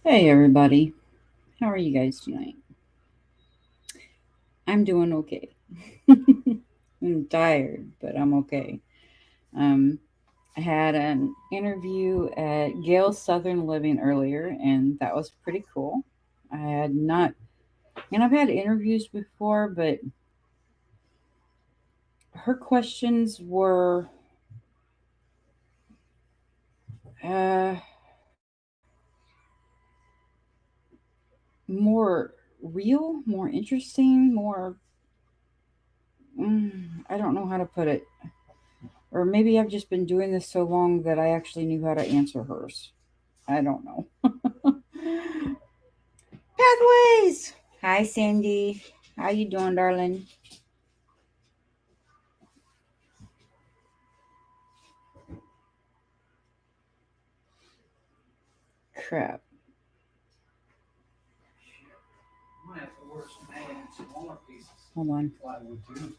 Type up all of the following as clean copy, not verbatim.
Hey everybody, how are you guys doing? I'm doing okay. I'm tired, but I'm okay. Um, I had an interview at Gale Southern Living earlier, and that was pretty cool. I had not, and I've had interviews before, but her questions were uh, more real, more interesting, more. I don't know how to put it. Or maybe I've just been doing this so long that I actually knew how to answer hers. I don't know. Pathways. Hi, Cindy. How you doing, darling? Crap. Might have to order some add in smaller pieces. Hold on. Plywood too.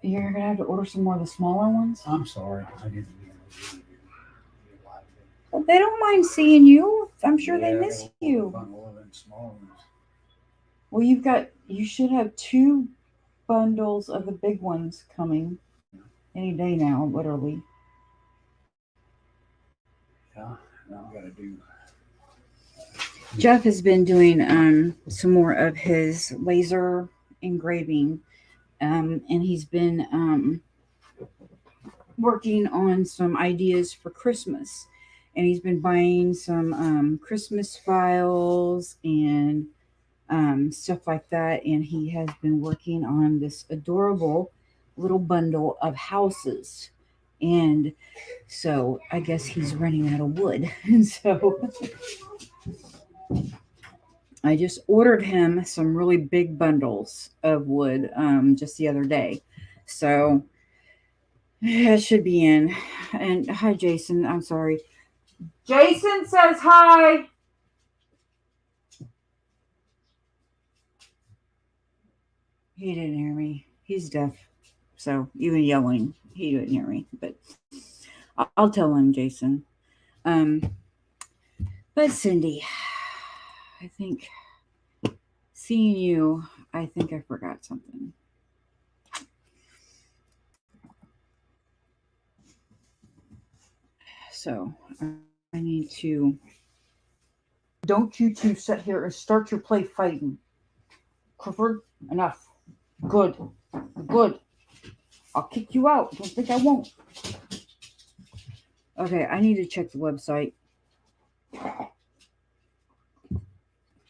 You're gonna have to order some more of the smaller ones. I'm sorry, I didn't mean to do Well, they don't mind seeing you. I'm sure they Yeah, I miss got a you. bundle of them small ones. Well, you should have two bundles of the big ones coming any day now, literally. Yeah, and I've got to do. Jeff has been doing some more of his laser engraving, and he's been working on some ideas for Christmas. And he's been buying some Christmas files and stuff like that. And he has been working on this adorable little bundle of houses. And so I guess he's running out of wood. And so I just ordered him some really big bundles of wood just the other day. So yeah, it should be in. And hi, Jason. I'm sorry. Jason says hi. He didn't hear me. He's deaf. So even yelling, he didn't hear me. But I'll tell him, Jason. Um, but Cindy, I think seeing you, I think I forgot something. So I need to. Don't you two sit here and start your play fighting. Clifford, enough. Good. Good. I'll kick you out. Don't think I won't. Okay, I need to check the website.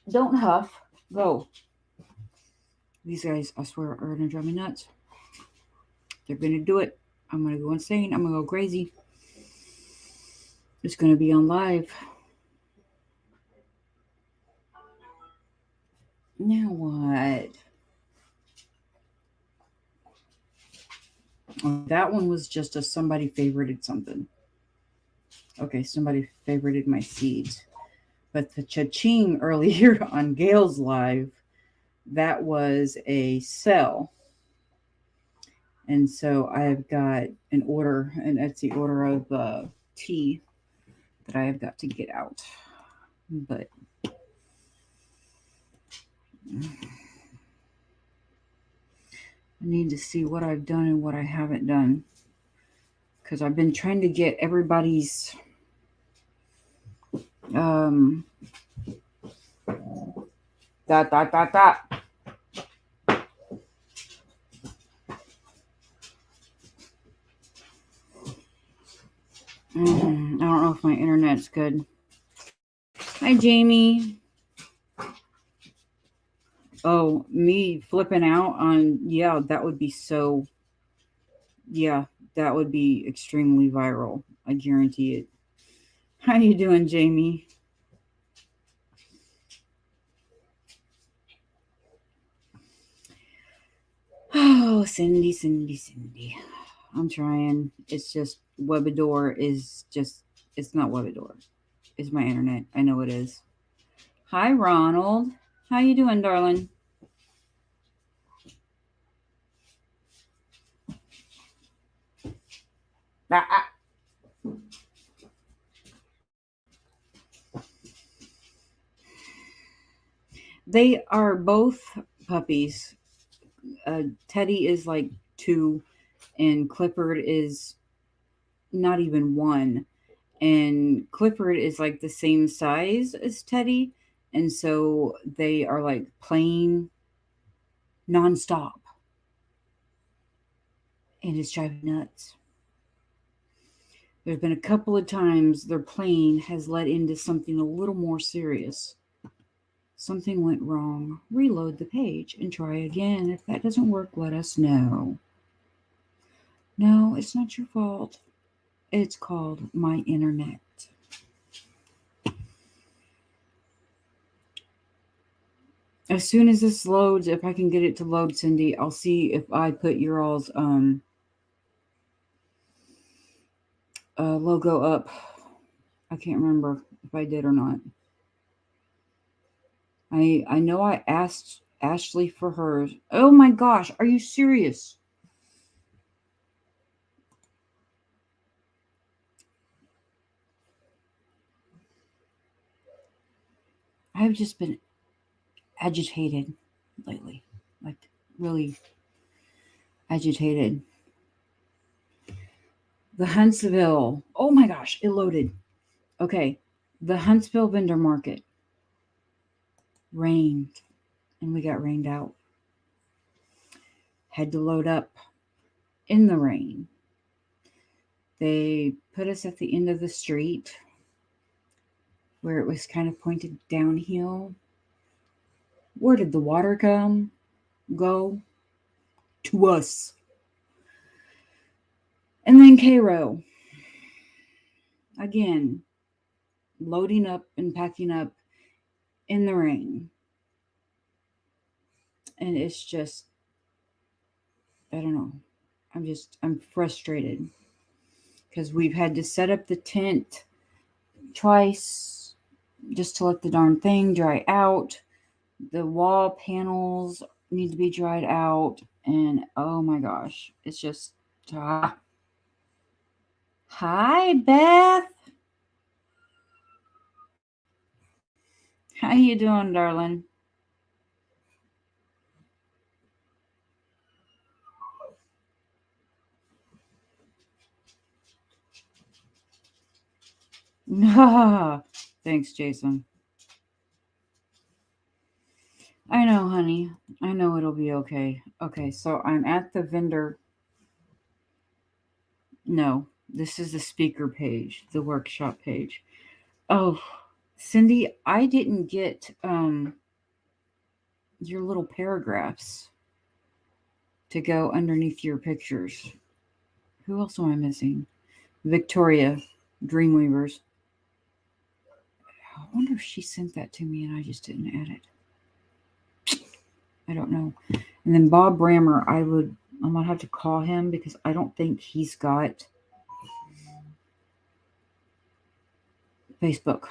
Don't huff. Go. These guys, I swear, are gonna drive me nuts. They're gonna do it. I'm gonna go insane. I'm gonna go crazy. It's gonna be on live. Now what? Oh, that one was just a somebody favorited something. Okay, somebody favorited my seeds. But the cha-ching earlier on Gail's live, that was a sell. And so I've got an order, an Etsy order of tea that I have got to get out. But I need to see what I've done and what I haven't done. Because I've been trying to get everybody's um dot. I don't know if my internet's good. Hi, Jamie. Oh, me flipping out on, yeah, that would be so, yeah, that would be extremely viral. I guarantee it. How you doing, Jamie? Oh, Cindy. I'm trying. It's just Webador is just, it's not Webador. It's my internet. I know it is. Hi, Ronald. How you doing, darling? Ah, ah. They are both puppies. Teddy is like 2, and Clifford is not even 1. And Clifford is like the same size as Teddy. And so they are like playing nonstop. And it's driving nuts. There's been a couple of times their playing has led into something a little more serious. Something went wrong. Reload the page and try again. If that doesn't work, let us know. No, it's not your fault. It's called my internet. As soon as this loads, if I can get it to load, Cindy, I'll see if I put your all's logo up. I can't remember if I did or not. I know I asked Ashley for hers. Oh my gosh, are you serious? I've just been agitated lately. Like really agitated. The Huntsville. Oh my gosh, it loaded. Okay. The Huntsville vendor market rained and we got rained out. Had to load up in the rain. They put us at the end of the street where it was kind of pointed downhill. Where did the water go? To us. And then Cairo. Again, loading up and packing up in the rain. And it's just, I don't know. I'm frustrated because we've had to set up the tent twice just to let the darn thing dry out. The wall panels need to be dried out. And oh my gosh, it's just, Hi, Beth. How you doing, darling? Thanks, Jason. I know, honey. I know it'll be okay. Okay, so I'm at the vendor. No, this is the speaker page, the workshop page. Oh, Cindy, I didn't get your little paragraphs to go underneath your pictures. Who else am I missing? Victoria, Dreamweavers. I wonder if she sent that to me and I just didn't add it. I don't know. And then Bob Brammer, I'm gonna have to call him because I don't think he's got Facebook.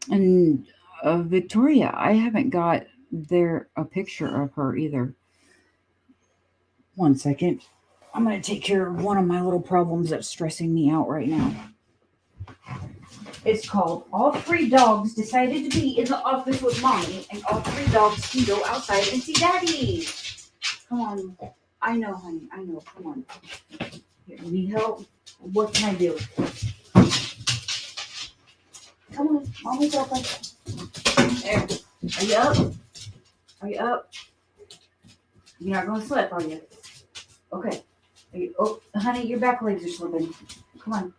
And Victoria, I haven't got a picture of her either. One second. I'm going to take care of one of my little problems that's stressing me out right now. It's called All 3 Dogs Decided to Be in the Office with Mommy, and all 3 dogs can go outside and see Daddy. Come on. I know, honey. I know. Come on. Here, you need help? What can I do? Come on. Mommy's open. There. Are you up? Are you up? You're not going to slip, are you? Okay. Oh, honey, your back legs are slipping. Come on.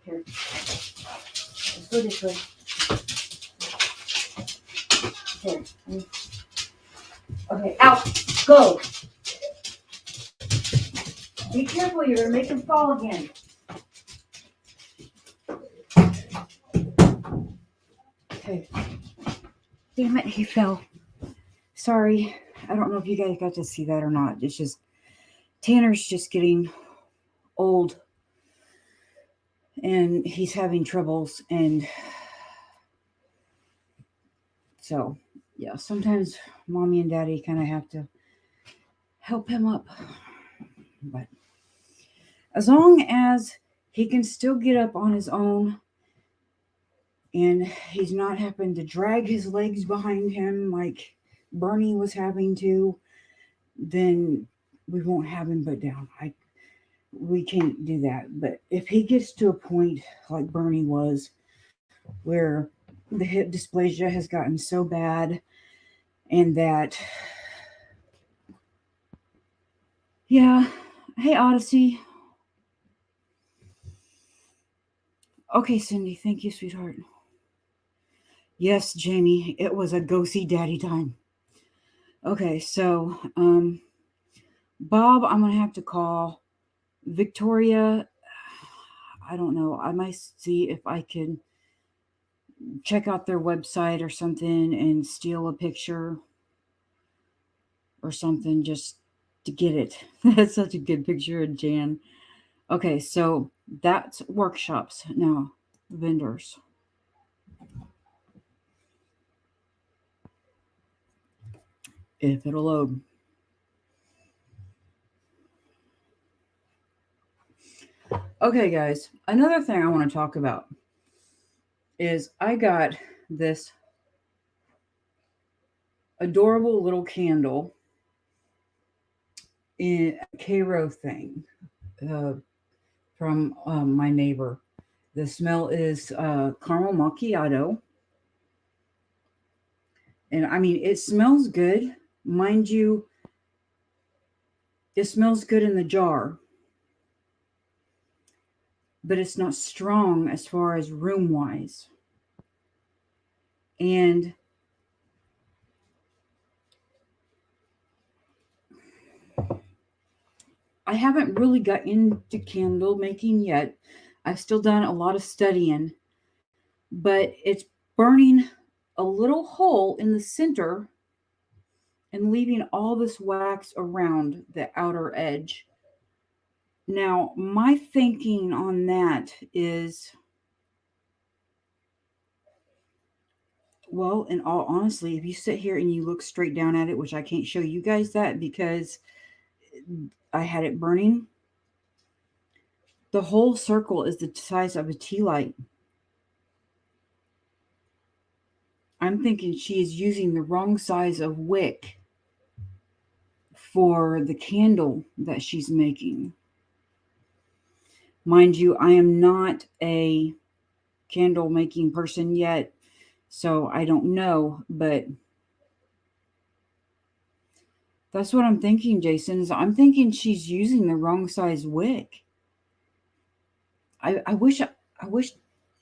Here. Let's go this way. Here. Okay, out. Go. Be careful, you're going to make him fall again. Okay. Damn it, he fell. Sorry. I don't know if you guys got to see that or not. It's just, Tanner's just getting old. And he's having troubles. And so, yeah, sometimes Mommy and Daddy kind of have to help him up. But as long as he can still get up on his own and he's not having to drag his legs behind him like Bernie was having to, then we won't have him put down. We can't do that. But if he gets to a point like Bernie was, where the hip dysplasia has gotten so bad, and that, yeah, hey Odyssey. Okay, Cindy, thank you, sweetheart. Yes, Jamie, it was a go see daddy time. Okay, so Bob, I'm gonna have to call. Victoria, I don't know. I might see if I can check out their website or something and steal a picture or something just to get it. That's such a good picture of Jan. Okay, so that's workshops now, vendors. If it'll load. Okay, guys, another thing I want to talk about is I got this adorable little candle in a Cairo thing from my neighbor. The smell is caramel macchiato. And I mean, it smells good. Mind you, it smells good in the jar, but it's not strong as far as room wise. And I haven't really got into candle making yet. I've still done a lot of studying, but it's burning a little hole in the center and leaving all this wax around the outer edge. Now, my thinking on that is, well, in all honesty, if you sit here and you look straight down at it, which I can't show you guys that because I had it burning, the whole circle is the size of a tea light. I'm thinking she is using the wrong size of wick for the candle that she's making. Mind you, I am not a candle making person yet, so I don't know, but that's what I'm thinking, Jason. Is I'm thinking she's using the wrong size wick. I wish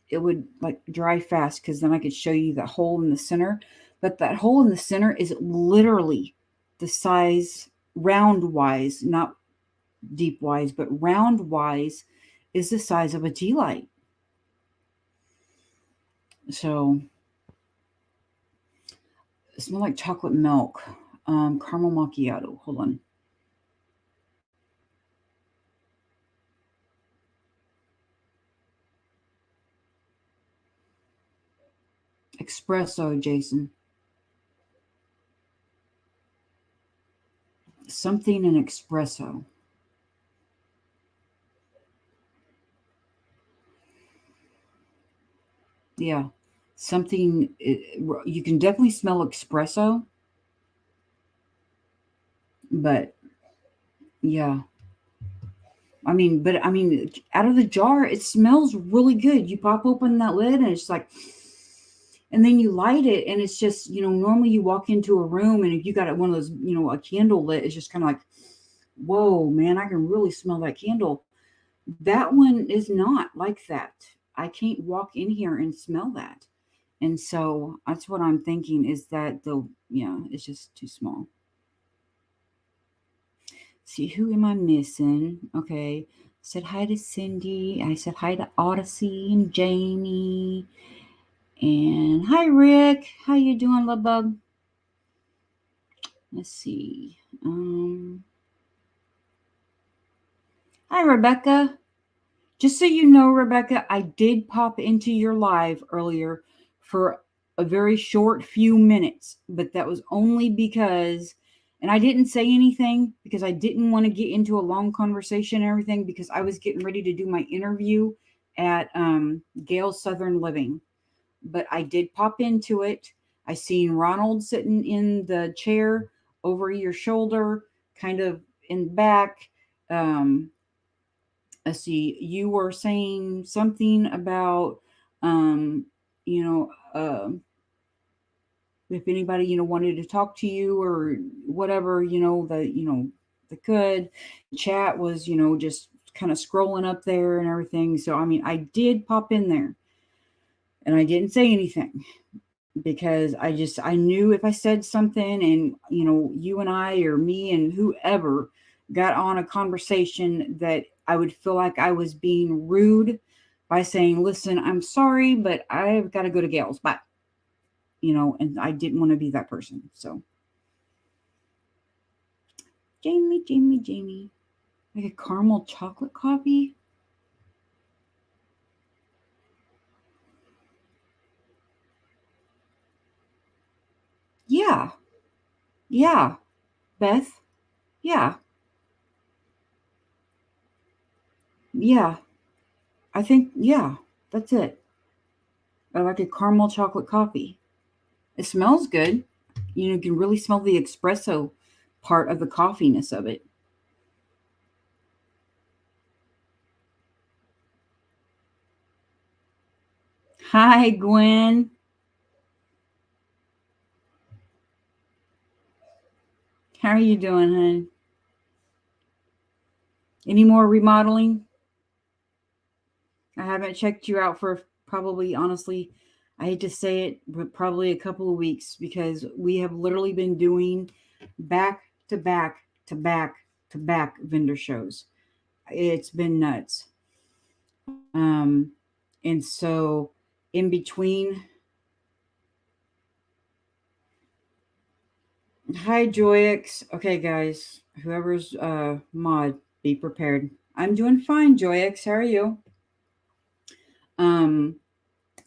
it would like dry fast because then I could show you that hole in the center. But that hole in the center is literally the size, round wise, not deep wise, but round wise is the size of a tea light. So it smells like chocolate milk. Caramel macchiato. Hold on. Espresso, Jason. Something in espresso. Yeah, something you can definitely smell espresso, but yeah. I mean, out of the jar, it smells really good. You pop open that lid and it's like, and then you light it and it's just, normally you walk into a room and if you got one of those, a candle lit, it's just kind of like, whoa, man, I can really smell that candle. That one is not like that. I can't walk in here and smell that. And so that's what I'm thinking is that it's just too small. See, who am I missing? Okay. I said hi to Cindy. I said hi to Odyssey and Jamie. And hi, Rick. How you doing, love bug? Let's see. Hi, Rebecca. Just so you know, Rebecca, I did pop into your live earlier for a very short few minutes, but that was only because, and I didn't say anything because I didn't want to get into a long conversation and everything because I was getting ready to do my interview at Gail's Southern Living. but I did pop into it. I seen Ronald sitting in the chair over your shoulder, kind of in back. Let's see, you were saying something about, um, you know, if anybody, wanted to talk to you or whatever, they could. Chat was, just kind of scrolling up there and everything. So, I mean, I did pop in there and I didn't say anything because I knew if I said something and, you and I or me and whoever got on a conversation that I would feel like I was being rude by saying, listen, I'm sorry, but I've got to go to Gail's. Bye. And I didn't want to be that person. So, Jamie. Like a caramel chocolate coffee? Yeah. Yeah. Beth? Yeah. Yeah. I think, yeah, that's it. I like a caramel chocolate coffee. It smells good. You can really smell the espresso part of the coffeeness of it. Hi, Gwen. How are you doing, hon? Any more remodeling? I haven't checked you out for probably, honestly, I hate to say it, but probably a couple of weeks because we have literally been doing back to back to back to back vendor shows. It's been nuts. Um, and so in between, hi Joyx. Okay, guys, whoever's mod, be prepared. I'm doing fine, Joyx. How are you? Um,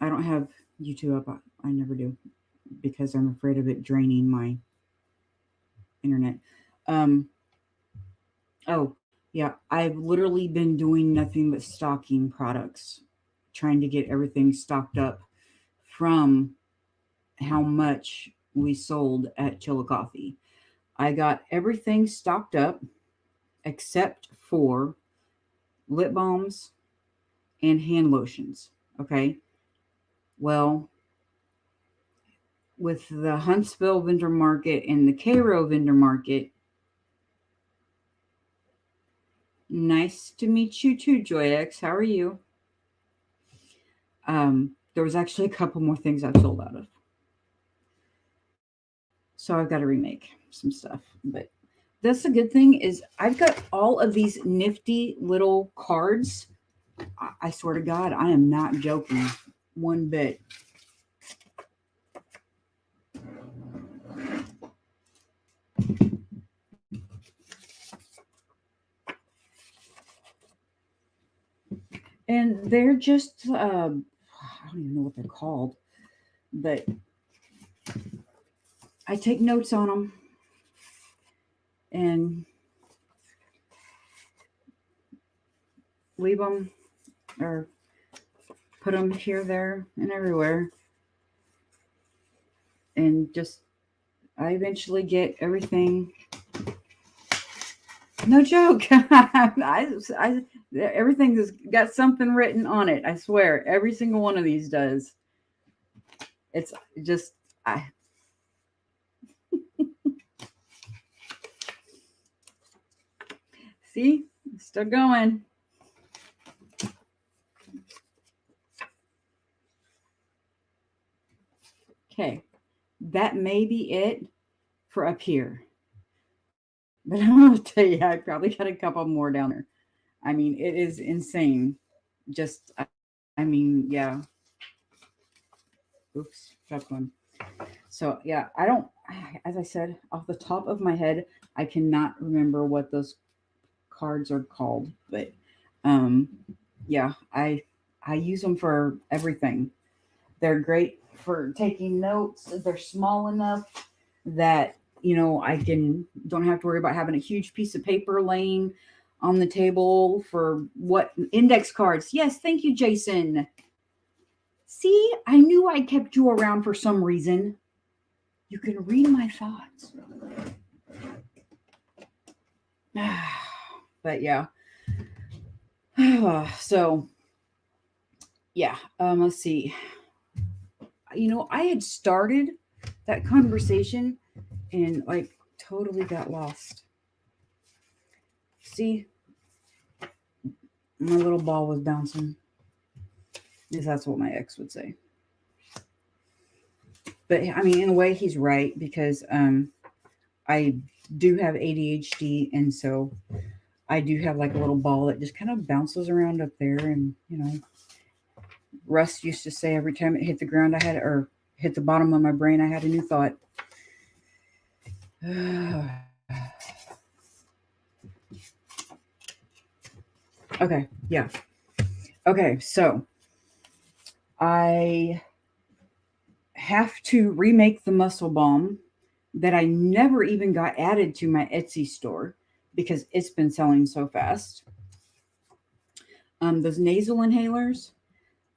I don't have YouTube up. I never do because I'm afraid of it draining my internet. Um, oh, yeah, I've literally been doing nothing but stocking products, trying to get everything stocked up from how much we sold at Chillicothe. I got everything stocked up except for lip balms and hand lotions. Okay. Well, with the Huntsville vendor market and the Cairo vendor market, nice to meet you too, Joyx. How are you? There was actually a couple more things I've sold out of. So I've got to remake some stuff. But that's the good thing is I've got all of these nifty little cards. I swear to God, I am not joking one bit. And they're just, I don't even know what they're called, but I take notes on them and leave them or put them here, there, and everywhere. And just, I eventually get everything. No joke. Everything's got something written on it. I swear, every single one of these does. It's just, I. See, still going. Okay, that may be it for up here. But I'm going to tell you, I probably got a couple more down there. I mean, it is insane. Just, I mean, yeah. Oops, dropped one. So, yeah, I don't, as I said, off the top of my head, I cannot remember what those cards are called. But, yeah, I use them for everything. They're great for taking notes. They're small enough that I don't have to worry about having a huge piece of paper laying on the table for what index cards. Yes, thank you, Jason. See, I knew I kept you around for some reason. You can read my thoughts. But yeah. So, yeah. Let's see. I had started that conversation and like totally got lost. See, my little ball was bouncing. If that's what my ex would say. But I mean, in a way, he's right because I do have ADHD, and so I do have like a little ball that just kind of bounces around up there. And Russ used to say every time it hit the ground, I had or hit the bottom of my brain, I had a new thought. Okay, yeah. Okay, so I have to remake the muscle balm that I never even got added to my Etsy store because it's been selling so fast. Those nasal inhalers,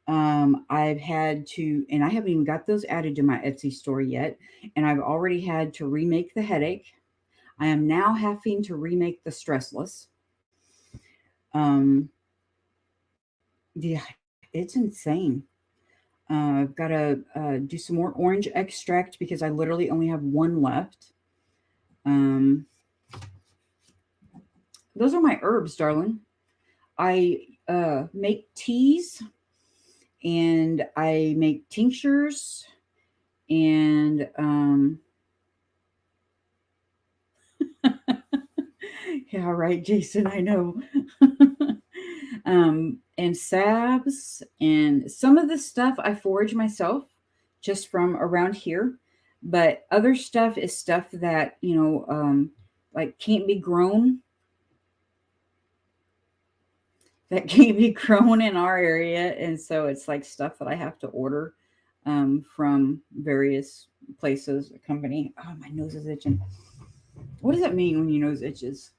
I've had to, and I haven't even got those added to my Etsy store yet. And I've already had to remake the headache. I am now having to remake the stressless. Um, yeah, it's insane. I've got to do some more orange extract because I literally only have one left. Um, those are my herbs, darling. I make teas and I make tinctures and yeah, right, Jason, I know. And salves and some of the stuff I forage myself just from around here, but other stuff is stuff that like can't be grown in our area, and so it's like stuff that I have to order from various places, a company. Oh, my nose is itching. What does it mean when your nose itches?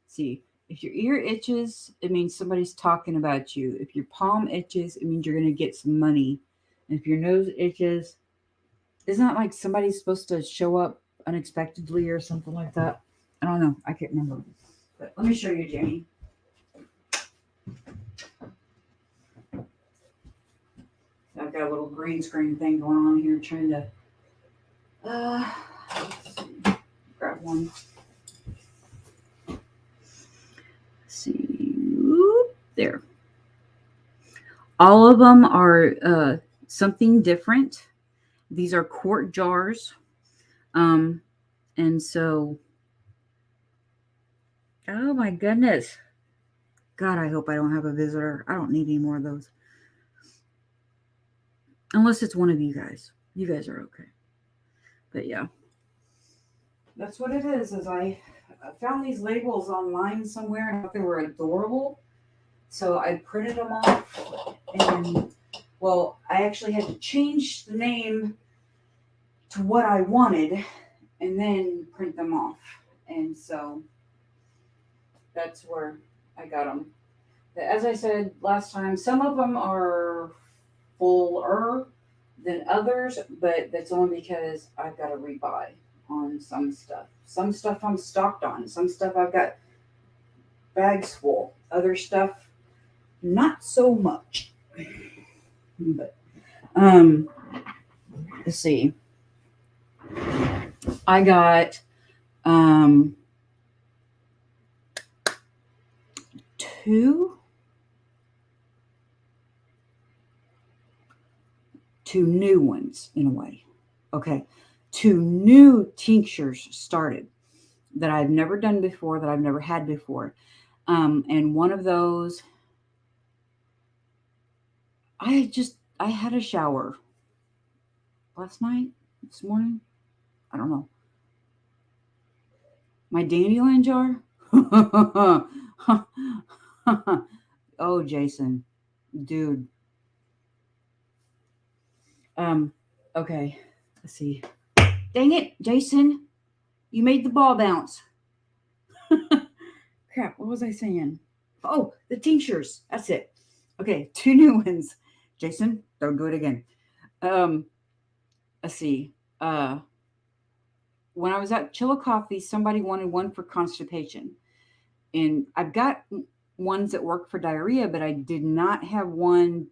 See, if your ear itches, it means somebody's talking about you. If your palm itches, it means you're going to get some money. And if your nose itches, isn't that like somebody's supposed to show up unexpectedly or something like that? I don't know. I can't remember. But let me show you, Jamie. I've got a little green screen thing going on here trying to grab one. Let's see. Whoop, there. All of them are something different. These are quart jars. And so, oh my goodness. God, I hope I don't have a visitor. I don't need any more of those. Unless it's one of you guys. You guys are okay. But yeah. That's what it is I found these labels online somewhere and I thought they were adorable. So I printed them off and well, I actually had to change the name to what I wanted and then print them off. And so that's where I got them. As I said last time, some of them are fuller than others, but that's only because I've got to rebuy on some stuff. Some stuff I'm stocked on. Some stuff I've got bags full. Other stuff, not so much. But let's see. I got two new ones in a way. Okay. 2 new tinctures started that I've never done before, that I've never had before. And one of those, I had a shower last night, this morning. I don't know. My dandelion jar. Oh, Jason, dude. Okay. Let's see. Dang it, Jason. You made the ball bounce. Crap, what was I saying? Oh, the tinctures. That's it. Okay, 2 new ones. Jason, Don't do it again. Let's see. When I was at Chillicothe, somebody wanted one for constipation. And I've got ones that work for diarrhea, but I did not have one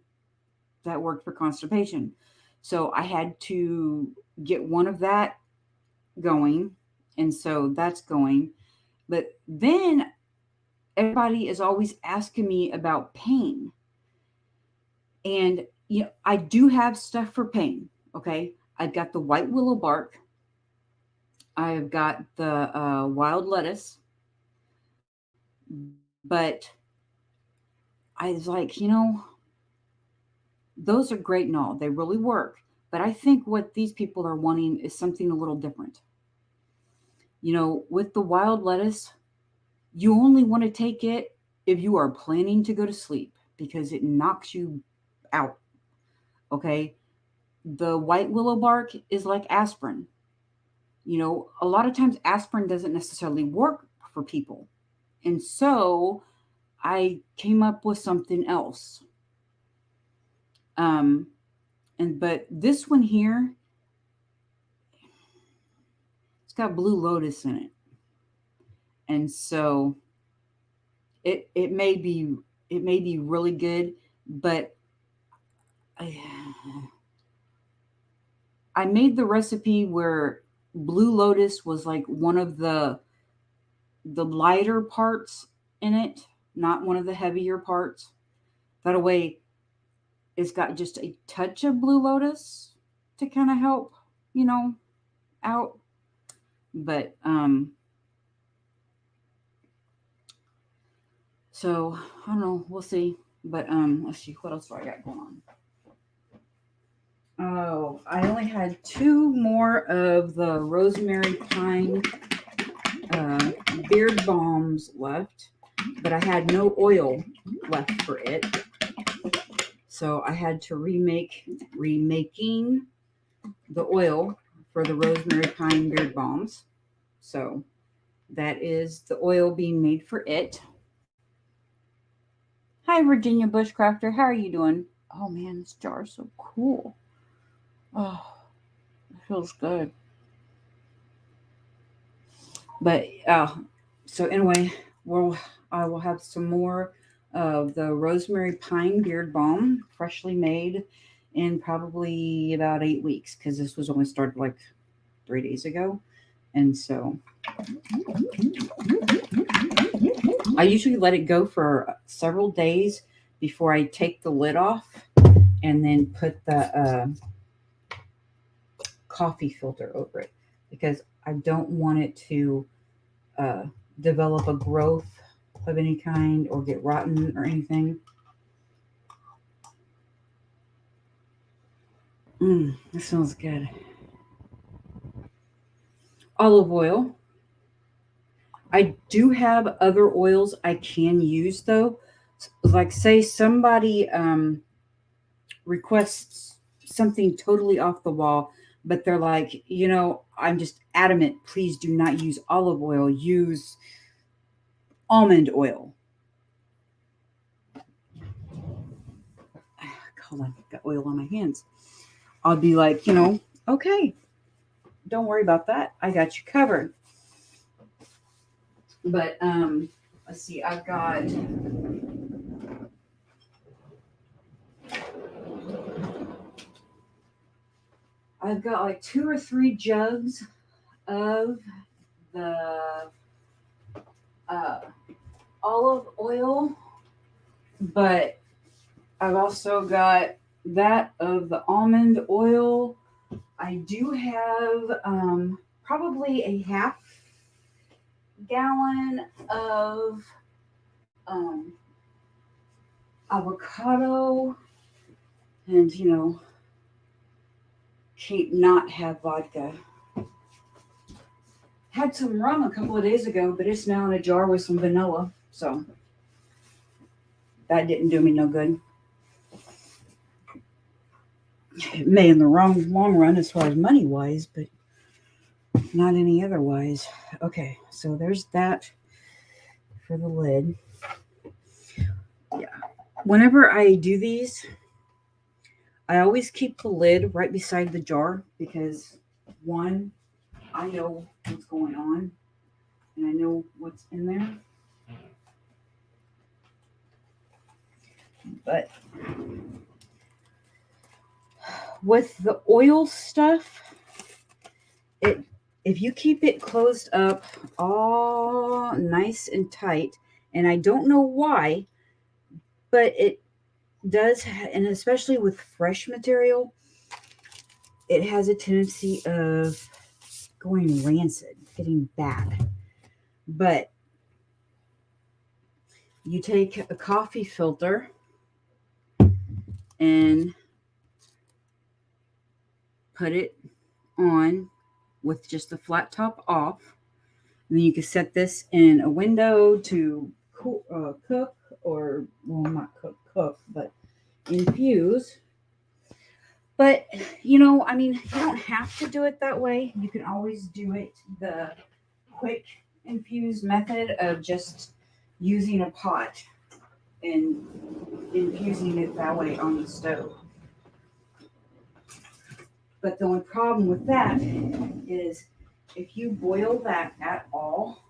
that worked for constipation. So I had to get one of that going. And so that's going. But then everybody is always asking me about pain. And I do have stuff for pain. Okay. I've got the white willow bark. I've got the wild lettuce. But I was like, those are great and all. They really work. But I think what these people are wanting is something a little different. With the wild lettuce, you only want to take it if you are planning to go to sleep because it knocks you out. Okay. The white willow bark is like aspirin. A lot of times aspirin doesn't necessarily work for people. And so I came up with something else. But this one here, it's got blue lotus in it. And so it may be really good, but I made the recipe where blue lotus was like one of the lighter parts in it, not one of the heavier parts. That way it's got just a touch of blue lotus to kind of help, out. But so I don't know, we'll see. But let's see, what else do I got going on? Oh, I only had 2 more of the rosemary pine beard balms left, but I had no oil left for it. So I had to remaking the oil for the rosemary pine beard balms. So that is the oil being made for it. Hi, Virginia Bushcrafter. How are you doing? Oh man, this jar is so cool. Oh, it feels good. But so anyway, I will have some more of the rosemary pine beard balm, freshly made, in probably about 8 weeks because this was only started like 3 days ago, and so I usually let it go for several days before I take the lid off and then put the coffee filter over it because I don't want it to develop a growth of any kind or get rotten or anything. This smells good. Olive oil. I do have other oils I can use though. Like say somebody requests something totally off the wall, but they're like, I'm just adamant, please do not use olive oil, use almond oil. Hold on, I've got oil on my hands. I'll be like, okay, don't worry about that. I got you covered. But let's see, I've got like 2 or 3 jugs of the olive oil, but I've also got that of the almond oil. I do have probably a half gallon of avocado, and can't not have vodka. Had some rum a couple of days ago, but it's now in a jar with some vanilla, so that didn't do me no good. It may in the long run as far as money wise, but not any other wise. Okay, so there's that for the lid. Yeah. Whenever I do these, I always keep the lid right beside the jar because one, I know what's going on and I know what's in there. But with the oil stuff, if you keep it closed up all nice and tight, and I don't know why, but it does, and especially with fresh material, it has a tendency of going rancid, getting bad. But you take a coffee filter and put it on with just the flat top off. And then you can set this in a window to cook, or, well, not cook, but infuse. But, I mean, you don't have to do it that way. You can always do it the quick infuse method of just using a pot and infusing it that way on the stove. But the only problem with that is if you boil that at all,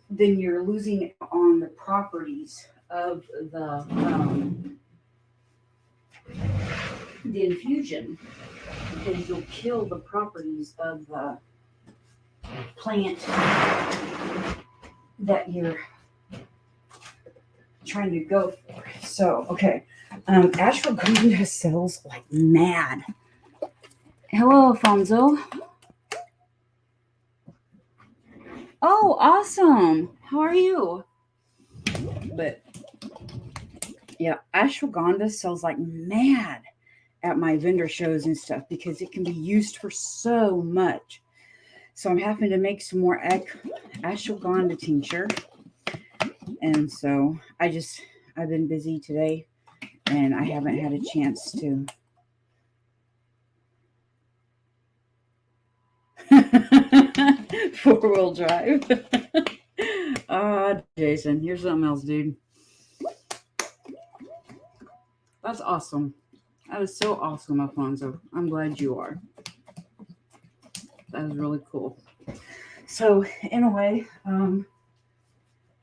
then you're losing on the properties of the infusion, because you'll kill the properties of the plant that you're trying to go for. So, okay. Ashwagandha sells like mad. Hello, Alfonso. Oh, awesome. How are you? But yeah, ashwagandha sells like mad at my vendor shows and stuff because it can be used for so much. So I'm having to make some more ashwagandha tincture. And so I've been busy today and I haven't had a chance to. Four-wheel drive. Jason, here's something else, dude. That's awesome. That is so awesome, Alfonso. I'm glad you are. That is really cool. So, in a way,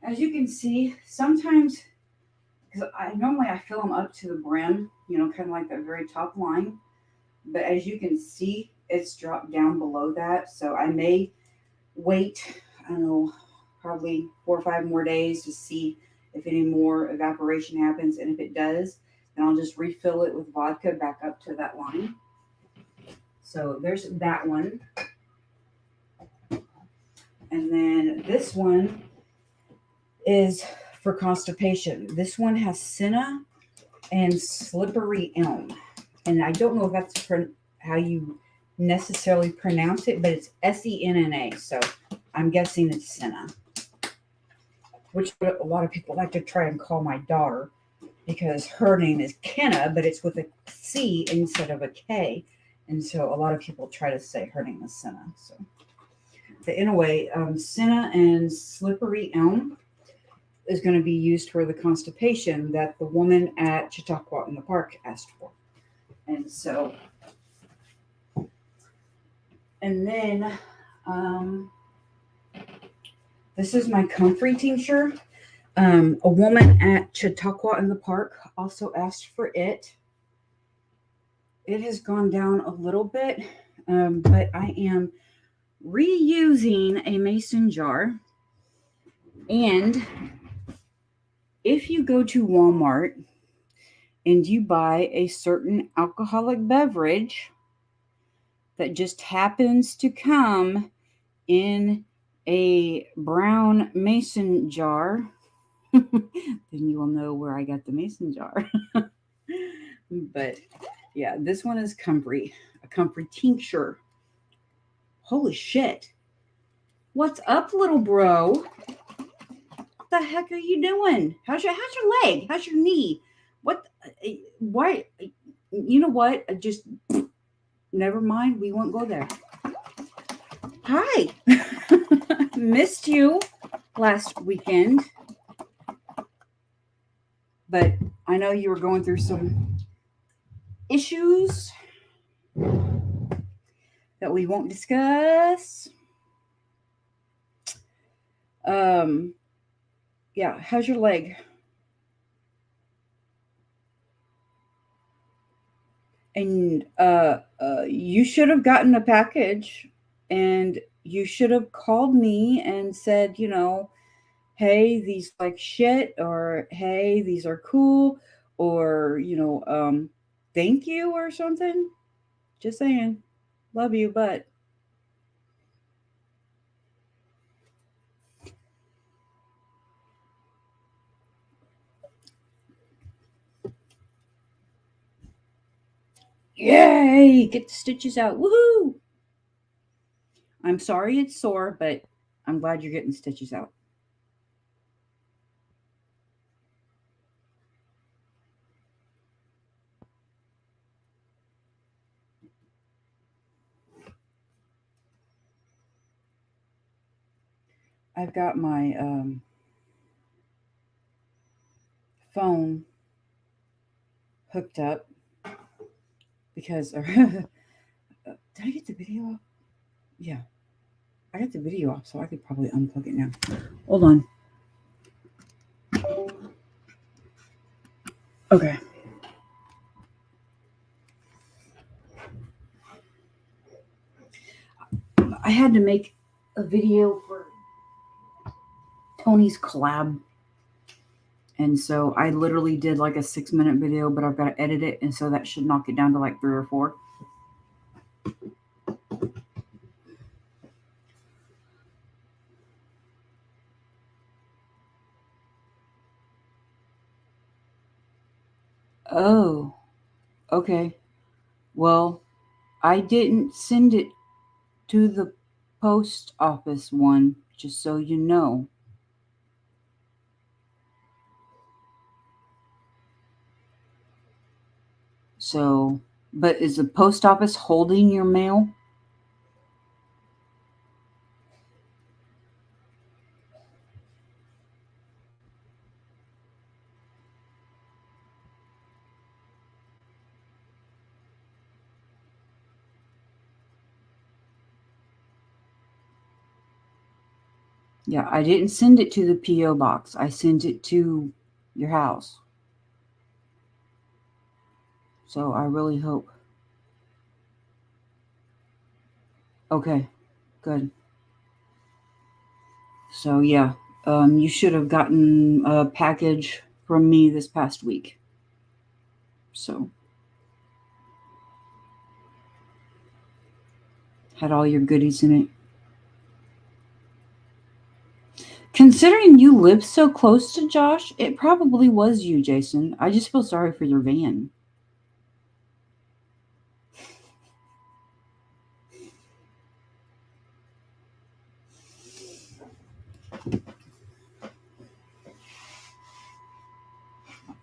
as you can see, sometimes, because normally I fill them up to the brim, kind of like that very top line. But as you can see, it's dropped down below that. So I may wait, I don't know, probably 4 or 5 more days to see if any more evaporation happens. And if it does, then I'll just refill it with vodka back up to that line. So there's that one. And then this one is for constipation. This one has senna and slippery elm. And I don't know if that's how you necessarily pronounce it, but it's SENNA. So I'm guessing it's senna, which a lot of people like to try and call my daughter because her name is Kenna, but it's with a C instead of a K. And so a lot of people try to say her name is Senna. So, but anyway, senna and slippery elm is going to be used for the constipation that the woman at Chautauqua in the park asked for. And so, and then this is my comfrey tincture. A woman at Chautauqua in the park also asked for it. It has gone down a little bit, but I am reusing a mason jar. And if you go to Walmart and you buy a certain alcoholic beverage that just happens to come in a brown mason jar, then you will know where I got the mason jar. But yeah, this one is comfrey, a comfrey tincture. Holy shit. What's up, little bro? What the heck are you doing? How's your leg? How's your knee? What? Why? You know what? Just never mind. We won't go there. Hi. Missed you last weekend. But I know you were going through some issues that we won't discuss. Yeah, how's your leg? And you should have gotten a package, and you should have called me and said, hey, these like shit, or hey, these are cool, or thank you or something. Just saying. Love you, but yay, get the stitches out. Woohoo! I'm sorry it's sore, but I'm glad you're getting stitches out. I've got my phone hooked up because did I get the video off? Yeah, I got the video off, so I could probably unplug it now. Hold on. Okay. I had to make a video for Tony's collab. And so I literally did like a 6-minute video, but I've got to edit it. And so that should knock it down to like 3 or 4. Oh, okay. Well, I didn't send it to the post office one, just so you know. So, but is the post office holding your mail? Yeah, I didn't send it to the P.O. box. I sent it to your house. So I really hope. Okay, good. So yeah, you should have gotten a package from me this past week. So had all your goodies in it. Considering you live so close to Josh, it probably was you, Jason. I just feel sorry for your van.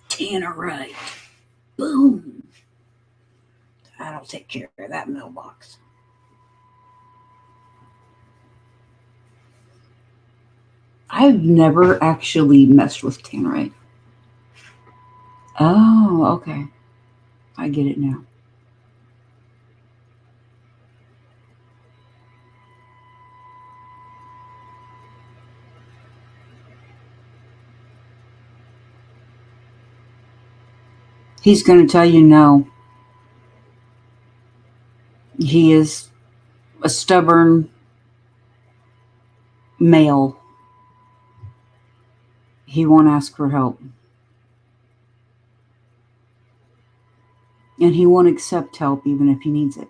Tannerite. Boom. That'll take care of that mailbox. I've never actually messed with Tannerite. Oh, okay. I get it now. He's going to tell you no. He is a stubborn male. He won't ask for help. And he won't accept help even if he needs it.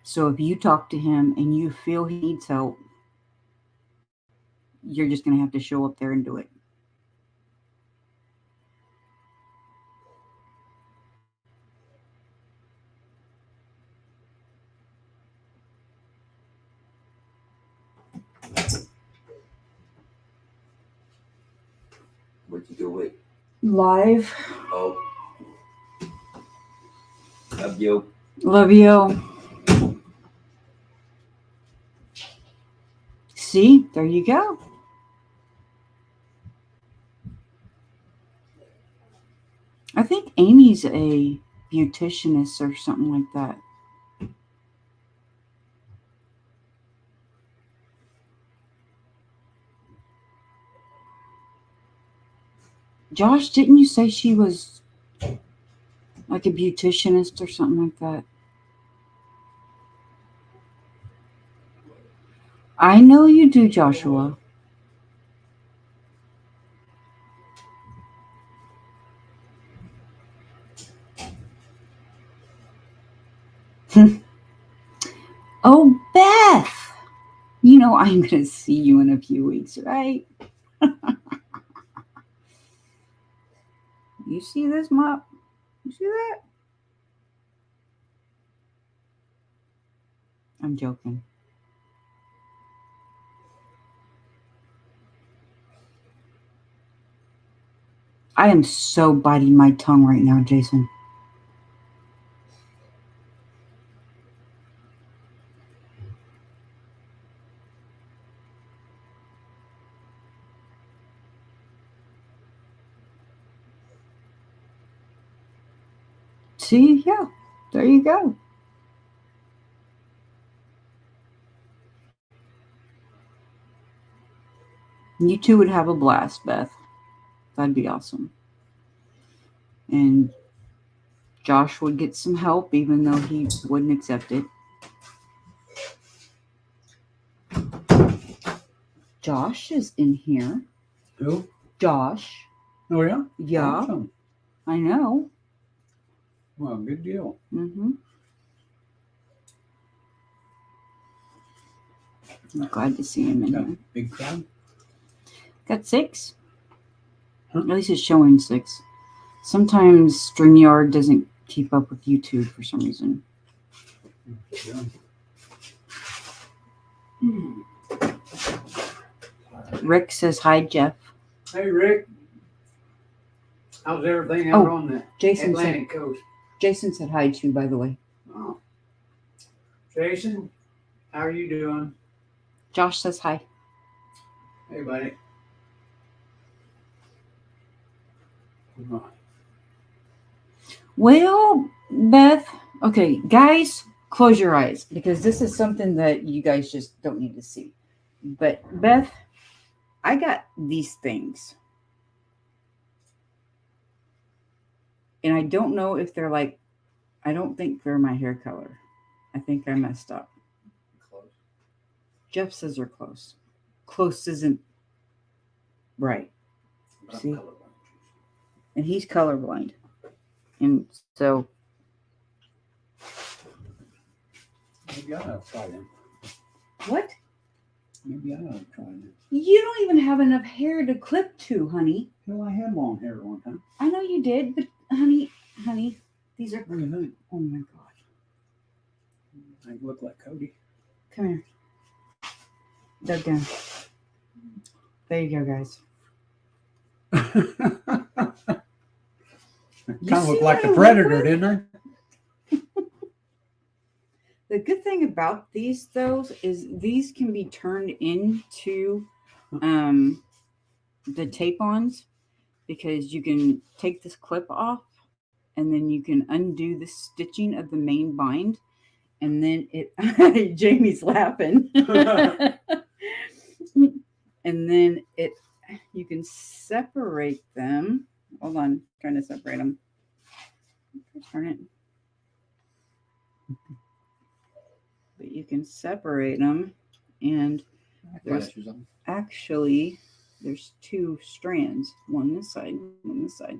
So if you talk to him and you feel he needs help, you're just going to have to show up there and do it. What you do with? Live. Oh. Love you. Love you. See, there you go. Amy's a beauticianist or something like that. Josh, didn't you say she was like a beauticianist or something like that? I know you do, Joshua. Oh, Beth. You know I'm going to see you in a few weeks, right? You see this mop? You see that? I'm joking. I am so biting my tongue right now, Jason. See? Yeah. There you go. You two would have a blast, Beth. That'd be awesome. And Josh would get some help, even though he wouldn't accept it. Josh is in here. Who? Josh. Oh, yeah? Yeah, Awesome. I know. Well, good deal. Mm-hmm. I'm glad to see him in Got here. a big crowd. Got 6. Huh? At least it's showing 6. Sometimes StreamYard doesn't keep up with YouTube for some reason. Yeah. Rick says hi, Jeff. Hey, Rick. How's everything out Oh, on the Jason said Atlantic coast? Jason said hi too, by the way. Oh. Jason, how are you doing? Josh says hi. Hey, buddy. Well, Beth, okay, guys, close your eyes because this is something that you guys just don't need to see. But Beth, I got these things. And I don't know if they're like, I don't think they're my hair color. I think I messed up. Close. Jeff says they're close. Close isn't right. But I'm See? colorblind. And he's colorblind. And so, Maybe I ought to try them. what? Maybe I ought to try them. You don't even have enough hair to clip to, honey. Well, I had long hair at one time. I know you did, but honey, these are. What do you think? Oh my God. I look like Cody. Come here. Dug down. There you go, guys. Kind of see looked like what the I Predator, look didn't I? The good thing about these, though, is these can be turned into the tape-ons because you can take this clip off and then you can undo the stitching of the main bind and then it Jamie's laughing. And then you can separate them. Hold on, trying to separate them. Turn it. But you can separate them, and there's actually 2 strands, one this side, one this side.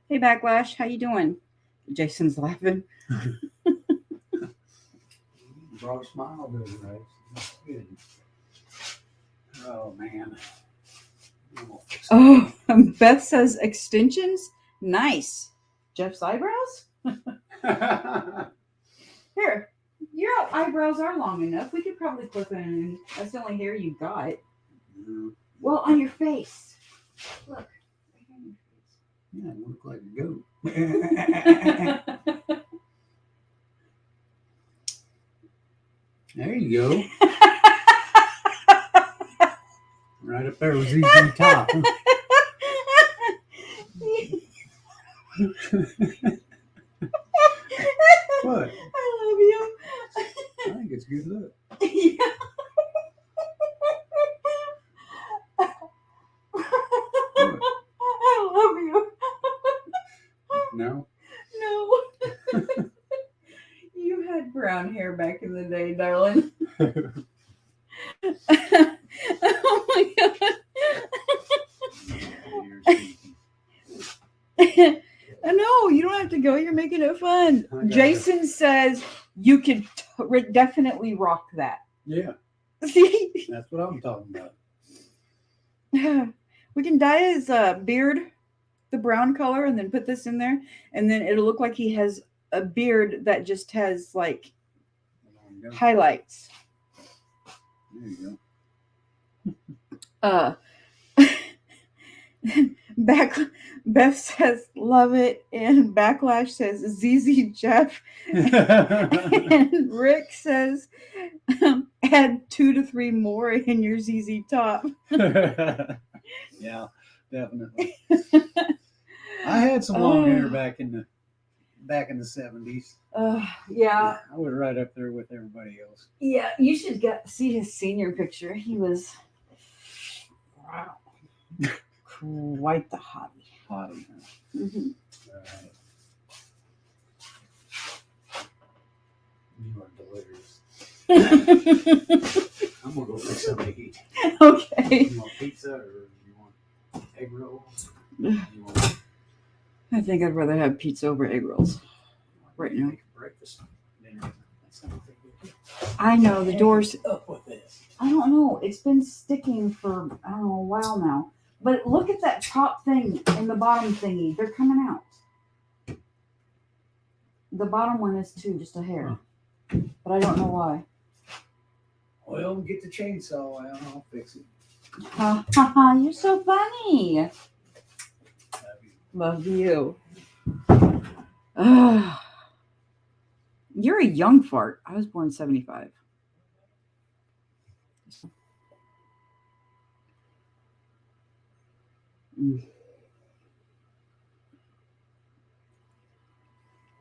Hey, Backlash, how you doing? Jason's laughing. Brought a smile to his face. That's good. Oh, man. Oh, Beth says extensions. Nice. Jeff's eyebrows? Here, your eyebrows are long enough. We could probably clip in. That's the only hair you got. Well, on your face. Look. Right on Yeah, it looked like a goat. your face. There you go. Right up there with ZZ Top. Huh? What? I love you. I think it's good look. Yeah. What? I love you. No. No. You had brown hair back in the day, darling. Oh my god. No, you don't have to go. You're making it fun. I got Jason says you could definitely rock that. Yeah, See? that's what I'm talking about. We can dye his beard the brown color and then put this in there, and then it'll look like he has a beard that just has like There you go. highlights. There you Back Beth says love it, and Backlash says ZZ Jeff, go. and Rick says add 2 to 3 more in your ZZ top. Yeah, definitely. I had some long hair back in the 70s. Yeah, I was right up there with everybody else. yeah. You should see his senior picture. He was wow, quite the hottie. Hottie. Mhm. Right. You are delirious. I'm gonna go fix something to eat. Okay. You want pizza or you want egg rolls? You want I think I'd rather have pizza over egg rolls right now. make breakfast dinner? That's not a big deal. I know the doors. Up with this. I don't know. It's been sticking for I don't know a while now. But look at that top thing and the bottom thingy. They're coming out. The bottom one is too, just a hair. But I don't know why. Well, get the chainsaw out. I'll fix it. Ha ha ha! You're so funny. Love you. Love you. You're a young fart. I was born 75.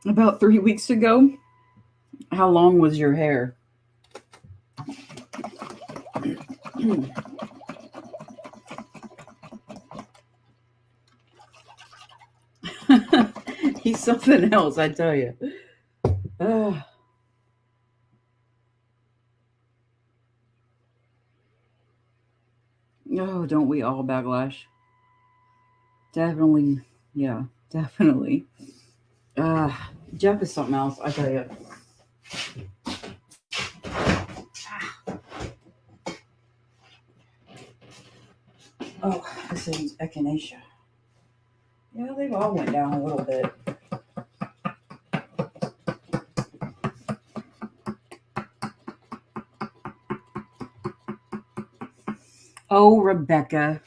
About 3 weeks ago. How long was your hair? He's something else, I tell you. Oh, don't we all, Backlash? Definitely. Yeah, definitely. Jeff is something else, I tell you. Oh, this is echinacea. Yeah, they've all went down a little bit. Oh, Rebecca.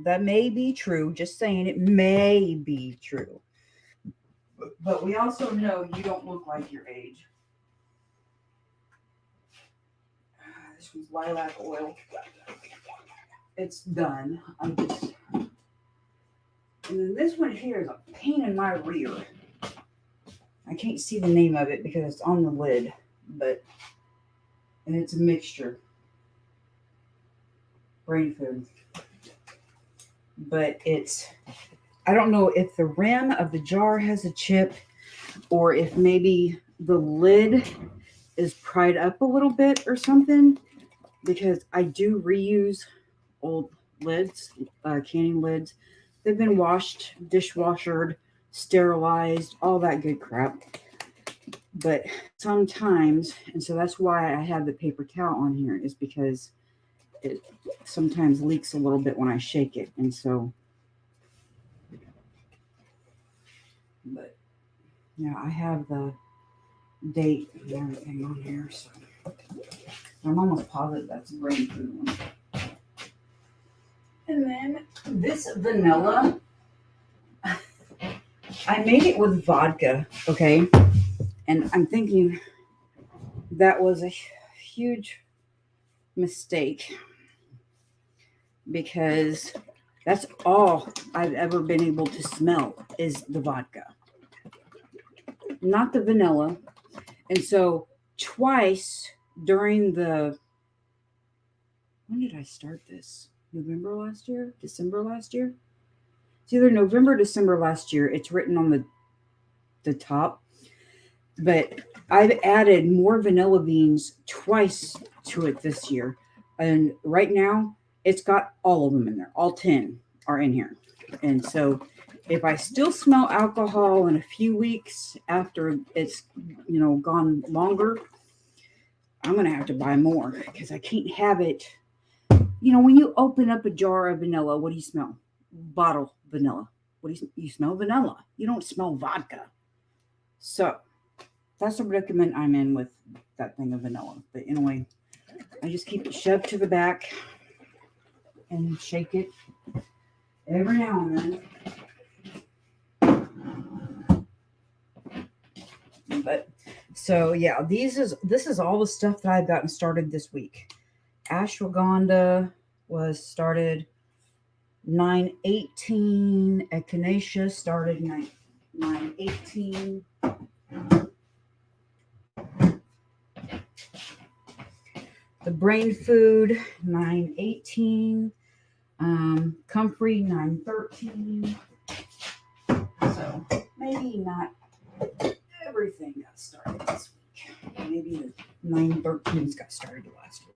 That may be true. Just saying it may be true. But we also know you don't look like your age. This one's lilac oil. It's done. And then this one here is a pain in my rear. I can't see the name of it because it's on the lid, and it's a mixture. Brain food. But I don't know if the rim of the jar has a chip or if maybe the lid is pried up a little bit or something, because I do reuse old lids, canning lids. They've been washed, dishwashered, sterilized, all that good crap. But sometimes, and so that's why I have the paper towel on here, is because it sometimes leaks a little bit when I shake it. And so, but yeah, I have the date and everything on here. So I'm almost positive that's a brain food one. And then this vanilla, I made it with vodka, okay? And I'm thinking that was a huge mistake. because that's all I've ever been able to smell is the vodka, not the vanilla. And so twice during when did I start this? November last year? December last year? It's either November or December last year. It's written on the top. But I've added more vanilla beans twice to it this year. And right now, it's got all of them in there. All 10 are in here. And so if I still smell alcohol in a few weeks after it's, gone longer, I'm going to have to buy more because I can't have it. When you open up a jar of vanilla, what do you smell? Bottle vanilla. What do you smell? Vanilla. You don't smell vodka. So that's the predicament I'm in with that thing of vanilla. But anyway, I just keep it shoved to the back and shake it every now and then. But so yeah, this is all the stuff that I've gotten started this week. Ashwagandha was started 9/18. Echinacea started 9/18. The brain food 9/18. Comfrey 9/13. So maybe not everything got started this week. Maybe the 9/13s got started last week.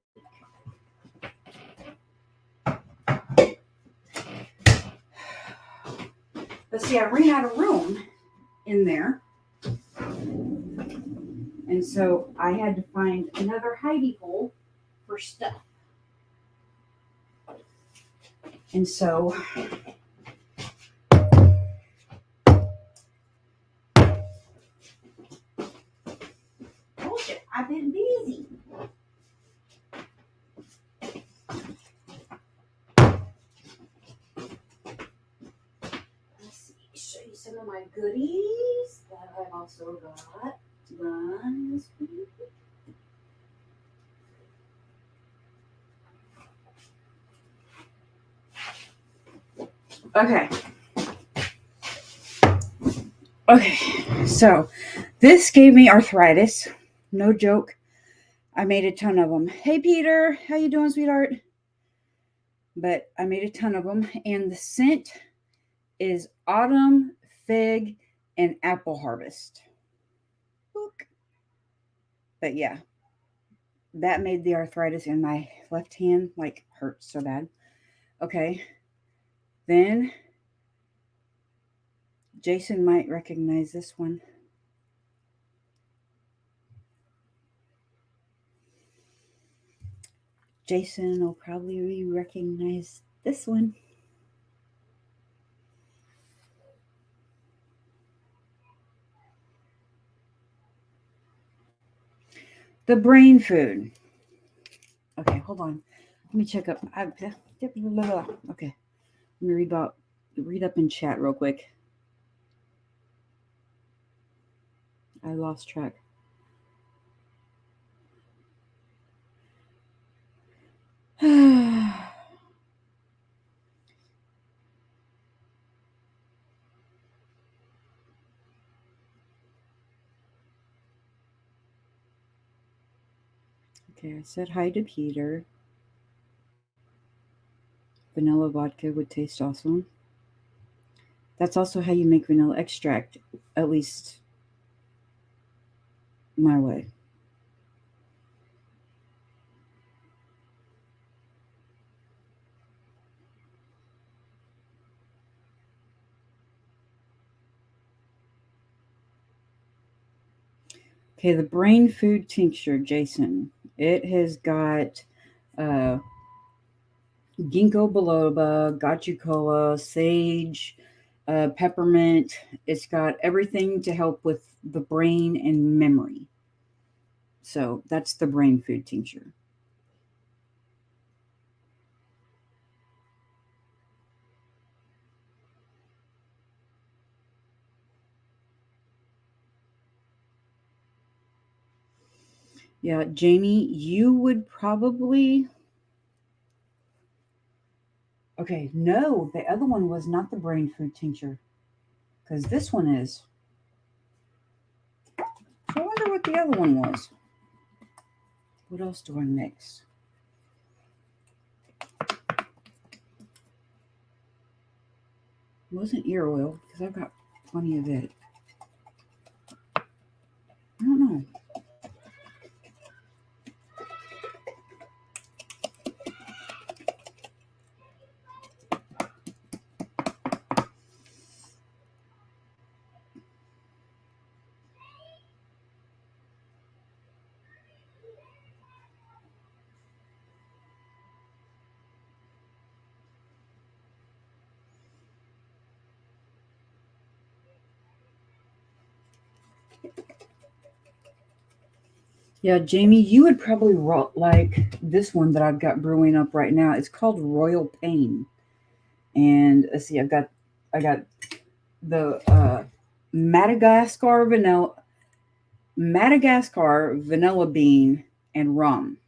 But see, I ran out of room in there. And so I had to find another hidey hole for stuff. And so bullshit, I've been busy. Let's show you some of my goodies that I've also got done this week. Okay, so this gave me arthritis. No joke. I made a ton of them. Hey, Peter, how you doing, sweetheart? But I made a ton of them, and the scent is autumn, fig, and apple harvest. Look. But yeah, that made the arthritis in my left hand hurt so bad. Okay, then Jason might recognize this one. Jason will probably recognize this one. The brain food. Okay, hold on. Let me check up. Okay, let me read up in chat real quick. I lost track. Okay, I said hi to Peter. Vanilla vodka would taste awesome. That's also how you make vanilla extract, at least my way. Okay, the brain food tincture, Jason. It has got ginkgo biloba, goji sage, peppermint. It's got everything to help with the brain and memory. So that's the brain food tincture. Yeah, Jamie, you would probably Okay, no, the other one was not the brain food tincture, because this one is. So I wonder what the other one was. What else do I mix? It wasn't ear oil, because I've got plenty of it. I don't know. Yeah, Jamie, you would probably like this one that I've got brewing up right now. It's called Royal Pain, and let's see, I got the Madagascar vanilla bean and rum,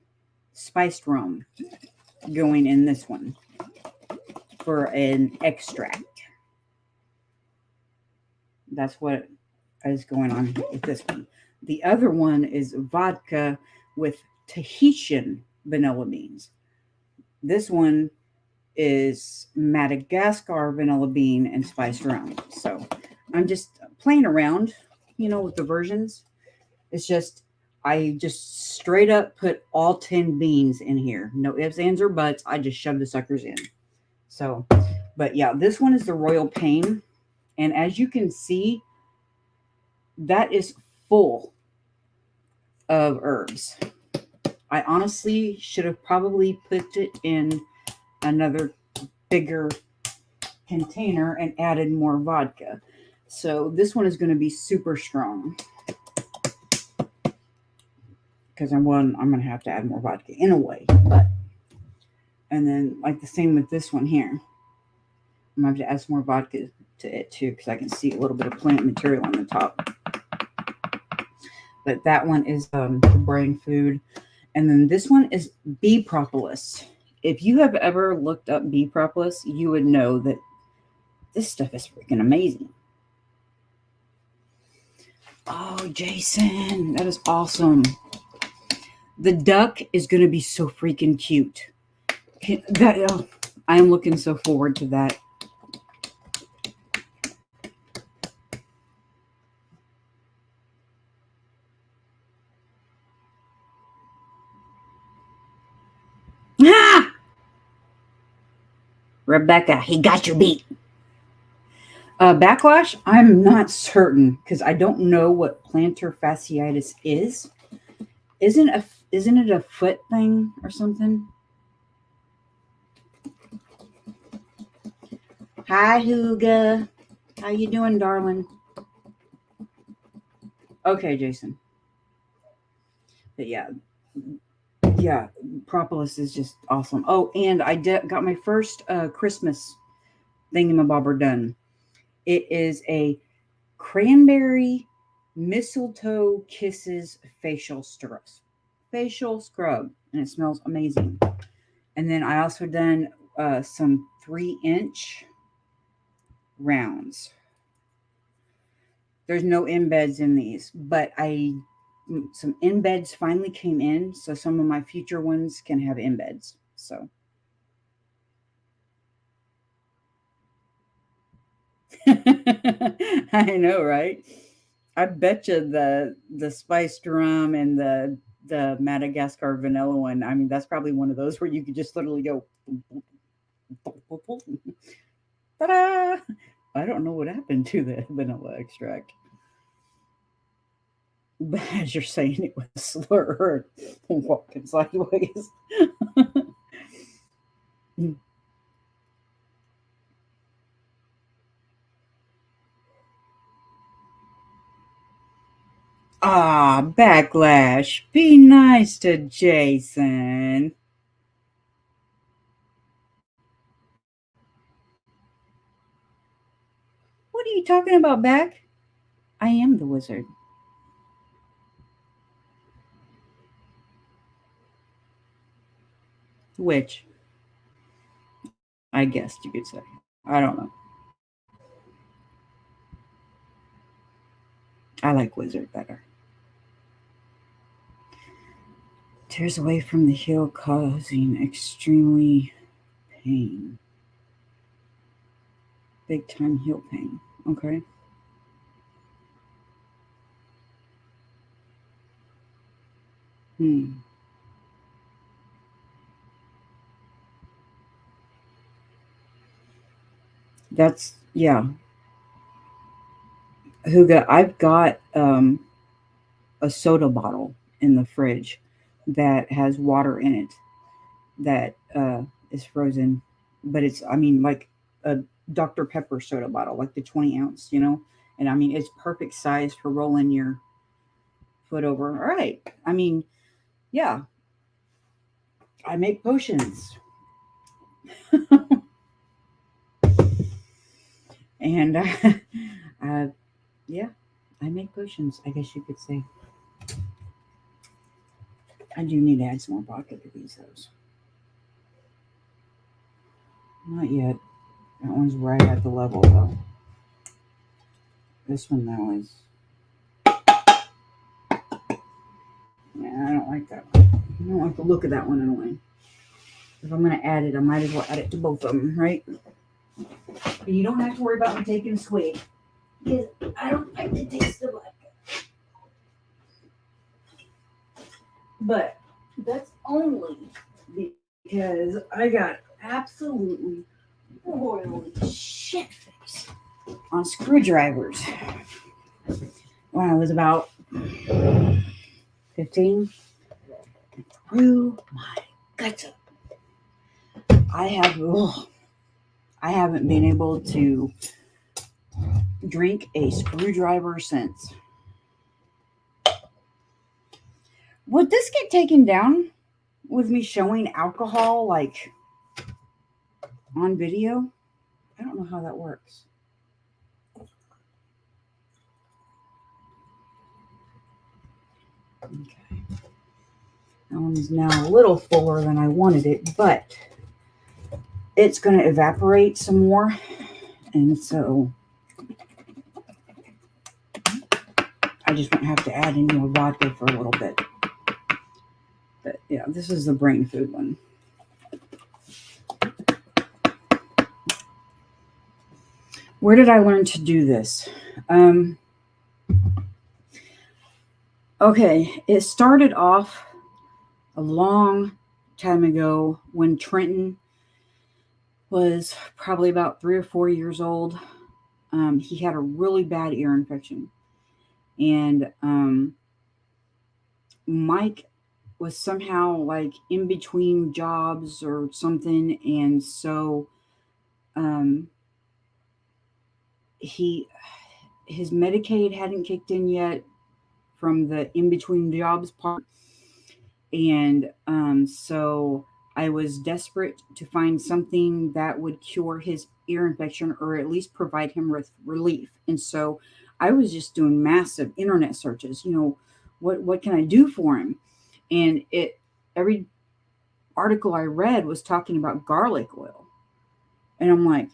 spiced rum, going in this one for an extract. That's what is going on with this one. The other one is vodka with Tahitian vanilla beans. This one is Madagascar vanilla bean and spiced rum. So I'm just playing around, with the versions. It's just, I just straight up put all 10 beans in here. No ifs, ands, or buts. I just shoved the suckers in. So, but yeah, this one is the Royal Pain. And as you can see, that is full of herbs. I honestly should have probably put it in another bigger container and added more vodka. So this one is going to be super strong because I'm going to have to add more vodka in a way. And then like the same with this one here. I'm going to have to add some more vodka to it too because I can see a little bit of plant material on the top. But that one is the brain food. And then this one is bee propolis. If you have ever looked up bee propolis, you would know that this stuff is freaking amazing. Oh, Jason, that is awesome. The duck is going to be so freaking cute. I am looking so forward to that. Ah! Rebecca, he got you beat. Backlash, I'm not certain because I don't know what plantar fasciitis is. Isn't it a foot thing or something? Hi, Huga. How you doing, darling? Okay, Jason. But yeah, propolis is just awesome. Oh, and I got my first Christmas thingamabobber done. It is a cranberry mistletoe kisses facial scrub, and it smells amazing. And then I also done some 3-inch rounds. There's no embeds in these, but some embeds finally came in, so some of my future ones can have embeds. So I know, right? I bet you the spiced rum and the Madagascar vanilla one. I mean, that's probably one of those where you could just literally go, ta-da! I don't know what happened to the vanilla extract. But as you're saying it with a slur, walking sideways. Backlash. Be nice to Jason. What are you talking about, Back? I am the wizard. Which? I guess you could say. I don't know. I like wizard better. Tears away from the heel, causing extremely pain. Big time heel pain. Okay. Hmm. That's yeah. Huga, I've got a soda bottle in the fridge that has water in it that is frozen, but it's I mean like a Dr. Pepper soda bottle, like the 20 ounce, and I mean it's perfect size for rolling your foot over. All right, I mean, yeah, I make potions, and uh, yeah, I make potions. I guess you could say. I do need to add some more vodka to these those. Not yet. That one's right at the level though. This one though is. Yeah, I don't like that one. I don't like the look of that one anyway. If I'm gonna add it, I might as well add it to both of them, right? But you don't have to worry about me taking a swig because I don't like the taste of vodka. But that's only because I got absolutely royally shit face on screwdrivers when I was about 15. Threw my guts up. I haven't been able to drink a screwdriver since. Would this get taken down with me showing alcohol like on video? I don't know how that works. Okay. That one is now a little fuller than I wanted it, but it's going to evaporate some more. And so I just won't have to add any more vodka for a little bit. But yeah, this is the brain food one. Where did I learn to do this? Okay, it started off a long time ago when Trenton was probably about 3 or 4 years old. He had a really bad ear infection. And Mike was somehow like in between jobs or something. And so his Medicaid hadn't kicked in yet from the in between jobs part. And so I was desperate to find something that would cure his ear infection or at least provide him with relief. And so I was just doing massive internet searches, what can I do for him? And every article I read was talking about garlic oil. And I'm like,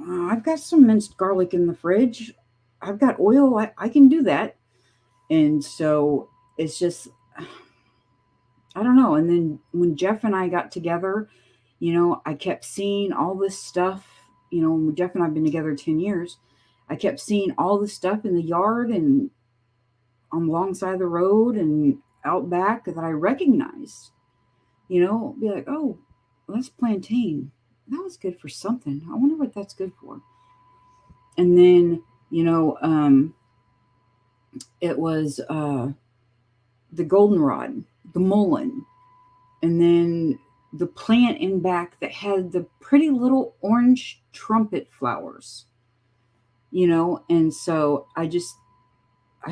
oh, I've got some minced garlic in the fridge. I've got oil. I can do that. And so it's just, I don't know. And then when Jeff and I got together, I kept seeing all this stuff. Jeff and I have been together 10 years. I kept seeing all this stuff in the yard and on the long side of the road and out back that I recognized. Be like, oh, well, that's plantain. That was good for something. I wonder what that's good for. And then, it was the goldenrod, the mullein, and then the plant in back that had the pretty little orange trumpet flowers, and so I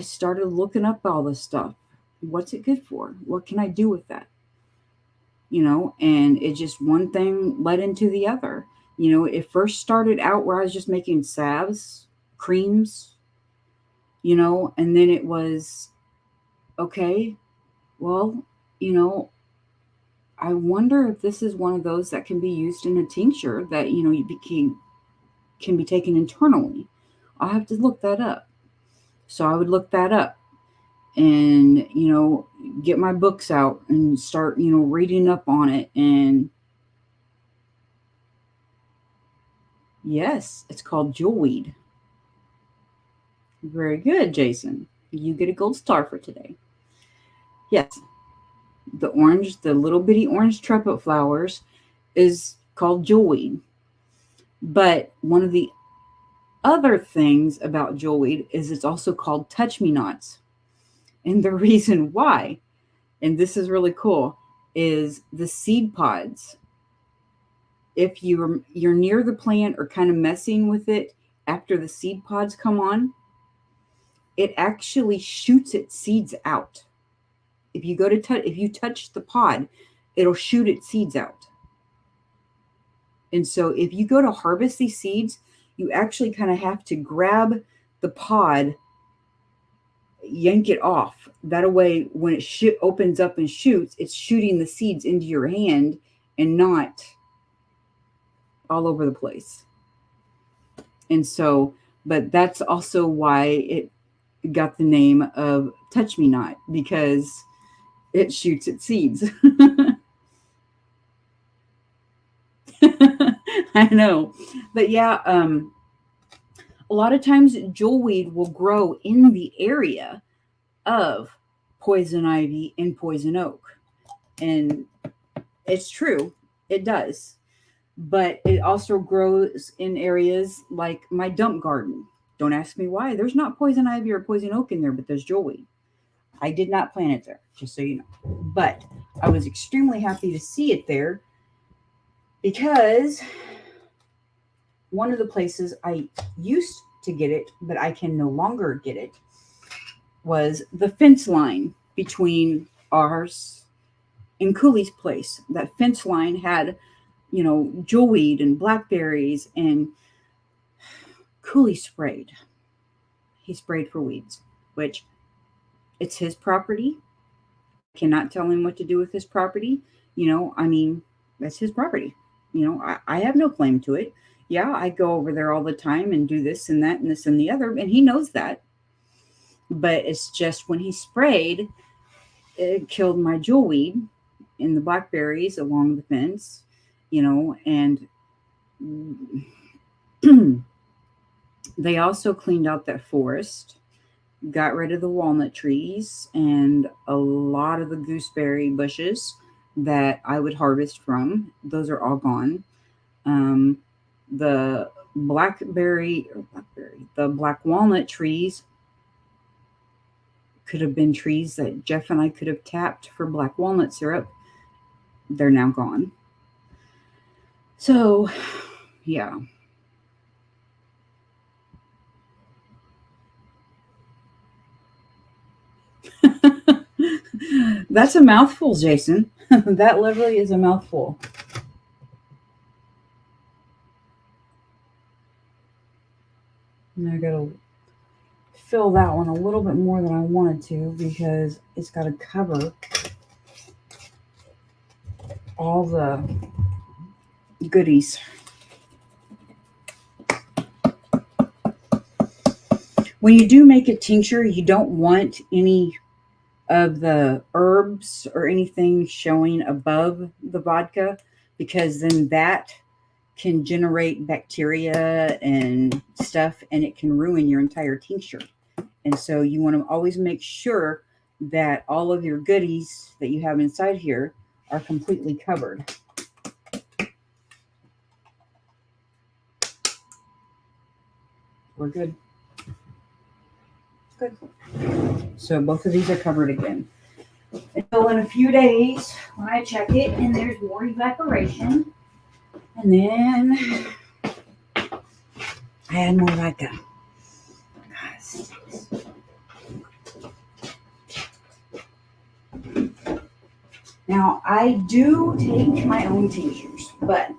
started looking up all this stuff. What's it good for? What can I do with that? And it just one thing led into the other. It first started out where I was just making salves, creams, and then it was okay, well, I wonder if this is one of those that can be used in a tincture that, can be taken internally. I'll have to look that up. So I would look that up and, get my books out and start, reading up on it. And yes, it's called jewelweed. Very good, Jason. You get a gold star for today. Yes, the little bitty orange trumpet flowers is called jewelweed. But one of the other things about jewelweed is it's also called touch-me-nots. And the reason why, and this is really cool, is the seed pods. If you're near the plant or kind of messing with it after the seed pods come on, it actually shoots its seeds out. If you if you touch the pod, it'll shoot its seeds out. And so if you go to harvest these seeds, you actually kind of have to grab the pod, yank it off. That way, when it opens up and shoots, it's shooting the seeds into your hand and not all over the place. And so, but that's also why it got the name of touch-me-not, because it shoots its seeds. I know. But yeah, a lot of times jewelweed will grow in the area of poison ivy and poison oak. And it's true, it does. But it also grows in areas like my dump garden. Don't ask me why. There's not poison ivy or poison oak in there, but there's jewelweed. I did not plant it there, just so you know. But I was extremely happy to see it there because one of the places I used to get it, but I can no longer get it, was the fence line between ours and Cooley's place. That fence line had, jewelweed and blackberries, and Cooley sprayed. He sprayed for weeds, which it's his property. Cannot tell him what to do with his property. That's his property. I have no claim to it. Yeah, I go over there all the time and do this and that and this and the other, and he knows that. But it's just when he sprayed, it killed my jewelweed and the blackberries along the fence, and they also cleaned out that forest, got rid of the walnut trees and a lot of the gooseberry bushes that I would harvest from. Those are all gone. The the black walnut trees could have been trees that Jeff and I could have tapped for black walnut syrup. They're now gone. So, yeah. That's a mouthful, Jason. That literally is a mouthful. And I gotta fill that one a little bit more than I wanted to because it's got to cover all the goodies. When you do make a tincture, you don't want any of the herbs or anything showing above the vodka, because then that can generate bacteria and stuff, and it can ruin your entire tincture. And so you want to always make sure that all of your goodies that you have inside here are completely covered. We're good. Good. So both of these are covered again. Until in a few days when I check it and there's more evaporation. And then I add more vodka. Now, I do take my own tinctures, but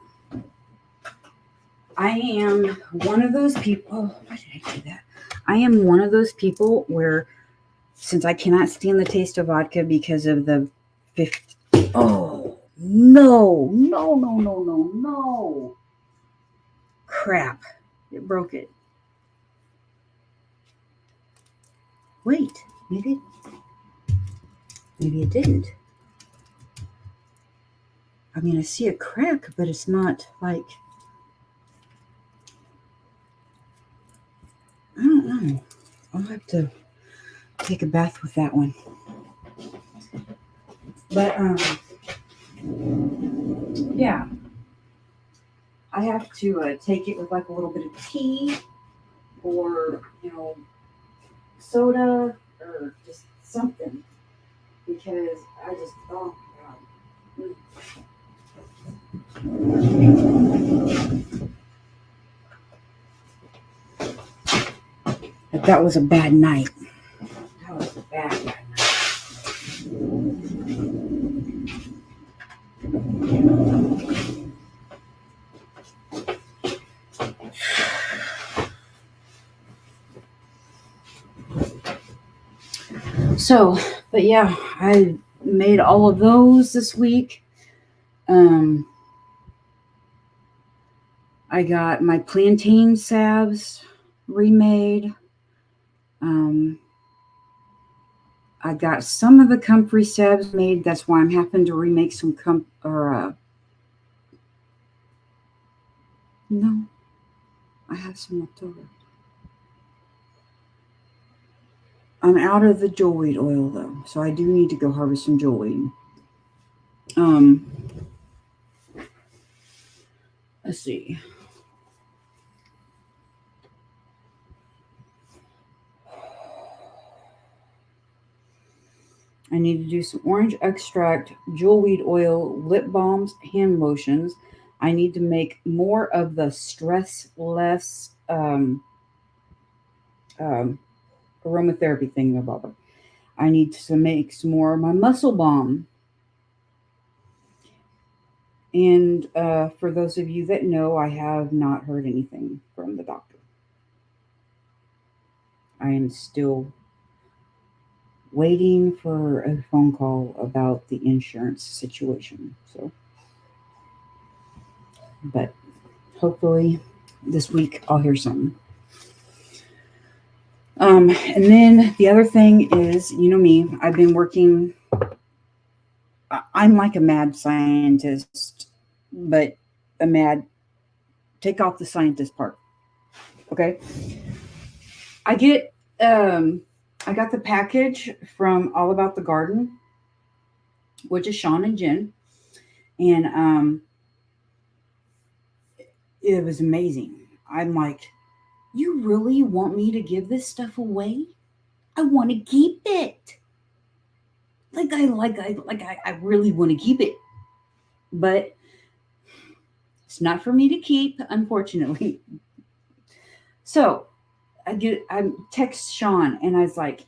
I am one of those people. Why did I do that? I am one of those people where, since I cannot stand the taste of vodka because of the No, no, no, no, no, no. Crap. It broke it. Wait, maybe it didn't. I mean, I see a crack, but it's not like, I don't know. I'll have to take a bath with that one. But yeah, I have to take it with like a little bit of tea or soda or just something because I just oh god. But that was a bad night. That was a bad night. So, but yeah, I made all of those this week. I got my plantain salves remade. I got some of the comfrey salves made. That's why I'm having to remake some no, I have some left over. I'm out of the jewelweed oil though, so I do need to go harvest some jewelweed. Let's see. I need to do some orange extract, jewelweed oil, lip balms, hand lotions. I need to make more of the stressless aromatherapy thing about it. I need to make some more of my muscle balm. And for those of you that know, I have not heard anything from the doctor. I am still waiting for a phone call about the insurance situation. So, but hopefully this week I'll hear something. And then the other thing is, you know me, I've been working. I'm like a mad scientist, but take off the scientist part. Okay. I got the package from All About the Garden, which is Sean and Jen. And it was amazing. I'm like, you really want me to give this stuff away? I want to keep it. I really want to keep it. But it's not for me to keep, unfortunately. So I text Sean and I was like,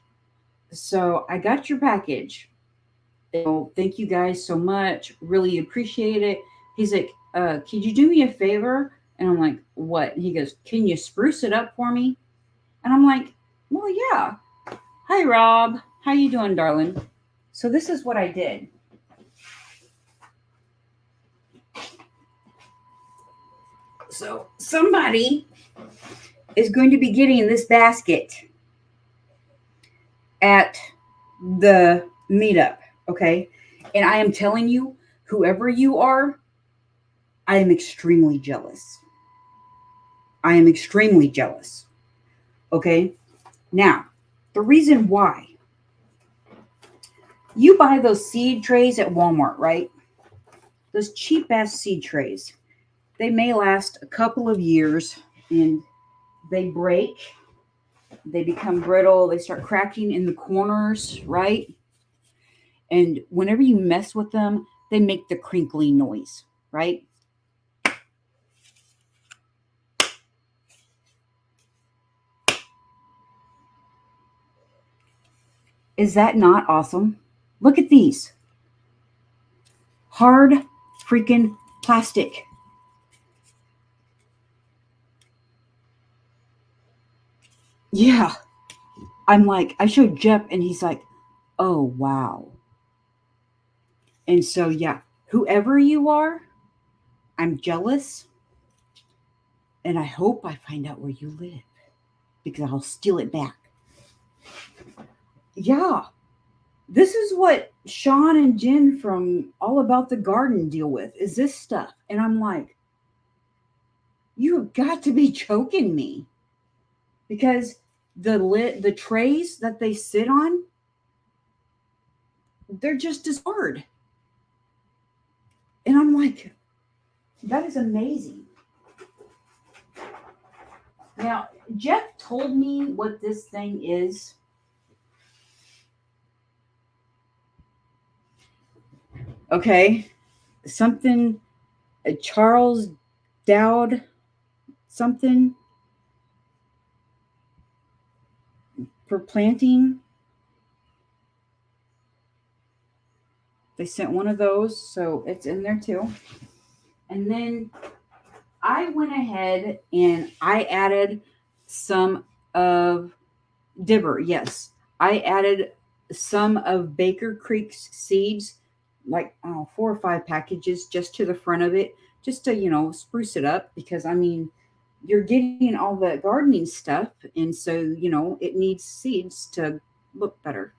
so I got your package. Thank you guys so much. Really appreciate it. He's like, could you do me a favor? And I'm like, what? And he goes, can you spruce it up for me? And I'm like, well, yeah. Hi, Rob. How you doing, darling? So this is what I did. So somebody is going to be getting this basket at the meetup, okay? And I am telling you, whoever you are, I am extremely jealous. I am extremely jealous. Okay? Now, the reason why you buy those seed trays at Walmart, right? Those cheap ass seed trays. They may last a couple of years and they break. They become brittle. They start cracking in the corners, right? And whenever you mess with them, they make the crinkly noise, right? Is that not awesome? Look at these. Hard freaking plastic. Yeah. I'm like, I showed Jeff and he's like, oh, wow. And so, yeah, whoever you are, I'm jealous. And I hope I find out where you live because I'll steal it back. Yeah. This is what Sean and Jen from All About the Garden deal with, is this stuff. And I'm like, you've got to be choking me. Because the trays that they sit on, they're just as hard. And I'm like, that is amazing. Now, Jeff told me what this thing is. Okay. Something, Charles Dowd, something for planting. They sent one of those, so it's in there too. And then I went ahead and I added some of Dibber. Yes, I added some of Baker Creek's seeds, like 4 or 5 packages just to the front of it, just to, spruce it up. Because I mean, you're getting all the gardening stuff, and so, it needs seeds to look better.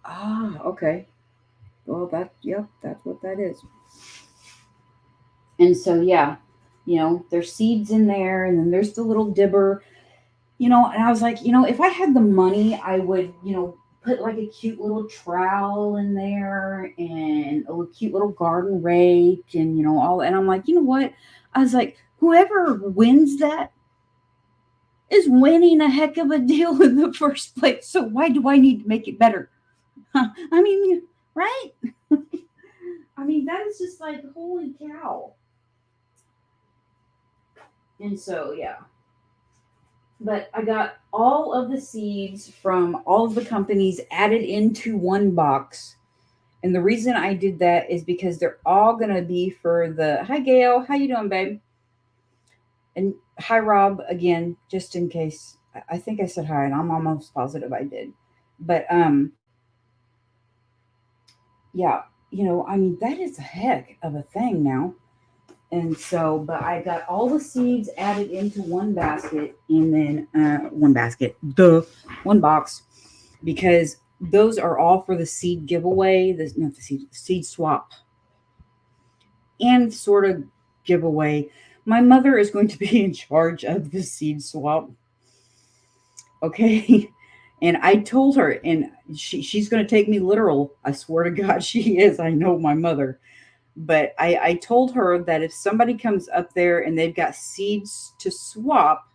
Ah, okay. Well, that's what that is. And so, yeah, there's seeds in there, and then there's the little dibber, and I was like, if I had the money, I would, put like a cute little trowel in there and a cute little garden rake and, all. And I'm like, you know what? I was like, whoever wins that is winning a heck of a deal in the first place. So why do I need to make it better? I mean, right? I mean, that is just like, holy cow. And so, yeah. But I got all of the seeds from all of the companies added into one box. And the reason I did that is because they're all going to be for the, hi, Gail. How you doing, babe? And hi, Rob, again, just in case. I think I said hi, and I'm almost positive I did. But, yeah, I mean, that is a heck of a thing now. And so, but I got all the seeds added into one basket, and then one box, because those are all for the seed giveaway, not the seed swap, and sort of giveaway. My mother is going to be in charge of the seed swap. Okay. And I told her, and she's going to take me literal. I swear to God, she is. I know my mother. But I told her that if somebody comes up there and they've got seeds to swap,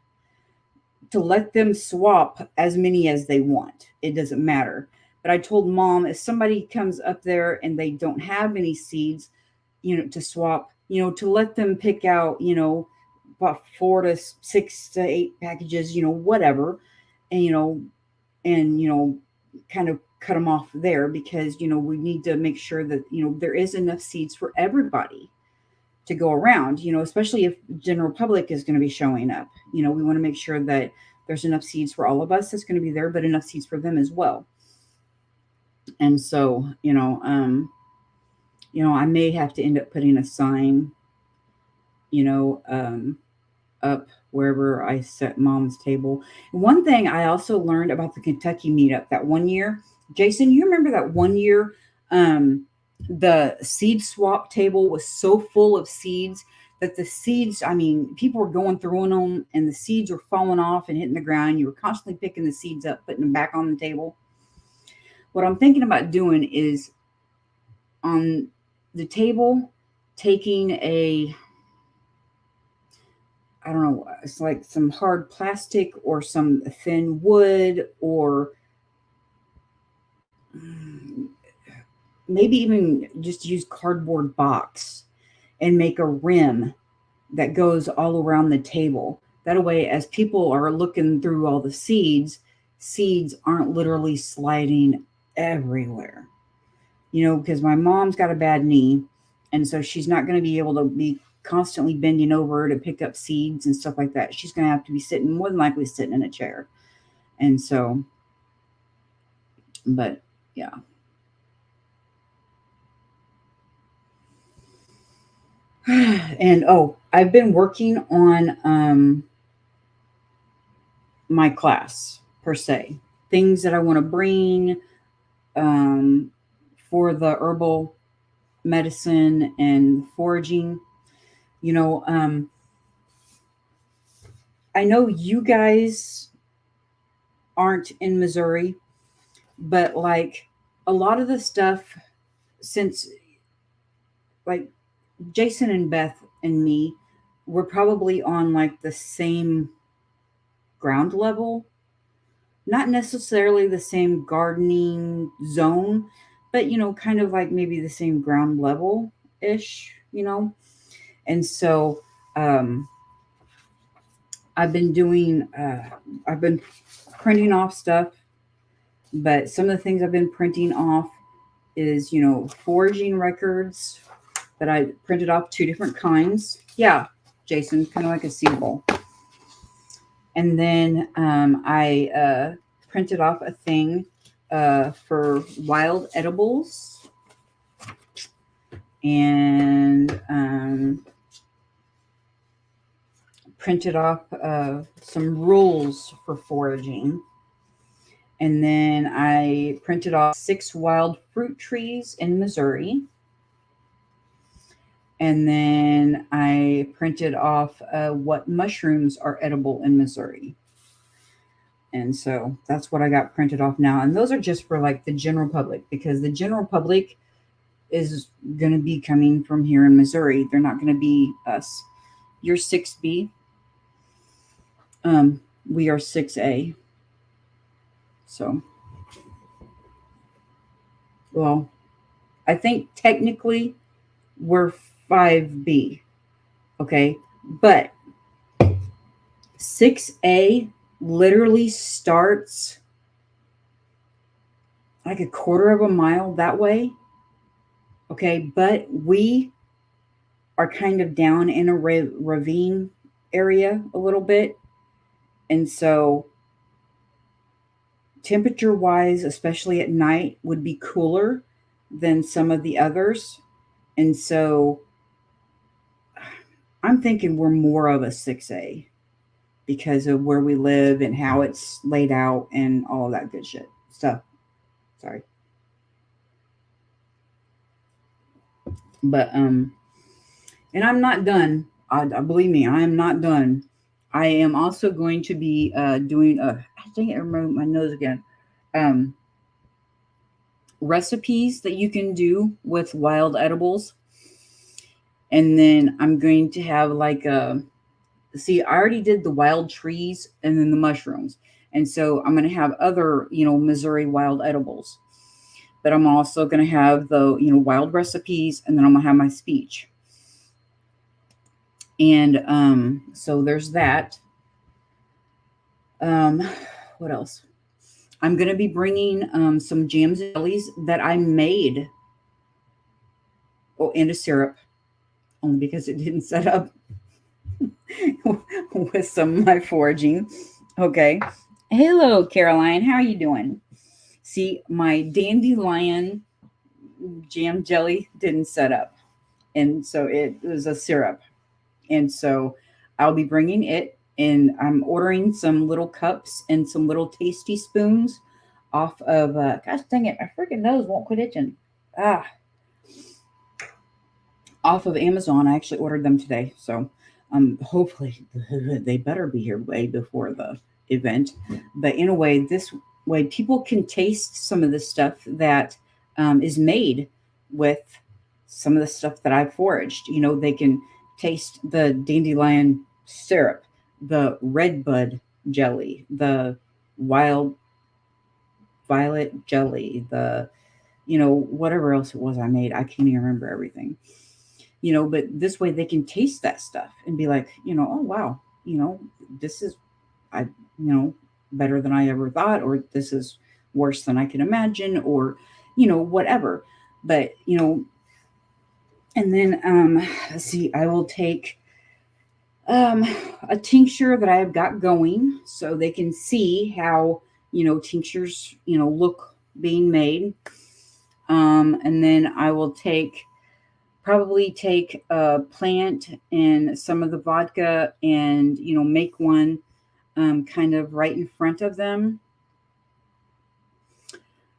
to let them swap as many as they want. It doesn't matter. But I told Mom, if somebody comes up there and they don't have any seeds, to swap, to let them pick out, about 4 to 6 to 8 packages, whatever, and, kind of cut them off there, because we need to make sure that there is enough seeds for everybody to go around, especially if general public is going to be showing up. We want to make sure that there's enough seeds for all of us that's going to be there, but enough seeds for them as well. And so, I may have to end up putting a sign, up wherever I set Mom's table. One thing I also learned about the Kentucky meetup that one year, Jason, you remember that one year, the seed swap table was so full of seeds that the seeds, I mean, people were going through them and the seeds were falling off and hitting the ground. You were constantly picking the seeds up, putting them back on the table. What I'm thinking about doing is on the table, taking I don't know, it's like some hard plastic or some thin wood, or maybe even just use cardboard box and make a rim that goes all around the table. That way, as people are looking through all the seeds aren't literally sliding everywhere. Because my mom's got a bad knee, and so she's not going to be able to be constantly bending over to pick up seeds and stuff like that. She's going to have to be sitting, more than likely sitting in a chair. And so, but yeah. And oh, I've been working on my class per se, things that I want to bring um, for the herbal medicine and foraging. You know, I know you guys aren't in Missouri, but like a lot of the stuff, since like Jason and Beth and me, we're probably on like the same ground level, not necessarily the same gardening zone, but kind of like maybe the same ground level ish, And so um, I've been doing, I've been printing off stuff, but some of the things I've been printing off is, foraging records that I printed off 2 different kinds. Yeah, Jason, kind of like a seed bowl. And then I printed off a thing for wild edibles and printed off some rules for foraging. And then I printed off 6 wild fruit trees in Missouri. And then I printed off what mushrooms are edible in Missouri. And so that's what I got printed off now. And those are just for like the general public, because the general public is going to be coming from here in Missouri. They're not going to be us. You're 6B. We are 6A. So, well, I think technically we're 5B. Okay. But 6A literally starts like a quarter of a mile that way. Okay. But we are kind of down in a ravine area a little bit. And so temperature wise, especially at night, would be cooler than some of the others. And so I'm thinking we're more of a 6A because of where we live and how it's laid out and all of that good shit stuff. Sorry. But and I'm not done. I believe me, I am not done. I am also going to be doing I think I remember my nose again. Recipes that you can do with wild edibles. And then I'm going to have like see, I already did the wild trees and then the mushrooms. And so I'm going to have other, Missouri wild edibles. But I'm also going to have the, wild recipes, and then I'm going to have my speech. And so there's that. What else? I'm going to be bringing some jams and jellies that I made. Oh, and a syrup, only because it didn't set up with some of my foraging. Okay. Hello, Caroline. How are you doing? See, my dandelion jam jelly didn't set up. And so it was a syrup. And so I'll be bringing it, and I'm ordering some little cups and some little tasty spoons off of, gosh dang it, my freaking nose won't quit itching. Off of Amazon. I actually ordered them today. So hopefully they better be here way before the event. But in a way, this way people can taste some of the stuff that is made with some of the stuff that I foraged. They can taste the dandelion syrup, the redbud jelly, the wild violet jelly, the whatever else it was I made. I can't even remember everything. But this way they can taste that stuff and be like, oh wow, this is better than I ever thought, or this is worse than I can imagine, or whatever. But and then let's see, I will take a tincture that I have got going so they can see how tinctures look being made. And then I will take probably take a plant and some of the vodka and, make one kind of right in front of them.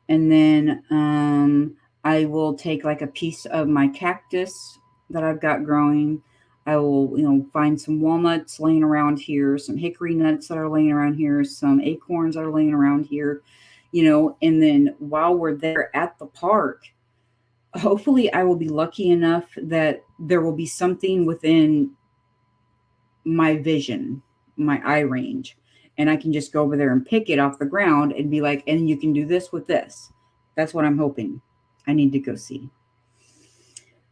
And then I will take like a piece of my cactus that I've got growing. I will, find some walnuts laying around here, some hickory nuts that are laying around here, some acorns that are laying around here, and then while we're there at the park, hopefully I will be lucky enough that there will be something within my vision, my eye range, and I can just go over there and pick it off the ground and be like, and you can do this with this. That's what I'm hoping. I need to go see.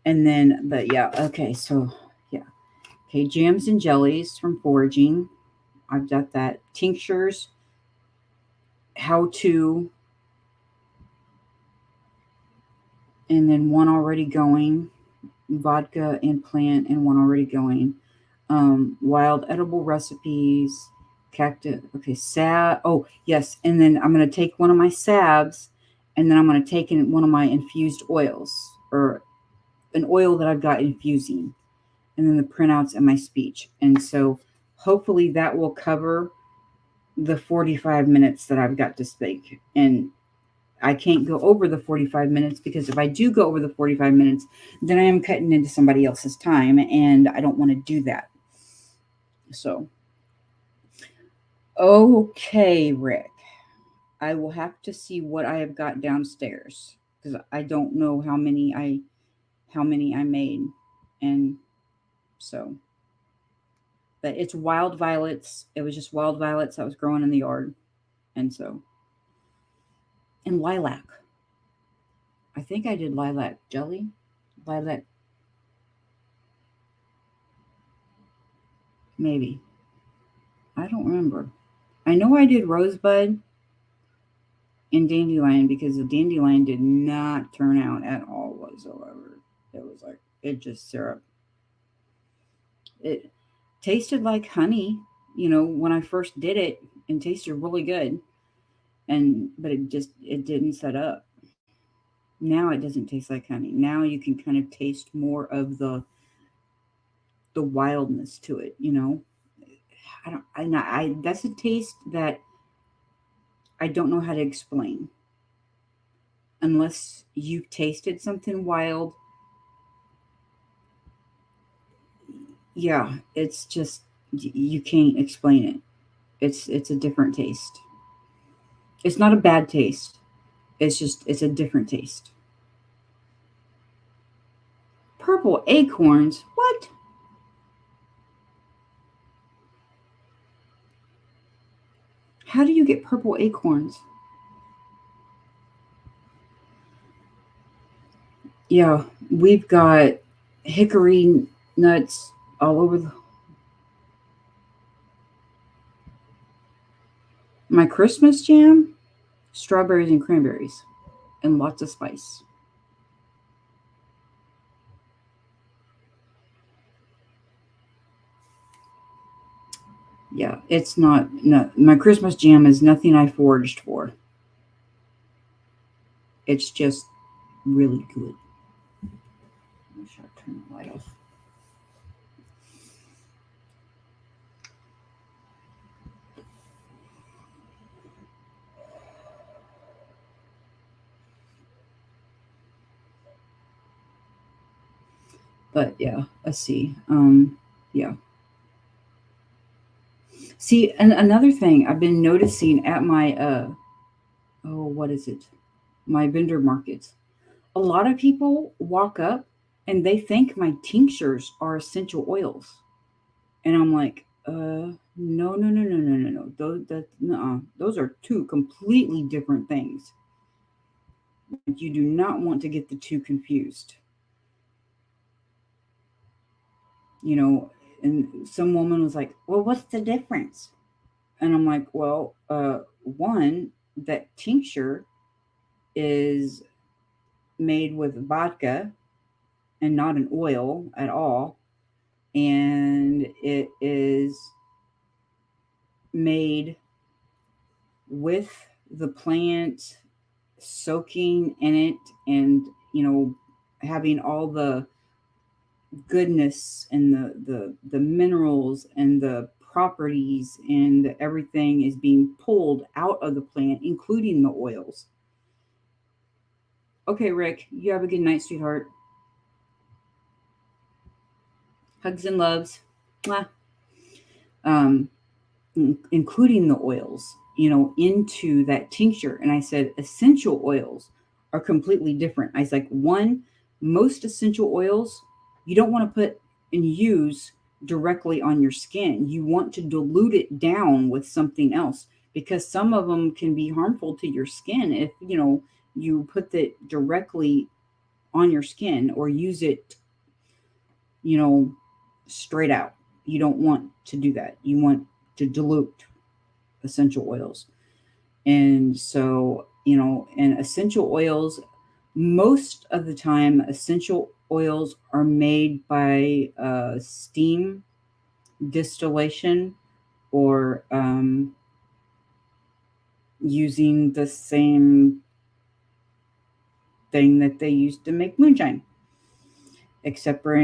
And then, but yeah, okay, so yeah. Okay, jams and jellies from foraging. I've got that. Tinctures, how to, and then one already going. Vodka and plant, and one already going. Wild edible recipes, cactus. Okay, oh, yes. And then I'm going to take one of my salves, and then I'm going to take in one of my infused oils, or an oil that I've got infusing, and then the printouts and my speech. And so hopefully that will cover the 45 minutes that I've got to speak. And I can't go over the 45 minutes, because if I do go over the 45 minutes, then I am cutting into somebody else's time, and I don't want to do that. So, okay, Rick, I will have to see what I have got downstairs, because I don't know how many I made. And so, but it's wild violets. It was just wild violets that was growing in the yard. And so, and lilac. I think I did lilac jelly. Lilac. Maybe. I don't remember. I know I did rosebud and dandelion, because the dandelion did not turn out at all whatsoever. It was like, it just syrup. It tasted like honey, when I first did it, and tasted really good. But it didn't set up. Now it doesn't taste like honey. Now you can kind of taste more of the wildness to it, that's a taste that I don't know how to explain unless you've tasted something wild. Yeah, it's just, you can't explain it. It's a different taste. It's not a bad taste. It's a different taste. Purple acorns? What? How do you get purple acorns? Yeah, we've got hickory nuts all over my Christmas jam, strawberries and cranberries, and lots of spice. Yeah, it's not, no, my Christmas jam is nothing I foraged for. It's just really good. I should turn the light off. But yeah, let's see. Yeah. See, and another thing I've been noticing at my what is it? My vendor markets. A lot of people walk up and they think my tinctures are essential oils. And I'm like, no, no, no, no, no, no, no. Those are two completely different things. You do not want to get the two confused. And some woman was like, well, what's the difference? And I'm like, well, one, that tincture is made with vodka and not an oil at all. And it is made with the plant soaking in it, and having all the goodness and the minerals and the properties and everything is being pulled out of the plant, including the oils. Okay, Rick, you have a good night, sweetheart. Hugs and loves. Mwah. Including the oils, into that tincture. And I said, essential oils are completely different. I was like, most essential oils you don't want to put and use directly on your skin. You want to dilute it down with something else, because some of them can be harmful to your skin if, you put it directly on your skin or use it, straight out. You don't want to do that. You want to dilute essential oils. And so, and essential oils, most of the time, essential oils are made by steam distillation or using the same thing that they used to make moonshine. Except for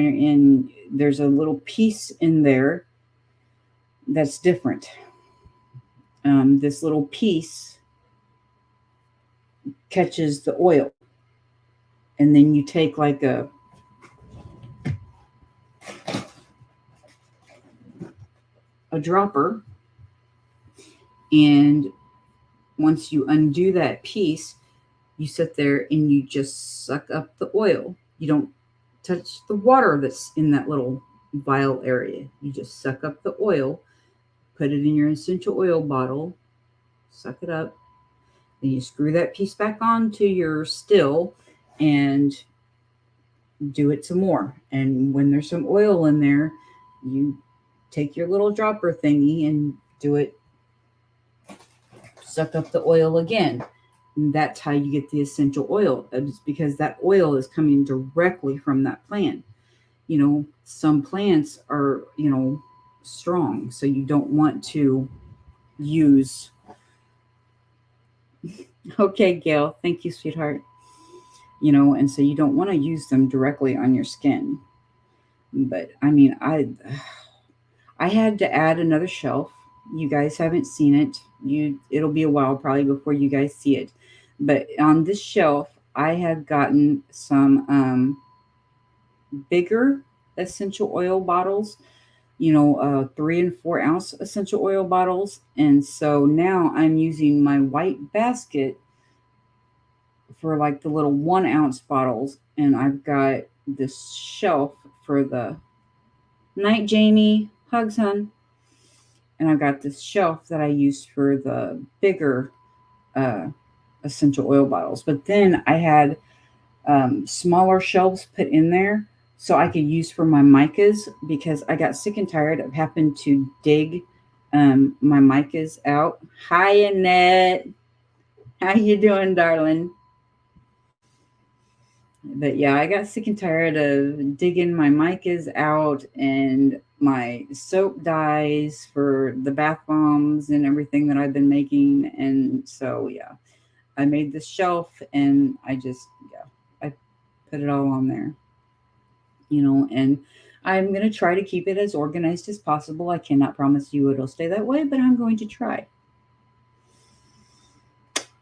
there's a little piece in there that's different. This little piece catches the oil, and then you take like a dropper, and once you undo that piece, you sit there and you just suck up the oil. You don't touch the water that's in that little vial area. You just suck up the oil, put it in your essential oil bottle, suck it up, then you screw that piece back onto your still and do it some more. And when there's some oil in there, you take your little dropper thingy and do it, suck up the oil again. And that's how you get the essential oil. It's because that oil is coming directly from that plant. Some plants are, strong, so you don't want to use. Okay, Gail, thank you, sweetheart. And so you don't want to use them directly on your skin. But I mean, I had to add another shelf. You guys haven't seen it. It'll be a while probably before you guys see it. But on this shelf, I have gotten some bigger essential oil bottles, 3 and 4 ounce essential oil bottles. And so now I'm using my white basket for like the little 1 ounce bottles. And I've got this shelf for the night, Jamie. Hugs, hun. And I've got this shelf that I use for the bigger essential oil bottles. But then I had smaller shelves put in there so I could use for my micas, because I got sick and tired of having to dig my micas out. Hi, Annette. How you doing, darling? But yeah, I got sick and tired of digging my micas out and my soap dyes for the bath bombs and everything that I've been making. And so, yeah, I made this shelf and I put it all on there, and I'm going to try to keep it as organized as possible. I cannot promise you it'll stay that way, but I'm going to try.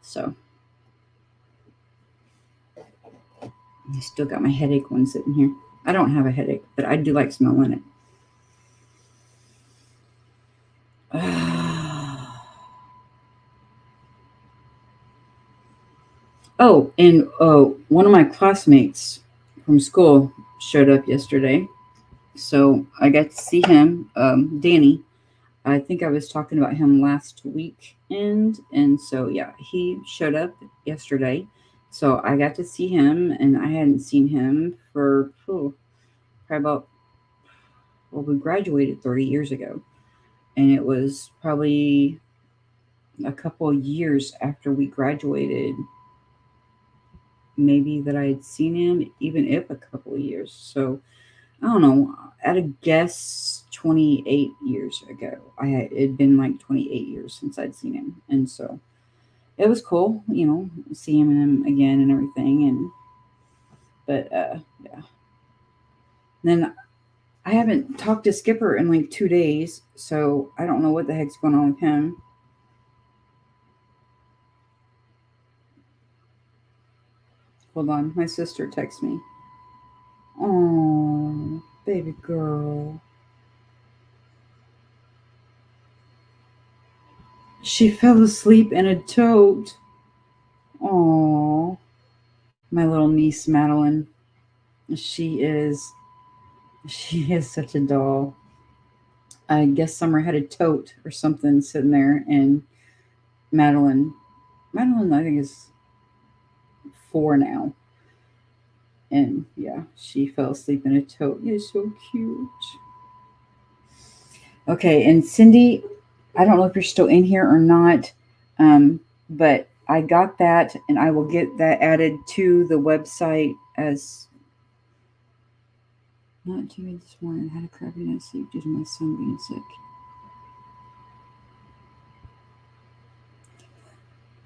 So I still got my headache one sitting here. I don't have a headache, but I do like smelling it. Oh, and one of my classmates from school showed up yesterday. So I got to see him, Danny. I think I was talking about him last weekend. And so, yeah, he showed up yesterday. So I got to see him, and I hadn't seen him for probably about, we graduated 30 years ago. And it was probably a couple of years after we graduated, maybe, that I had seen him, even if a couple of years. So I don't know, at a guess 28 years ago. It'd been like 28 years since I'd seen him. And so it was cool, see him again and everything. But yeah, Then I haven't talked to Skipper in like 2 days, so I don't know what the heck's going on with him. Hold on, my sister texts me. Oh, baby girl. She fell asleep in a tote. Oh, my little niece Madeline. She is such a doll. I guess Summer had a tote or something sitting there, and Madeline, I think is 4 now, and yeah, she fell asleep in a tote. It's so cute. Okay, and Cindy, I don't know if you're still in here or not, but I got that, and I will get that added to the website as not too late this morning. I had a crappy night's sleep due to my son being sick.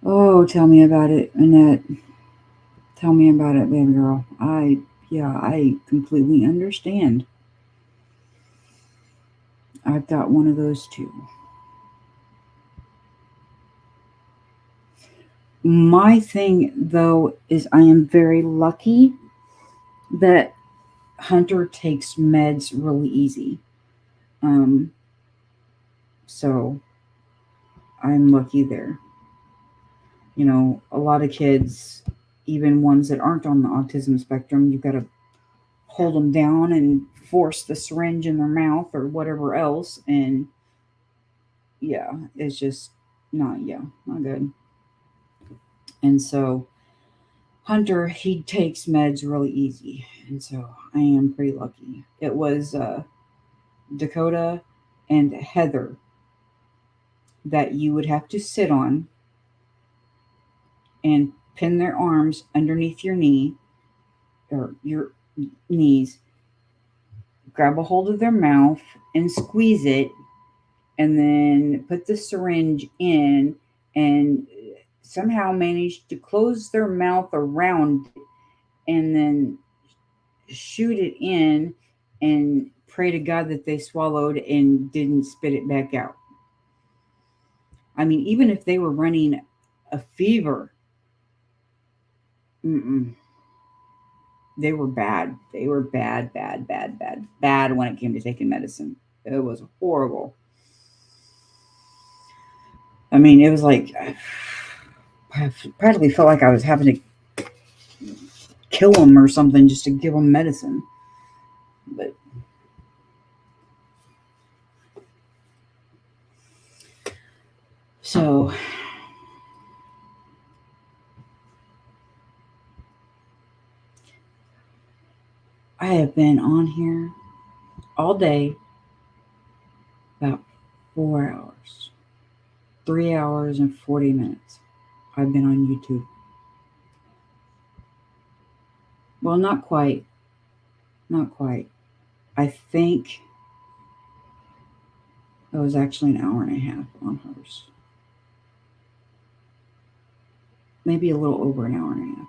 Oh, tell me about it, Annette. Tell me about it, baby girl. I completely understand. I've got one of those too. My thing, though, is I am very lucky that Hunter takes meds really easy. So I'm lucky there. You know, a lot of kids, even ones that aren't on the autism spectrum, you've got to hold them down and force the syringe in their mouth or whatever else. And yeah, it's just not good. And so Hunter, he takes meds really easy. And so I am pretty lucky. It was Dakota and Heather that you would have to sit on and pin their arms underneath your knee or your knees, grab a hold of their mouth and squeeze it, and then put the syringe in and somehow manage to close their mouth around it and then shoot it in and pray to God that they swallowed and didn't spit it back out. I mean, even if they were running a fever, they were bad. They were bad when it came to taking medicine. It was horrible. I mean, it was like I practically felt like I was having to kill them or something just to give them medicine. But so I have been on here all day, about 4 hours, 3 hours and 40 minutes. I've been on YouTube. Well, not quite. I think it was actually an hour and a half on hers. Maybe a little over an hour and a half.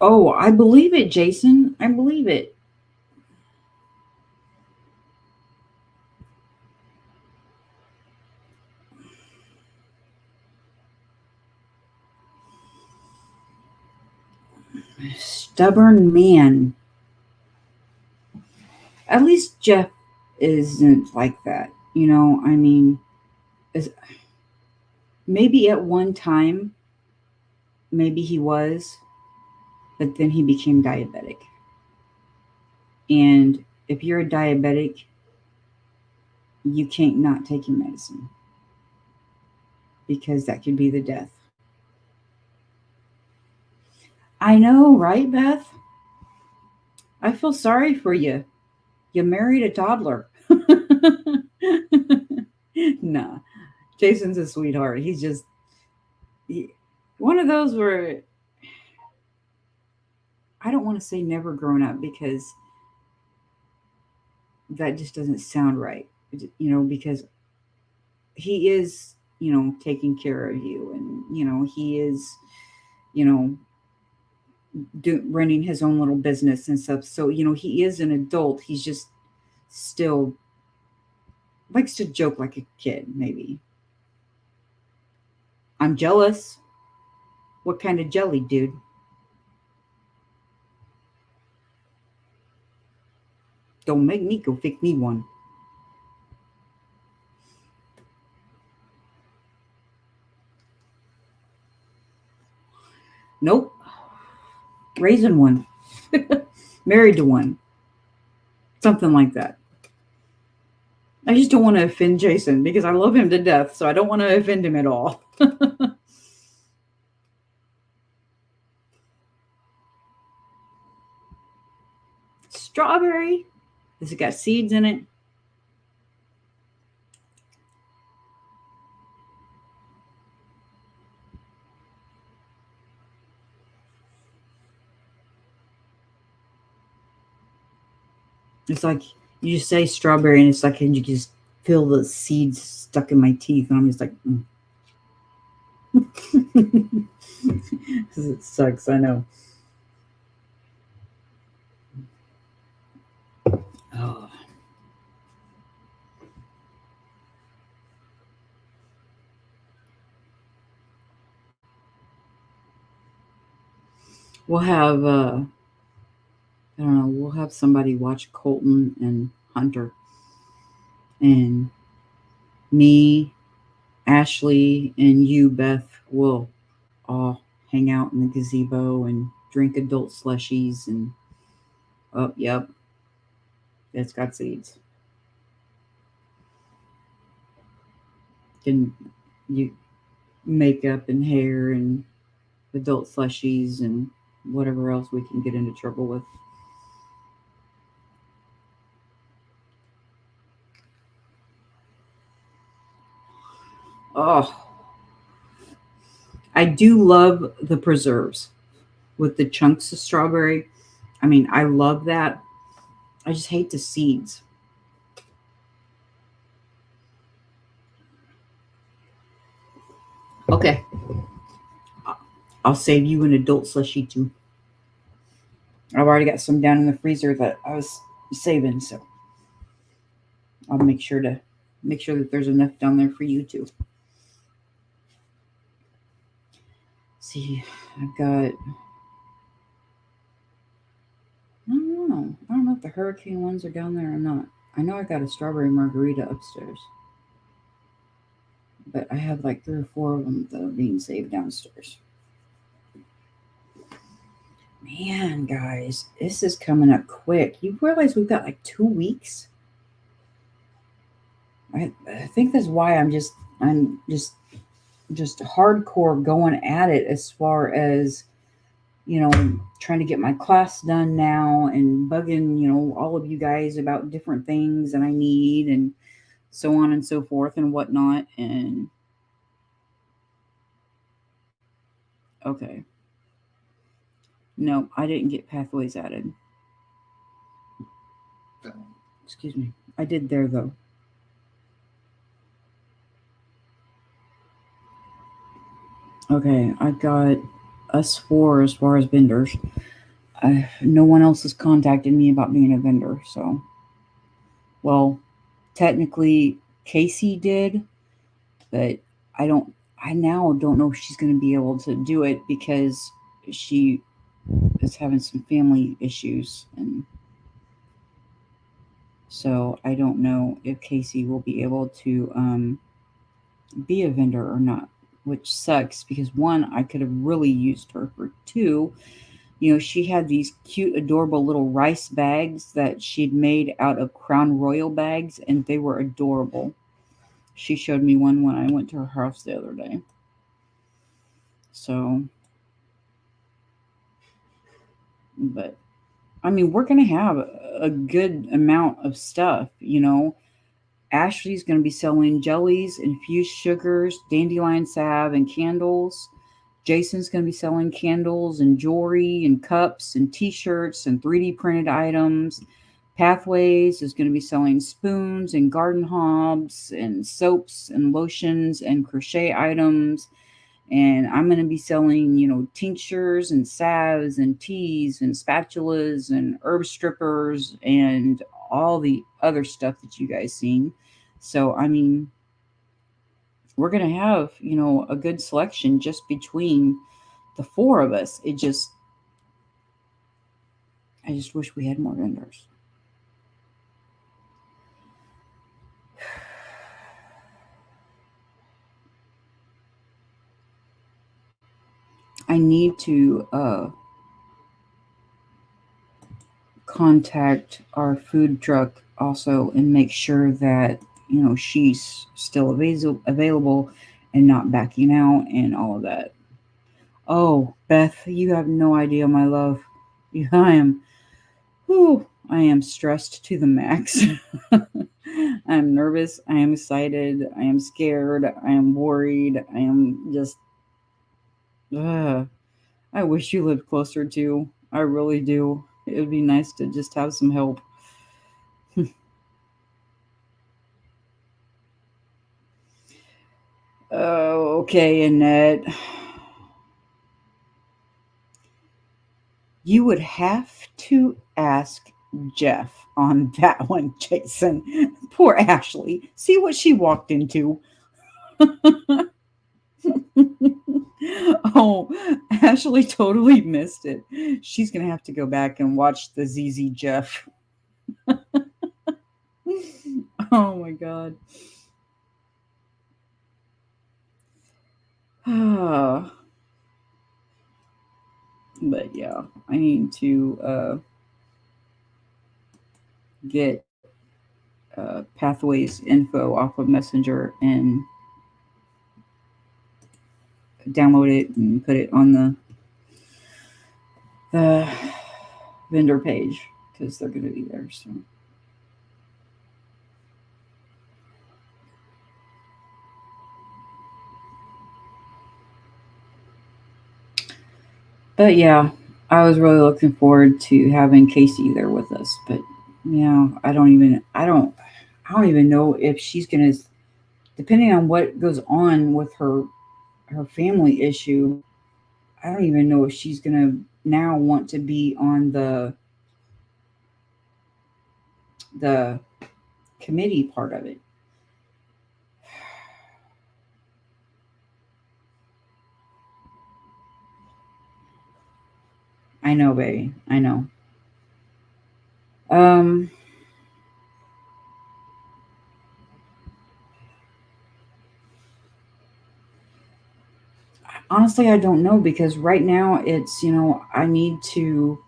Oh, I believe it, Jason. I believe it. Stubborn man. At least Jeff isn't like that. You know, I mean, maybe at one time, maybe he was, but then he became diabetic. And if you're a diabetic, you can't not take your medicine because that could be the death. I know, right, Beth? I feel sorry for you. You married a toddler. Nah, Jason's a sweetheart. He's just one of those where I don't want to say never grown up because that just doesn't sound right. You know, because he is, taking care of you, and he is, running his own little business and stuff. So, he is an adult. He's just still likes to joke like a kid, maybe. I'm jealous. What kind of jelly, dude? Don't make me go pick me one. Nope. Raising one. Married to one. Something like that. I just don't want to offend Jason because I love him to death, so I don't want to offend him at all. Strawberry. Has it got seeds in it? It's like you just say strawberry, and it's like you just feel the seeds stuck in my teeth, and I'm just like, It sucks, I know. Oh. We'll have I don't know, we'll have somebody watch Colton and Hunter, and me, Ashley, and you, Beth, will all hang out in the gazebo and drink adult slushies. And oh, yep, it's got seeds. Can you makeup and hair and adult slushies and whatever else we can get into trouble with. Oh, I do love the preserves with the chunks of strawberry. I mean, I love that. I just hate the seeds. Okay. I'll save you an adult slushy too. I've already got some down in the freezer that I was saving, so I'll make sure that there's enough down there for you too. See, I've got, I don't know if the hurricane ones are down there or not. I know I got a strawberry margarita upstairs, but I have like 3 or 4 of them that are being saved downstairs. Man, guys, this is coming up quick. You realize we've got like 2 weeks? I think that's why I'm just hardcore going at it as far as, trying to get my class done now and bugging, all of you guys about different things that I need and so on and so forth and whatnot. And okay. No, I didn't get pathways added. Excuse me. I did there though. Okay, I got us 4 as far as vendors. No one else has contacted me about being a vendor, so. Well, technically Casey did, but I now don't know if she's going to be able to do it because she is having some family issues, and so I don't know if Casey will be able to be a vendor or not, which sucks because 1, I could have really used her for. 2, she had these cute, adorable little rice bags that she'd made out of Crown Royal bags, and they were adorable. She showed me one when I went to her house the other day. So, but, I mean, we're going to have a good amount of stuff, Ashley's going to be selling jellies, infused sugars, dandelion salve, and candles. Jason's going to be selling candles and jewelry and cups and t-shirts and 3D printed items. Pathways is going to be selling spoons and garden hobs and soaps and lotions and crochet items And I'm going to be selling, tinctures and salves and teas and spatulas and herb strippers and all the other stuff that you guys seen. So, I mean, we're going to have, a good selection just between the four of us. I just wish we had more vendors. I need to contact our food truck also and make sure that she's still available and not backing out and all of that. Oh, Beth, you have no idea, my love. I am stressed to the max. I'm nervous. I am excited. I am scared. I am worried. I am just. I wish you lived closer too. I really do. It would be nice to just have some help. Oh, okay, Annette. You would have to ask Jeff on that one, Jason. Poor Ashley. See what she walked into. Oh, Ashley totally missed it. She's going to have to go back and watch the ZZ Jeff. Oh my God. But yeah, I need to get Pathways info off of Messenger and download it and put it on the vendor page because they're going to be there. So. But yeah, I was really looking forward to having Casey there with us. But yeah, I don't even know if she's gonna, depending on what goes on with her family issue. I don't even know if she's gonna now want to be on the committee part of it. I know, baby. I know. Um, Honestly, I don't know because right now it's I need to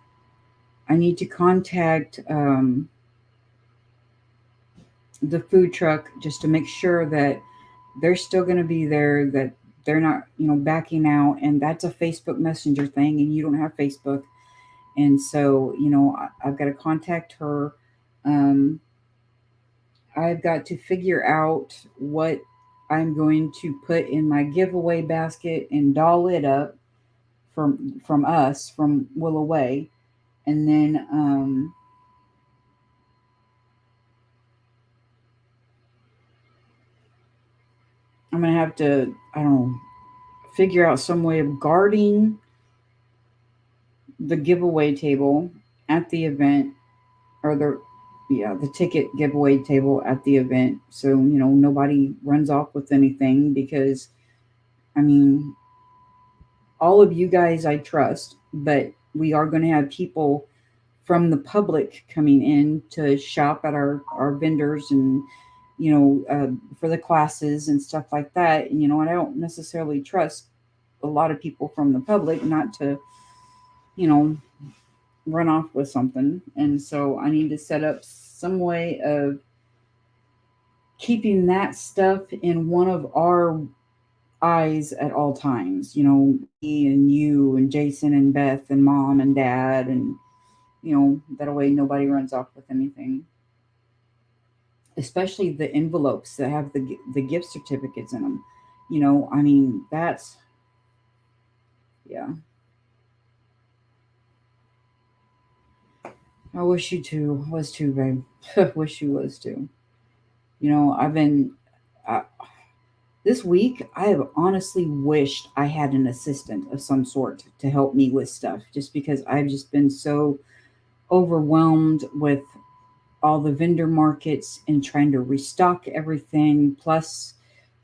contact the food truck just to make sure that they're still going to be there, that they're not backing out, and that's a Facebook Messenger thing, and you don't have Facebook, and so I've got to contact her. Um, I've got to figure out what I'm going to put in my giveaway basket and doll it up from Willow Way, and then I'm gonna have to, I don't know, figure out some way of guarding the giveaway table at the event, or the ticket giveaway table at the event, so nobody runs off with anything, because I mean, all of you guys I trust, but we are going to have people from the public coming in to shop at our vendors, and for the classes and stuff like that. And and I don't necessarily trust a lot of people from the public not to you know run off with something. And so I need to set up some way of keeping that stuff in one of our eyes at all times. Me and you and Jason and Beth and mom and dad, and that way nobody runs off with anything. Especially the envelopes that have the gift certificates in them. I mean, that's, yeah. I wish you two was too, babe. Wish you was too. I've been, I, This week, I have honestly wished I had an assistant of some sort to help me with stuff, just because I've just been so overwhelmed with all the vendor markets and trying to restock everything, plus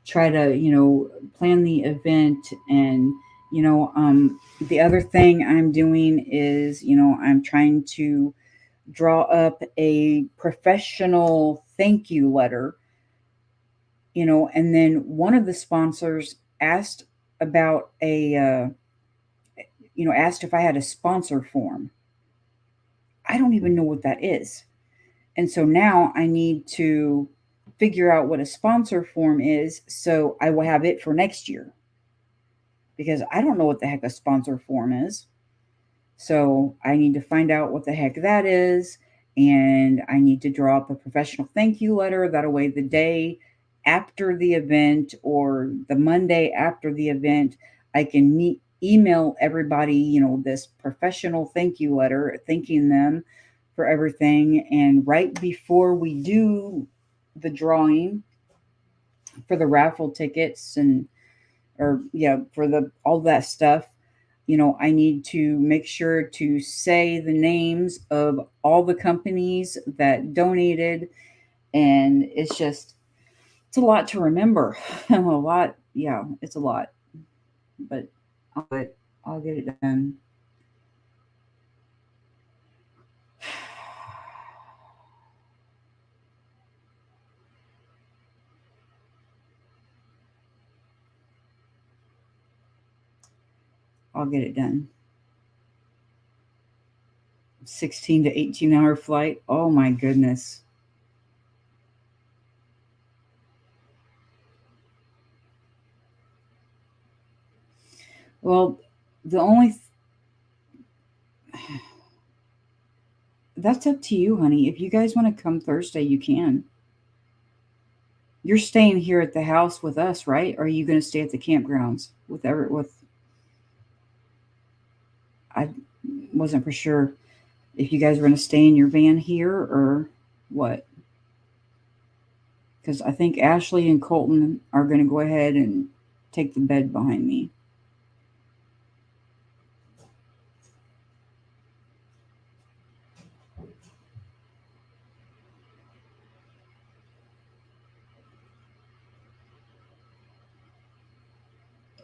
try to, plan the event. And, the other thing I'm doing is, I'm trying to draw up a professional thank you letter, and then one of the sponsors asked about asked if I had a sponsor form. I don't even know what that is. And so now I need to figure out what a sponsor form is so I will have it for next year, because I don't know what the heck a sponsor form is. So I need to find out what the heck that is. And I need to draw up a professional thank you letter. That way, the day after the event or the Monday after the event, I can email everybody, this professional thank you letter, thanking them for everything. And right before we do the drawing for the raffle tickets for the all that stuff, I need to make sure to say the names of all the companies that donated. And it's a lot to remember. A lot. Yeah, it's a lot. But I'll get it done. I'll get it done. 16 to 18-hour flight. Oh my goodness. Well, the only that's up to you, honey. If you guys want to come Thursday, you can. You're staying here at the house with us, right? Or are you going to stay at the campgrounds with I wasn't for sure if you guys were going to stay in your van here or what. Because I think Ashley and Colton are going to go ahead and take the bed behind me.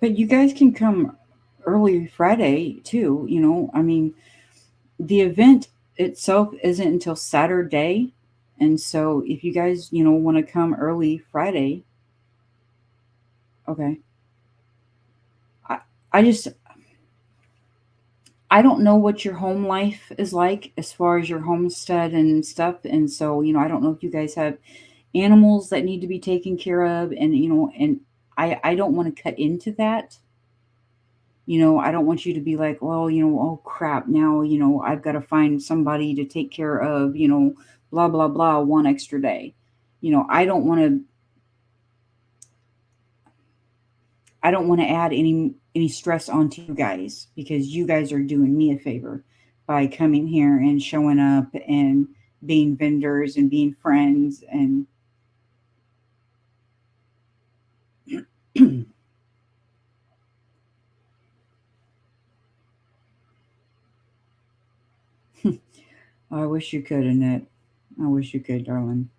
But you guys can come early Friday too. I mean, the event itself isn't until Saturday. And so if you guys, want to come early Friday, okay. I, I just, I don't know what your home life is like as far as your homestead and stuff. And so, I don't know if you guys have animals that need to be taken care of. And, and I don't want to cut into that. I don't want you to be like, well, oh crap, now, I've got to find somebody to take care of, blah, blah, blah, one extra day. I don't want to add any stress onto you guys, because you guys are doing me a favor by coming here and showing up and being vendors and being friends. And I wish you could, Annette. I wish you could, darling.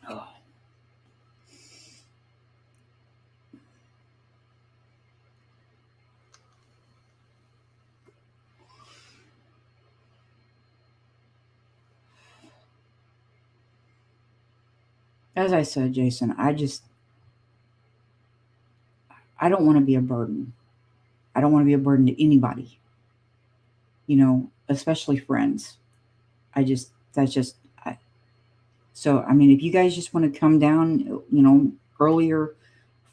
Oh. As I said, Jason, I don't want to be a burden. I don't want to be a burden to anybody, especially friends. That's just, so, I mean, if you guys just want to come down, earlier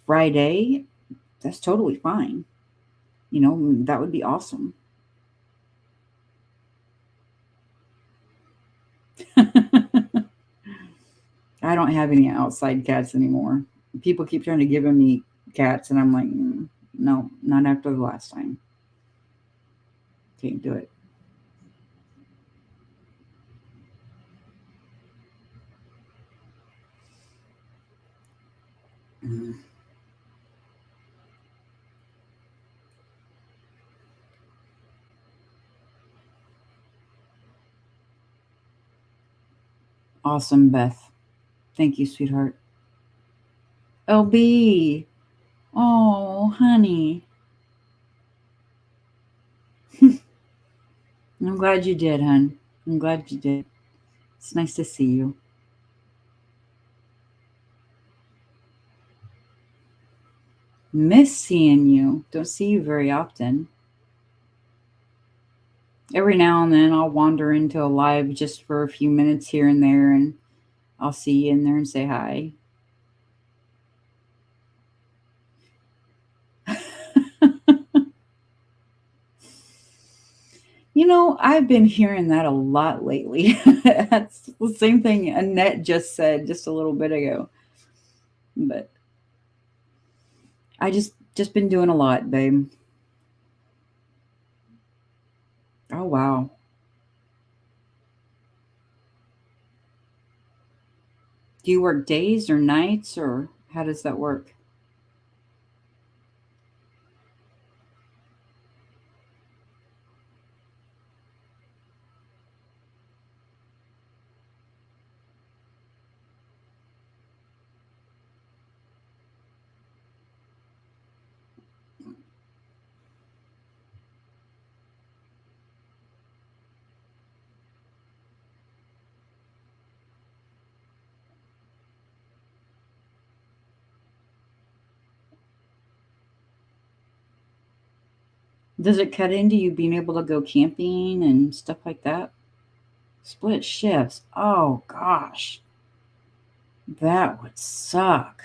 Friday, that's totally fine. That would be awesome. I don't have any outside cats anymore. People keep trying to give me cats, and I'm like, no, not after the last time. Can't do it. Mm. Awesome, Beth. Thank you, sweetheart. LB. Oh, honey. I'm glad you did, hon. I'm glad you did. It's nice to see you. Miss seeing you. Don't see you very often. Every now and then I'll wander into a live just for a few minutes here and there, and I'll see you in there and say hi. You know, I've been hearing that a lot lately. That's the same thing Annette just said just a little bit ago. But I just been doing a lot, babe. Oh wow. Do you work days or nights, or how does that work? Does it cut into you being able to go camping and stuff like that? Split shifts. Oh gosh. That would suck.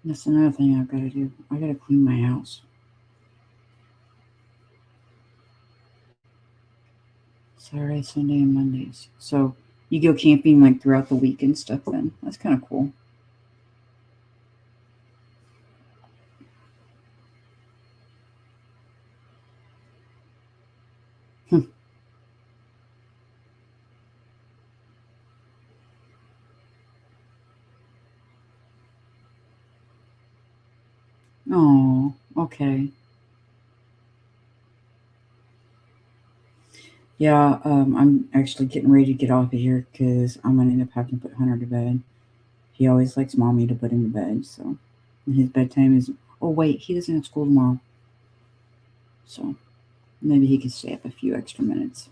That's another thing I've got to do. I got to clean my house. Saturday, Sunday, and Mondays. So you go camping like throughout the week and stuff then. That's kind of cool. Oh, okay. Yeah, I'm actually getting ready to get off of here because I'm gonna end up having to put Hunter to bed. He always likes mommy to put him to bed, so and his bedtime is. Oh wait, he doesn't have school tomorrow, so maybe he can stay up a few extra minutes.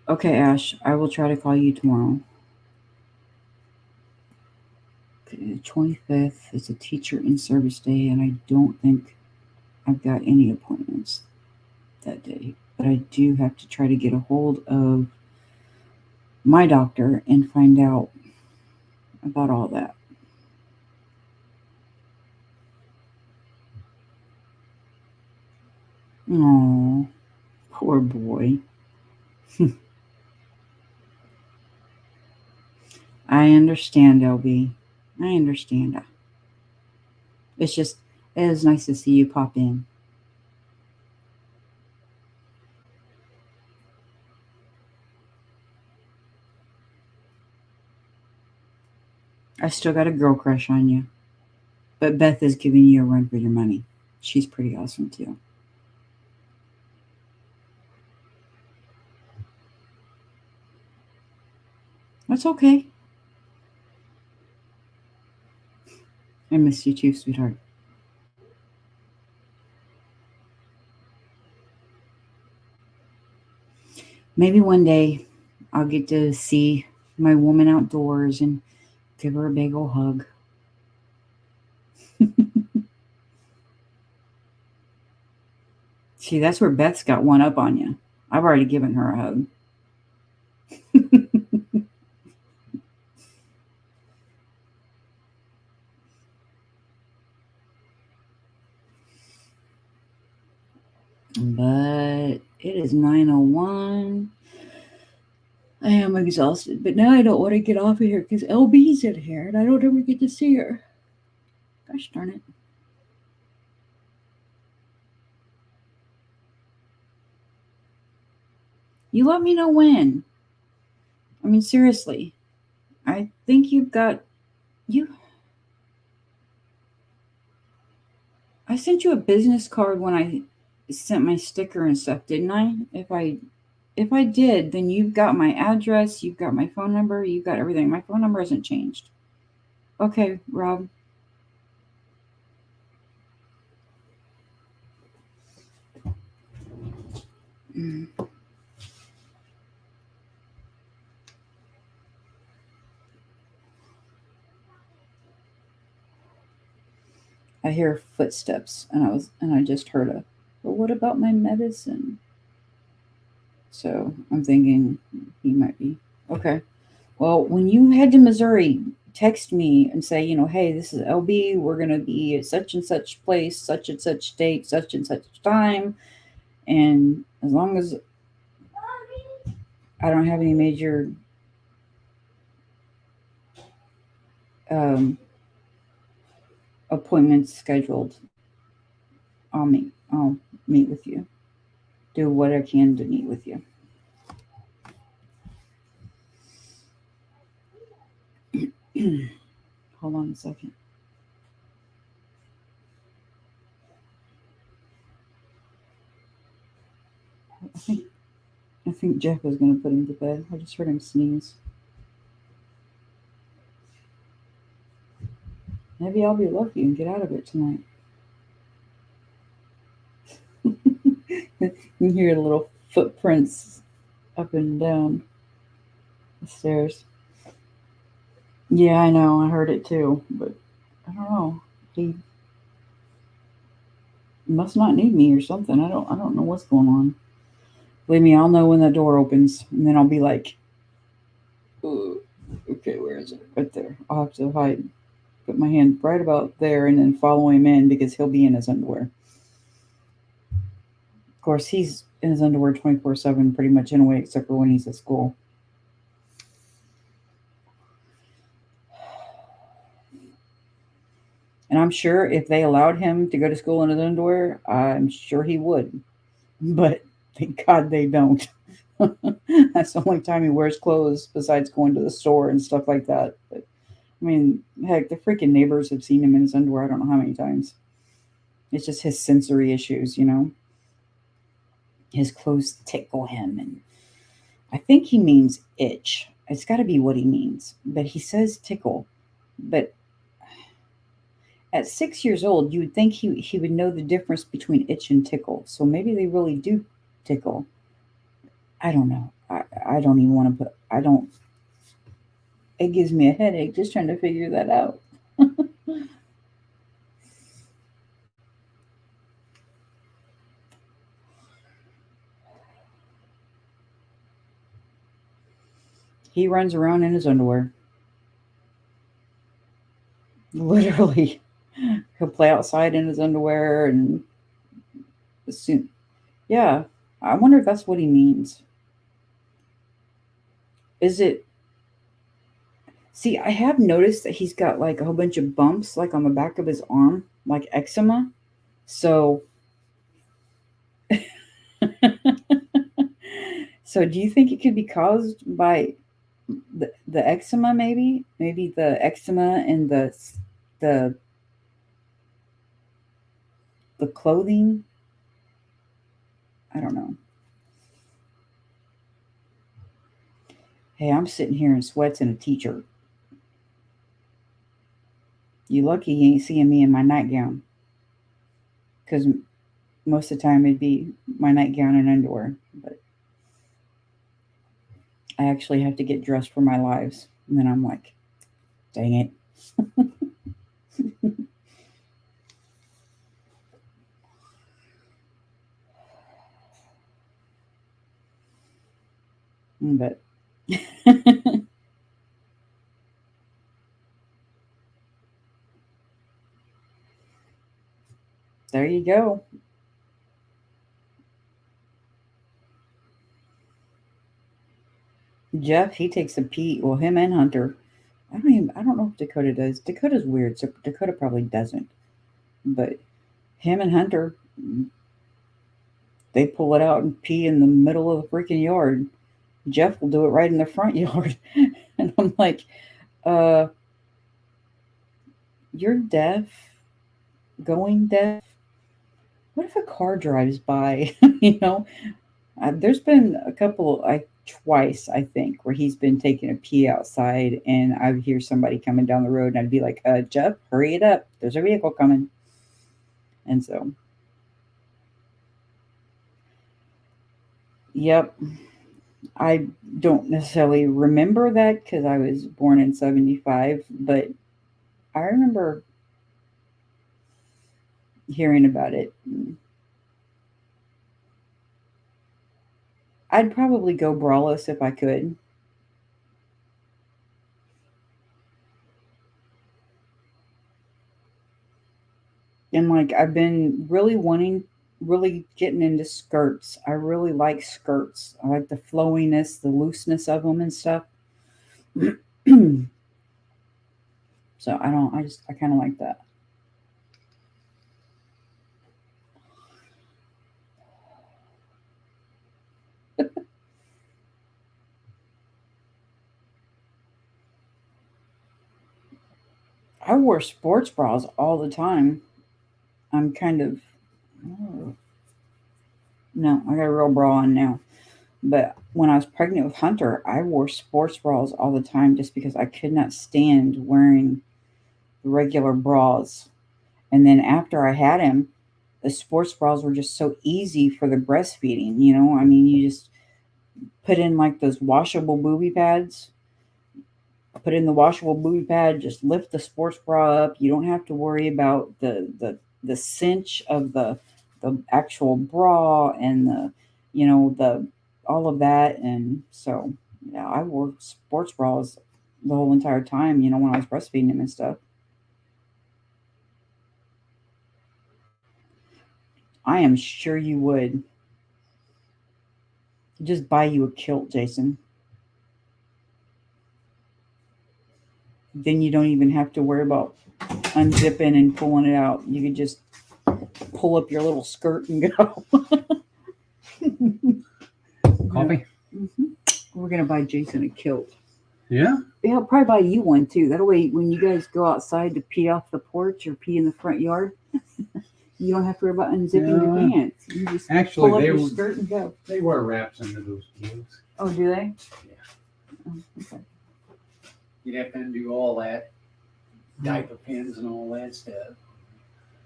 Okay, Ash, I will try to call you tomorrow. Okay, the 25th is a teacher in service day, and I don't think I've got any appointments that day. But I do have to try to get a hold of my doctor and find out about all that. Oh, poor boy. I understand, LB. I understand. It's just, it is nice to see you pop in. I still got a girl crush on you. But Beth is giving you a run for your money. She's pretty awesome too. That's okay. I miss you too, sweetheart. Maybe one day I'll get to see my woman outdoors and give her a big old hug. See, that's where Beth's got one up on you. I've already given her a hug. But it is 9:01. I am exhausted, but now I don't want to get off of here because LB's in here and I don't ever get to see her. Gosh darn it. You let me know when. I mean, seriously. I think you've got you. I sent you a business card when I sent my sticker and stuff, didn't I? If I did, then you've got my address, you've got my phone number, you've got everything. My phone number hasn't changed. Okay, Rob. Mm. I hear footsteps and I just heard a, well, what about my medicine? So I'm thinking he might be. Okay. Well, when you head to Missouri, text me and say, hey, this is LB. We're going to be at such and such place, such and such date, such and such time. And as long as I don't have any major um, appointments scheduled, I'll meet with you. Do what I can to meet with you. Hold on a second. I think Jeff is going to put him to bed. I just heard him sneeze. Maybe I'll be lucky and get out of it tonight. You hear little footprints up and down the stairs. Yeah, I know. I heard it too, but I don't know. He must not need me or something. I don't know what's going on. Believe me, I'll know when the door opens, and then I'll be like, okay, where is it? Right there. I'll have to hide. Put my hand right about there and then follow him in because he'll be in his underwear. Of course, he's in his underwear 24/7 pretty much anyway, except for when he's at school. And I'm sure if they allowed him to go to school in his underwear, I'm sure he would. But thank God they don't. That's the only time he wears clothes besides going to the store and stuff like that. But I mean, heck, the freaking neighbors have seen him in his underwear I don't know how many times. It's just his sensory issues, His clothes tickle him, and I think he means itch. It's got to be what he means. But he says tickle. But at 6 years old, you would think he would know the difference between itch and tickle. So maybe they really do tickle. I don't know. I don't even want to put. I don't. It gives me a headache just trying to figure that out. He runs around in his underwear. Literally, he'll play outside in his underwear and soon. Yeah, I wonder if that's what he means. Is it? See, I have noticed that he's got like a whole bunch of bumps, like on the back of his arm, like eczema. So, so do you think it could be caused by the eczema? Maybe the eczema and the the clothing. I don't know. Hey, I'm sitting here in sweats and a t-shirt. You lucky you ain't seeing me in my nightgown, because most of the time it'd be my nightgown and underwear. But I actually have to get dressed for my lives, and then I'm like, dang it. But there you go. Jeff, he takes a pee. Well, him and Hunter. I don't know if Dakota does. Dakota's weird, so Dakota probably doesn't. But him and Hunter, they pull it out and pee in the middle of the freaking yard. Jeff will do it right in the front yard. And I'm like, uh, you're deaf, going deaf. What if a car drives by? There's been a couple, twice, I think, where he's been taking a pee outside, and I would hear somebody coming down the road, and I'd be like, Jeff, hurry it up. There's a vehicle coming. And so, yep. I don't necessarily remember that because I was born in 75, but I remember hearing about it. I'd probably go braless if I could. And like I've been really getting into skirts. I really like skirts. I like the flowiness, the looseness of them and stuff. So I kind of like that. I wore sports bras all the time. I'm kind of, oh, no, I got a real bra on now. But when I was pregnant with Hunter, I wore sports bras all the time just because I could not stand wearing regular bras. And then after I had him, the sports bras were just so easy for the breastfeeding. I mean, you just put in like those washable booby pads, put in the washable booby pad, just lift the sports bra up. You don't have to worry about the cinch of the actual bra and the all of that. And so yeah, I wore sports bras the whole entire time, when I was breastfeeding him and stuff. I am sure you would. Just buy you a kilt, Jason. Then you don't even have to worry about unzipping and pulling it out. You could just pull up your little skirt and go. Coffee? Mm-hmm. We're going to buy Jason a kilt. Yeah. Yeah, I'll probably buy you one too. That way, when you guys go outside to pee off the porch or pee in the front yard, you don't have to worry about unzipping your Yeah. pants. You just Actually, pull up they your would- skirt and go. They wear wraps under those clothes. Oh, do they? Yeah. Oh, okay. You'd have to undo all that, diaper pins and all that stuff.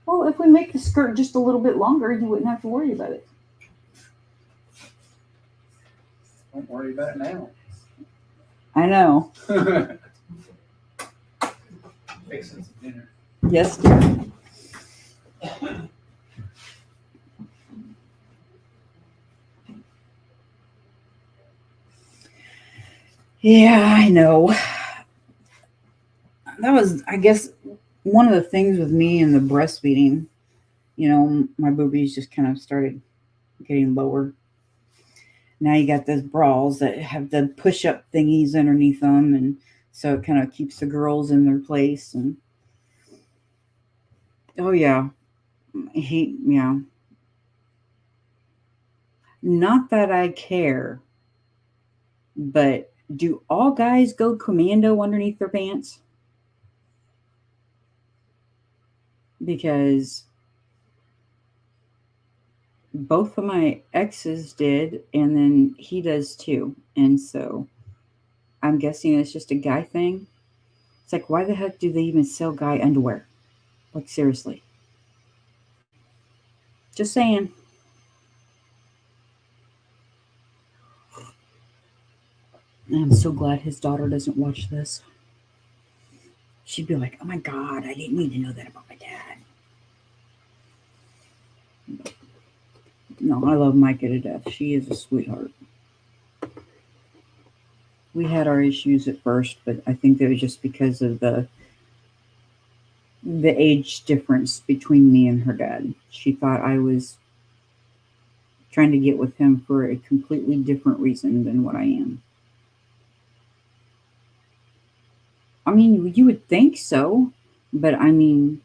Well, if we make the skirt just a little bit longer, you wouldn't have to worry about it. Don't worry about it now. I know. Fixing some dinner. Yes, dear. Yeah, I know. That was, I guess, one of the things with me and the breastfeeding. My boobies just kind of started getting lower. Now you got those bras that have the push-up thingies underneath them, and so it kind of keeps the girls in their place. And oh yeah, yeah. Not that I care, but do all guys go commando underneath their pants? Because both of my exes did, and then he does too. And so I'm guessing it's just a guy thing. It's like, why the heck do they even sell guy underwear? Like, seriously. Just saying. I'm so glad his daughter doesn't watch this. She'd be like, oh my God, I didn't need to know that about my dad. No, I love Micah to death. She is a sweetheart. We had our issues at first, but I think it was just because of the age difference between me and her dad. She thought I was trying to get with him for a completely different reason than what I am. I mean, you would think so, but I mean,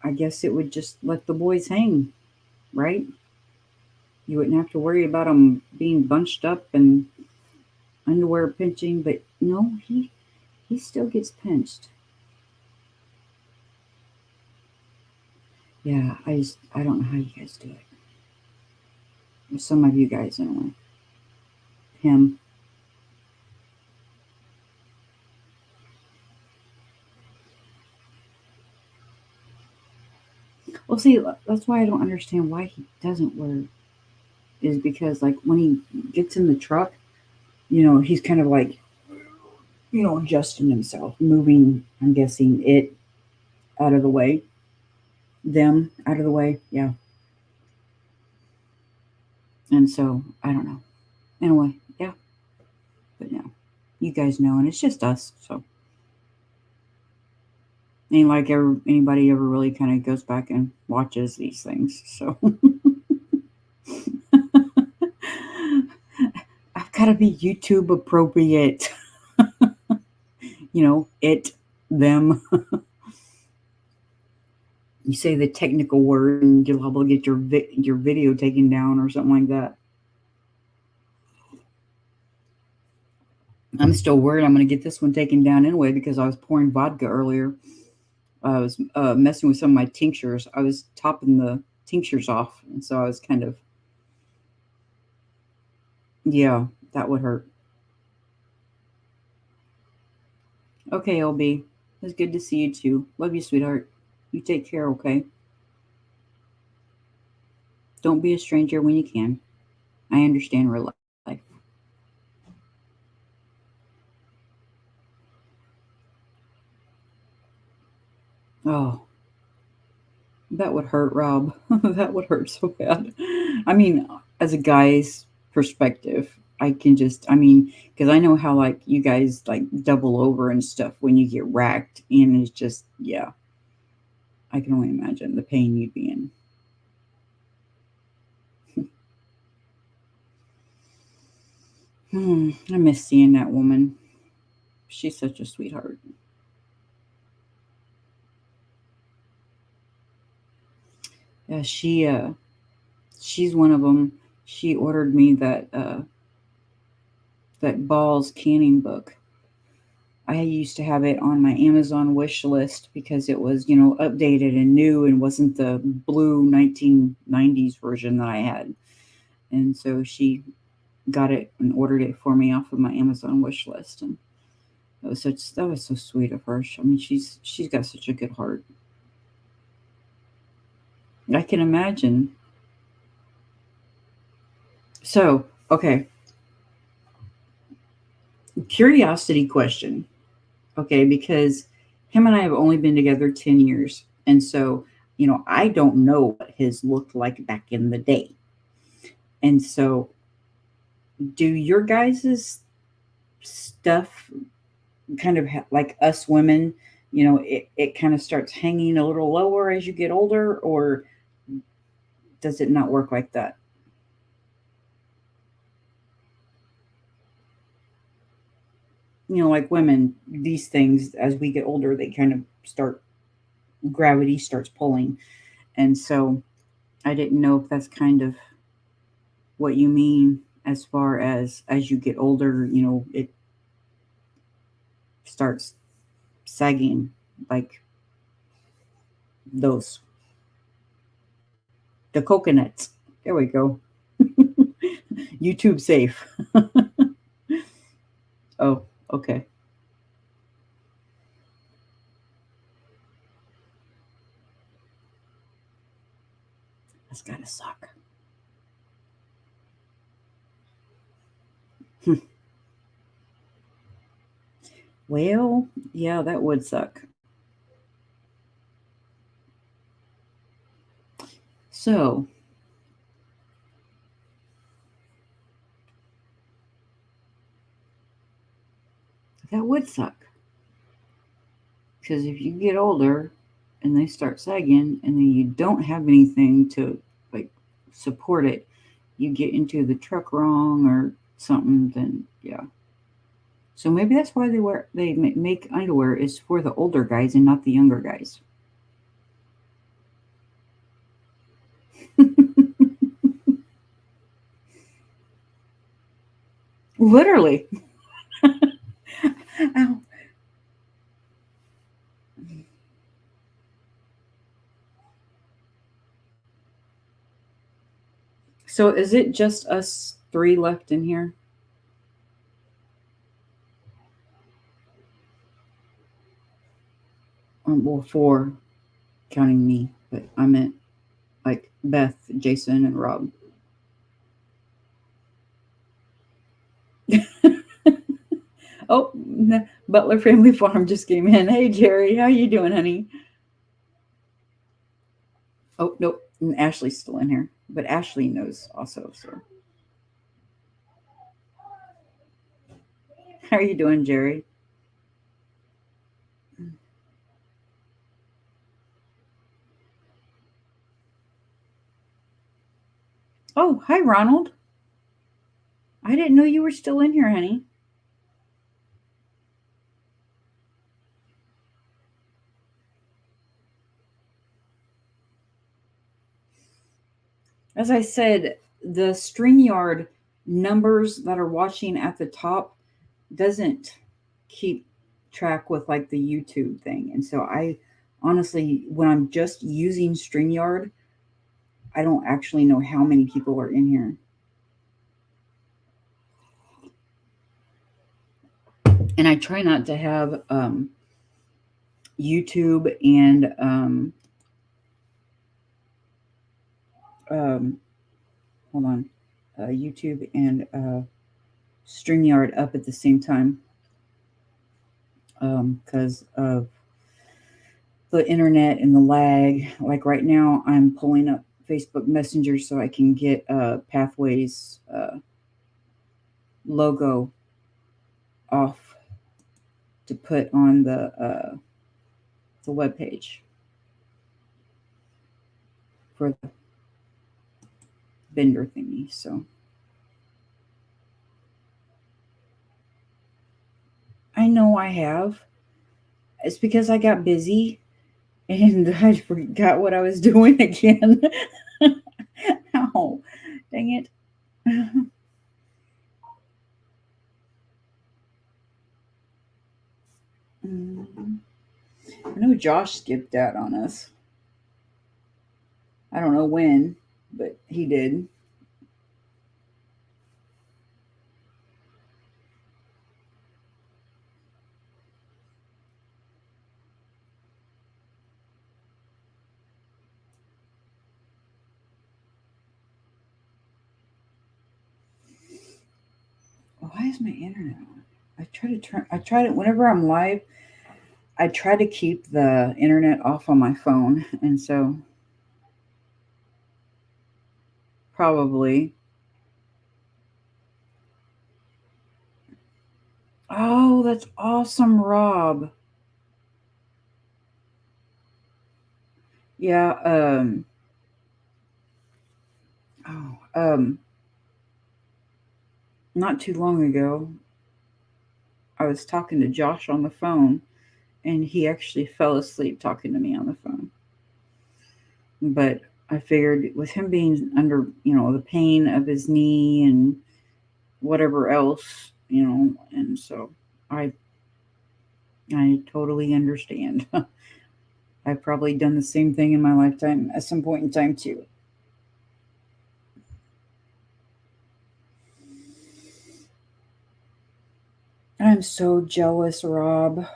I guess it would just let the boys hang, right? You wouldn't have to worry about them being bunched up and underwear pinching, but no, he still gets pinched. Yeah, I don't know how you guys do it. Or some of you guys anyway. Him. Well, see, that's why I don't understand why he doesn't wear is because like when he gets in the truck, he's kind of like, adjusting himself, moving, I'm guessing it out of the way, them out of the way. Yeah. And so I don't know. Anyway, yeah. But no, you guys know, and it's just us. So ain't like anybody ever really kind of goes back and watches these things. So I've got to be YouTube appropriate. It, them. You say the technical word, and you'll probably get your video taken down or something like that. I'm still worried I'm going to get this one taken down anyway because I was pouring vodka earlier. I was messing with some of my tinctures. I was topping the tinctures off, and so I was kind of, yeah, that would hurt. Okay, LB, it's good to see you too. Love you, sweetheart. You take care, okay? Don't be a stranger when you can. I understand real life. Oh, that would hurt, Rob. That would hurt so bad. I mean, as a guy's perspective, because I know how like you guys like double over and stuff when you get racked, and it's just, yeah, I can only imagine the pain you'd be in. I miss seeing that woman. She's such a sweetheart. Yeah, she's one of them. She ordered me that Balls canning book. I used to have it on my Amazon wish list because it was, updated and new and wasn't the blue 1990s version that I had. And so she got it and ordered it for me off of my Amazon wish list. And that was so sweet of her. I mean, she's got such a good heart. I can imagine. So, okay. Curiosity question. Okay, because him and I have only been together 10 years. And so, I don't know what his looked like back in the day. And so, do your guys' stuff kind of like us women, it kind of starts hanging a little lower as you get older, or does it not work like that? Like women, these things, as we get older, they kind of gravity starts pulling. And so I didn't know if that's kind of what you mean as far as you get older, it starts sagging like the coconuts. There we go. YouTube safe. Oh, okay. That's gotta suck. Well, yeah, that would suck. So, that would suck. Because if you get older and they start sagging and then you don't have anything to like support it, you get into the truck wrong or something, then yeah. So maybe that's why they make underwear is for the older guys and not the younger guys. Literally. Ow. So is it just us three left in here? Well, four, counting me, but I meant like Beth, Jason, and Rob. Oh, Butler Family Farm just came in. Hey, Jerry, how you doing, honey? Oh, nope, and Ashley's still in here, but Ashley knows also. So, how are you doing, Jerry? Oh, hi, Ronald. I didn't know you were still in here, honey. As I said, the StreamYard numbers that are watching at the top doesn't keep track with like the YouTube thing. And so I honestly, when I'm just using StreamYard, I don't actually know how many people are in here. And I try not to have YouTube and hold on, YouTube and StreamYard up at the same time because of the internet and the lag. Like right now, I'm pulling up Facebook Messenger so I can get Pathways logo off to put on the web page for the vendor thingy. So I know I have. It's because I got busy and I forgot what I was doing again. Oh, dang it. I know Josh skipped out on us. I don't know when, but he did. Why is my internet on? I try to, whenever I'm live, I try to keep the internet off on my phone. And so probably. Oh, that's awesome, Rob. Yeah, oh, not too long ago, I was talking to Josh on the phone and he actually fell asleep talking to me on the phone. But I figured with him being under, the pain of his knee and whatever else, and so I totally understand. I've probably done the same thing in my lifetime at some point in time too. I'm so jealous, Rob.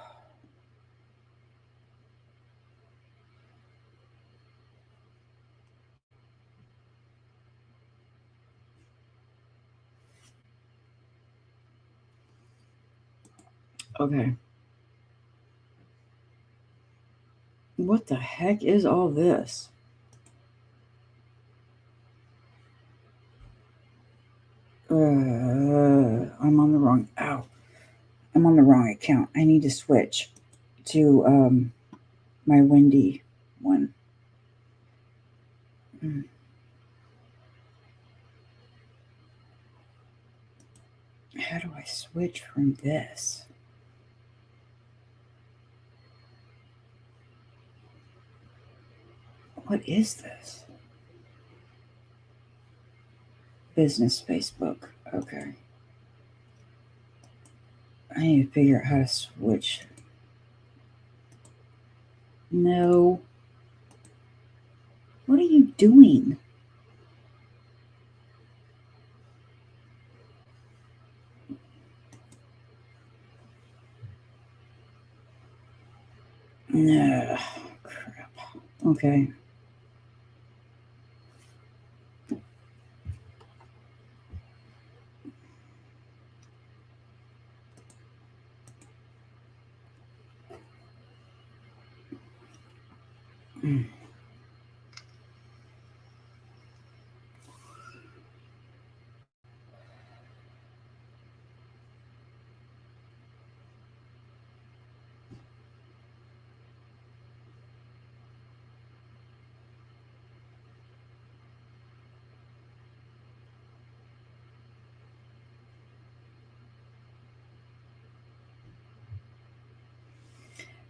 Okay. What the heck is all this? I'm on the wrong. Ow. I'm on the wrong account. I need to switch to my Wendy one. how do I switch from this? What is this? Business Facebook. Okay. I need to figure out how to switch. No. What are you doing? No. Crap. Okay.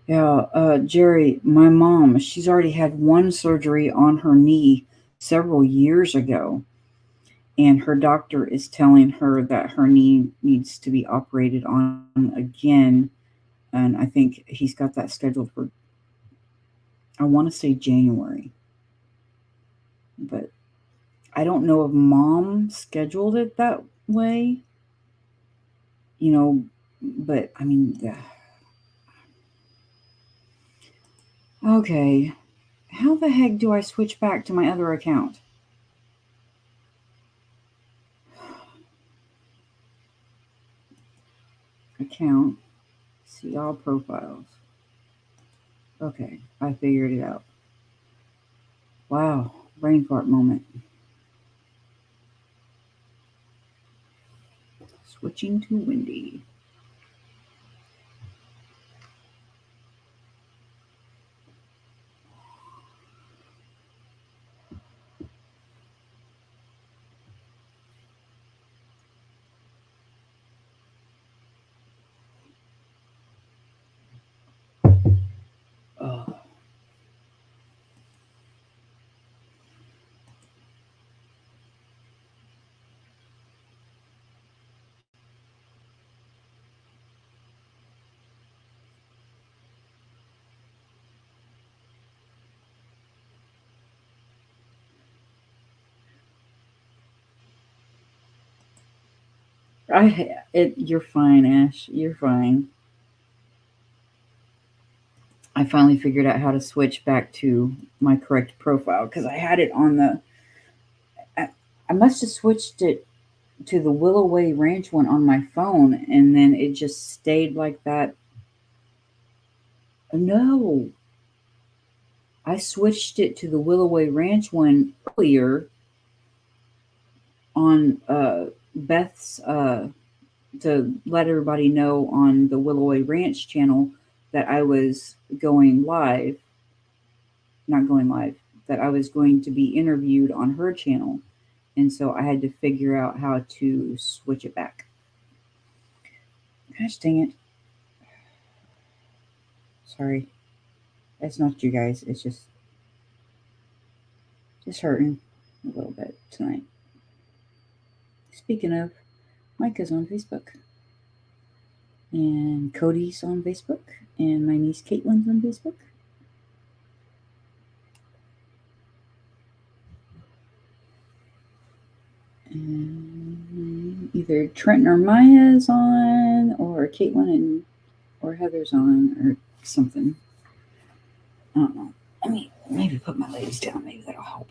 Yeah, Jerry, my mom, she's already had one surgery on her knee several years ago, and her doctor is telling her that her knee needs to be operated on again. And I think he's got that scheduled for, I want to say January, but I don't know if mom scheduled it that way, but I mean, yeah. Okay. How the heck do I switch back to my other account? Account. See all profiles. Okay, I figured it out. Wow, brain fart moment. Switching to Wendy. Oh. You're fine, Ash. You're fine. I finally figured out how to switch back to my correct profile because I had it on the. I must have switched it to the Willowway Ranch one on my phone, and then it just stayed like that. No, I switched it to the Willowway Ranch one earlier on Beth's to let everybody know on the Willowway Ranch channel that I was going live, not going live, that I was going to be interviewed on her channel. And so I had to figure out how to switch it back. Gosh dang it. Sorry. That's not you guys. It's just hurting a little bit tonight. Speaking of, Micah's on Facebook. And Cody's on Facebook. And my niece Caitlin's on Facebook. And either Trenton or Maya's on, or Caitlin or Heather's on, or something. I don't know. Let me maybe put my legs down. Maybe that'll help.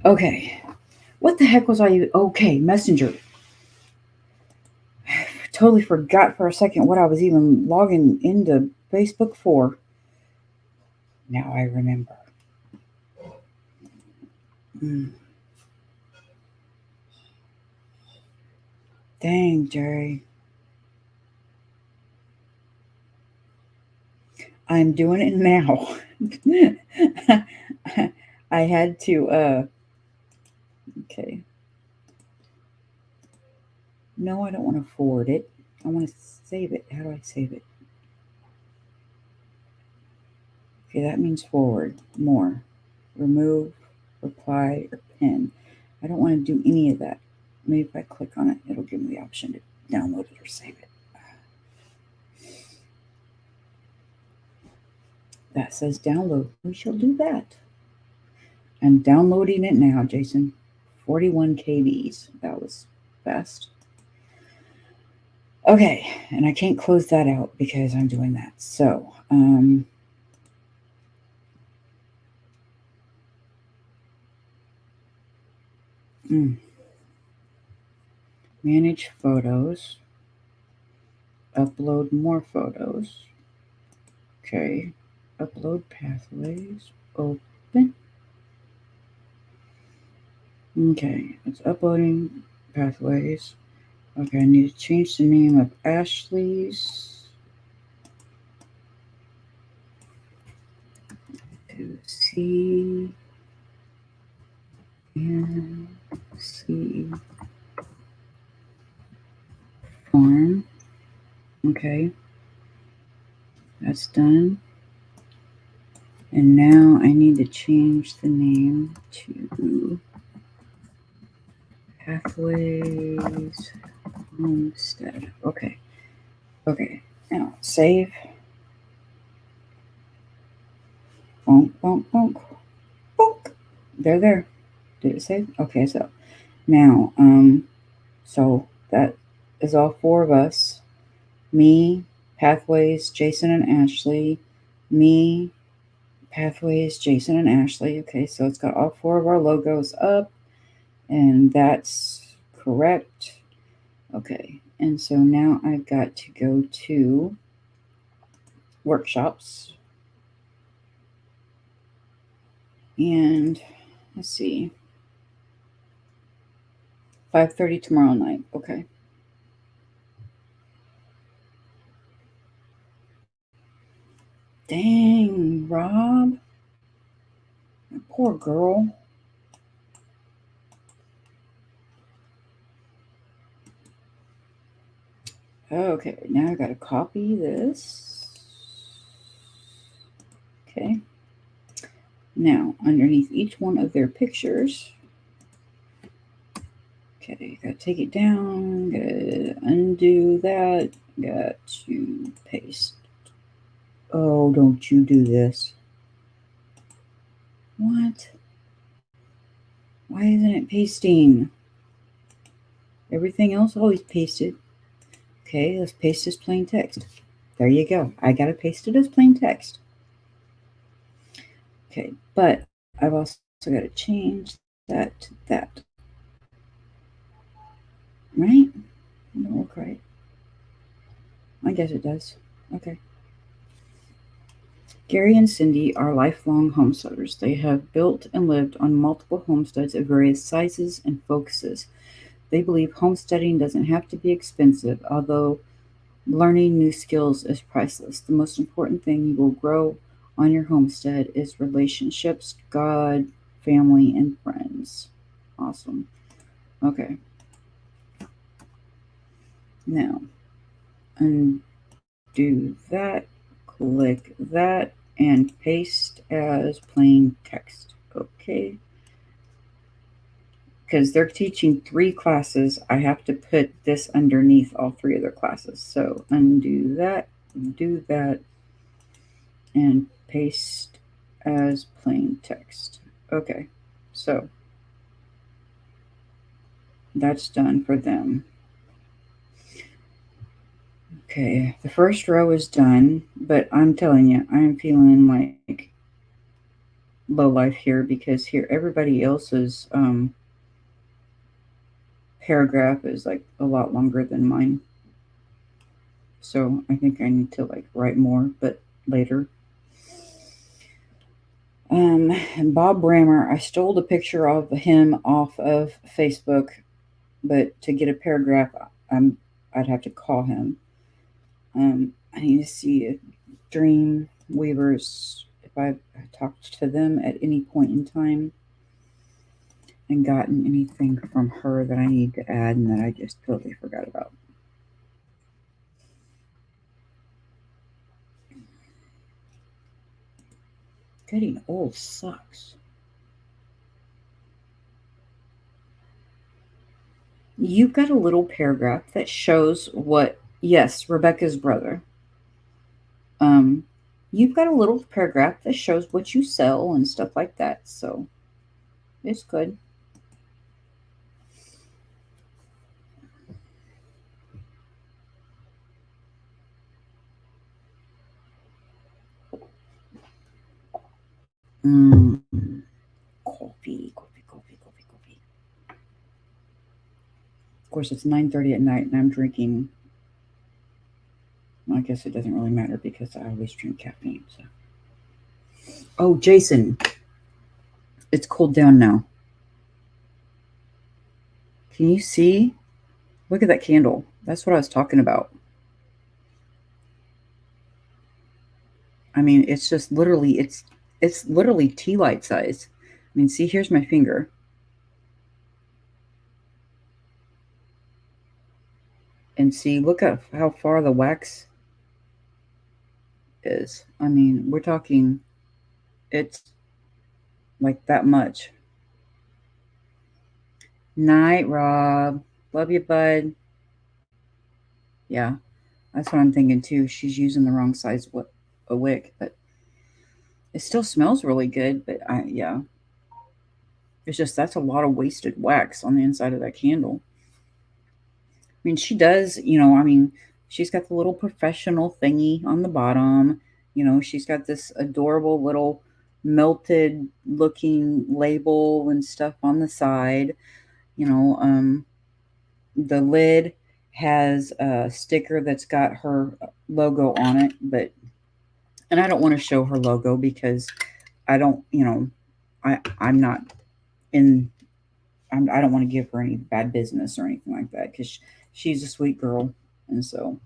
Okay. What the heck was I? Okay, Messenger. Totally forgot for a second what I was even logging into Facebook for. Now I remember. Dang, Jerry. I'm doing it now. I had to, okay. No, I don't want to forward it. I want to save it. How do I save it? Okay, that means forward. More. Remove, reply, or pin. I don't want to do any of that. Maybe if I click on it, it'll give me the option to download it or save it. That says download. We shall do that. I'm downloading it now, Jason. 41 KBs. That was fast. Okay, and I can't close that out because I'm doing that. So, manage photos, upload more photos. Okay, upload pathways, open. Okay, it's uploading pathways. Okay, I need to change the name of Ashley's to C and C farm. Okay, that's done. And now I need to change the name to Pathways Homestead. Okay. Okay. Now save. Bonk, bonk, bonk. Bonk. They're there. Did it save? Okay, so now, so that is all four of us. Me, Pathways, Jason and Ashley. Me, Pathways, Jason and Ashley. Okay, so it's got all four of our logos up, and that's correct. Okay, and so now I've got to go to workshops. And let's see, 5:30 tomorrow night. Okay. Dang, Rob. Poor girl. Okay, now I got to copy this. Okay. Now, underneath each one of their pictures, okay, got to take it down, got to undo that, got to paste. Oh, don't you do this. What? Why isn't it pasting? Everything else always pasted. Okay, let's paste as plain text. There you go. I got to paste it as plain text. Okay, but I've also got to change that to that. Right? It don't look right. I guess it does. Okay. Gary and Cindy are lifelong homesteaders. They have built and lived on multiple homesteads of various sizes and focuses. They believe homesteading doesn't have to be expensive, although learning new skills is priceless. The most important thing you will grow on your homestead is relationships, God, family, and friends. Awesome. Okay. Now, undo that, click that, and paste as plain text. Okay. Because they're teaching 3 classes, I have to put this underneath all 3 of their classes. So undo that, do that, and paste as plain text. Okay, so that's done for them. Okay, the first row is done, but I'm telling you, I'm feeling like low life here because here everybody else's paragraph is like a lot longer than mine. So I think I need to like write more, but later. And Bob Brammer, I stole the picture of him off of Facebook, but to get a paragraph, I'd have to call him. I need to see if Dream Weavers, if I've talked to them at any point in time. and gotten anything from her that I need to add and that I just totally forgot about. Getting old sucks. You've got a little paragraph that shows what, yes, Rebecca's brother. You've got a little paragraph that shows what you sell and stuff like that. So it's good. Mm. Coffee. Of course, it's 9:30 at night, and I'm drinking. Well, I guess it doesn't really matter because I always drink caffeine. So. Oh, Jason, it's cooled down now. Can you see? Look at that candle. That's what I was talking about. I mean, it's just literally it's literally tea light size. I mean, see, here's my finger. And see, look at how far the wax is. I mean, we're talking it's like that much. Night, Rob. Love you, bud. Yeah, that's what I'm thinking too. She's using the wrong size a wick, but it still smells really good. But yeah, it's just that's a lot of wasted wax on the inside of that candle. I mean, she does, I mean, she's got the little professional thingy on the bottom. She's got this adorable little melted looking label and stuff on the side. The lid has a sticker that's got her logo on it, and I don't want to show her logo because I don't, I'm not in, I don't want to give her any bad business or anything like that because she's a sweet girl. And so,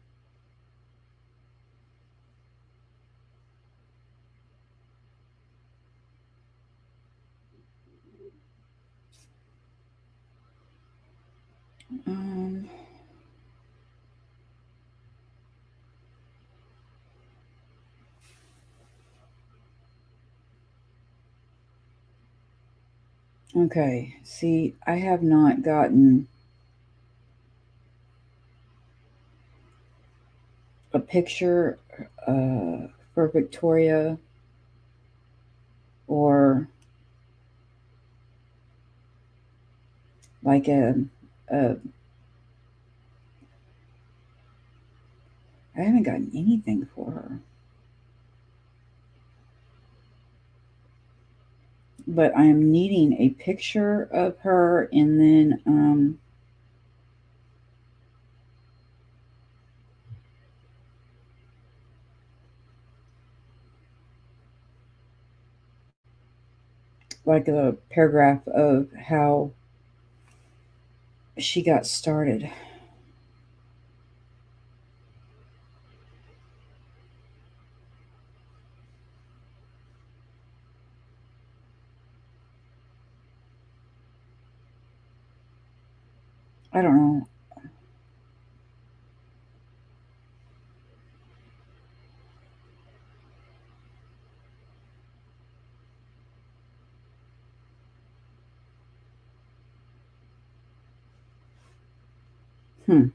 um, okay. See, I have not gotten a picture for Victoria or like a I haven't gotten anything for her. But I am needing a picture of her and then like a paragraph of how she got started. I don't know. Hmm.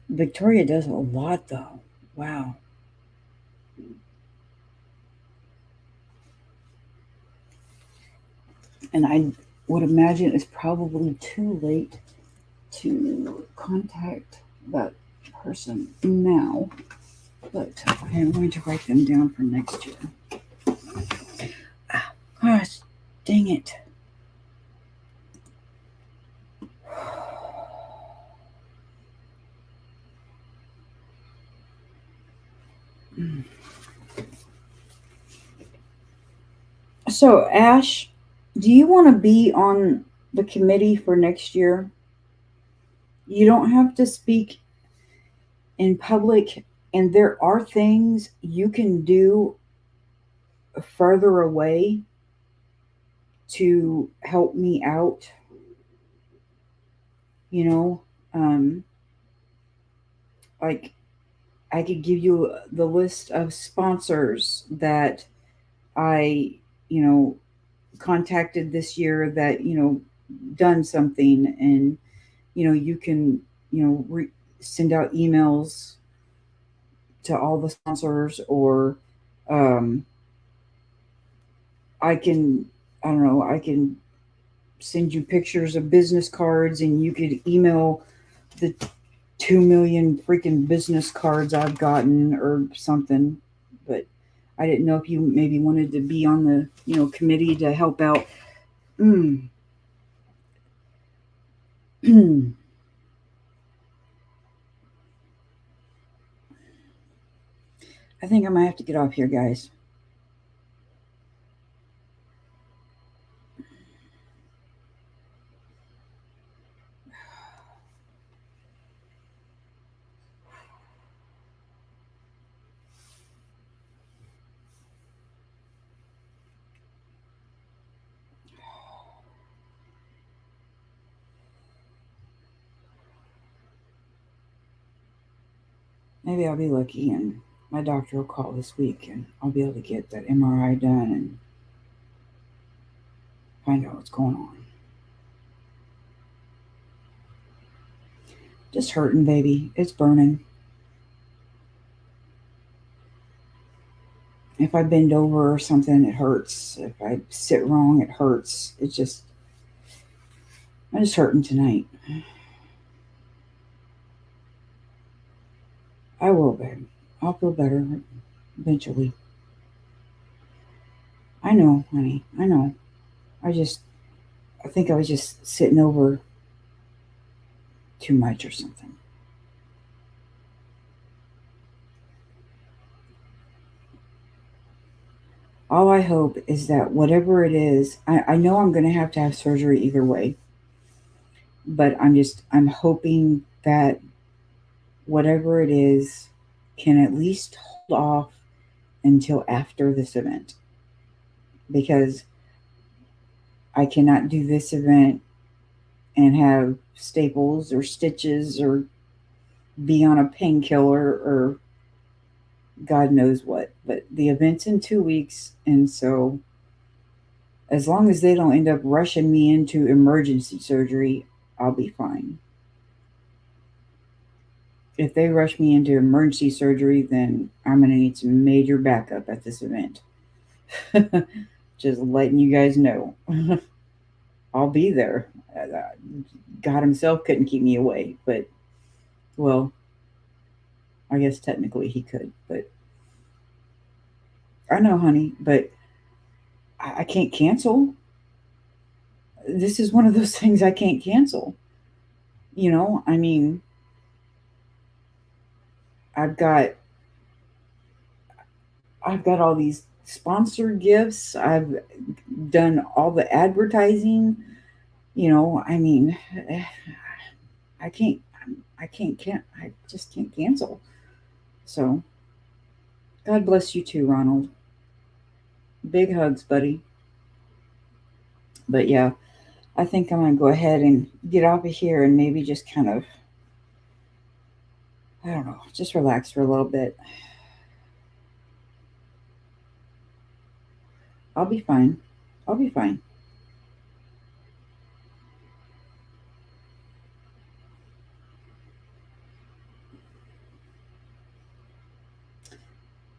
Victoria does a lot though. Wow. And I would imagine it's probably too late to contact that person now, but I am going to write them down for next year. Ah, gosh, dang it. So, Ash, do you want to be on the committee for next year? You don't have to speak in public, and there are things you can do further away to help me out, you know, um, like I could give you the list of sponsors that I, you know, contacted this year that, you know, done something, and, you know, you can, you know, send out emails to all the sponsors, or um, I can, I don't know, I can send you pictures of business cards, and you could email the 2 million freaking business cards I've gotten or something. But I didn't know if you maybe wanted to be on the, you know, committee to help out. Mm. I think I might have to get off here, guys. Maybe I'll be lucky and my doctor will call this week and I'll be able to get that MRI done and find out what's going on. Just hurting, baby. It's burning. If I bend over or something, it hurts. If I sit wrong, it hurts. I'm just hurting tonight. I will, babe. I'll feel better eventually. I know, honey. I know. I think I was just sitting over too much or something. All I hope is that whatever it is, I know I'm going to have surgery either way, but I'm hoping that whatever it is can at least hold off until after this event, because I cannot do this event and have staples or stitches or be on a painkiller or God knows what. But the event's in 2 weeks, and so as long as they don't end up rushing me into emergency surgery, I'll be fine. If they rush me into emergency surgery, then I'm going to need some major backup at this event. Just letting you guys know. I'll be there. God himself couldn't keep me away, but, well, I guess technically he could, but I know, honey, but I can't cancel. This is one of those things I can't cancel. You know, I mean, I've got I've got all these sponsored gifts. I've done all the advertising. You know, I mean, I can't, I just can't cancel. So, God bless you too, Ronald. Big hugs, buddy. But yeah, I think I'm gonna go ahead and get off of here and maybe just kind of, I don't know, just relax for a little bit. I'll be fine. I'll be fine.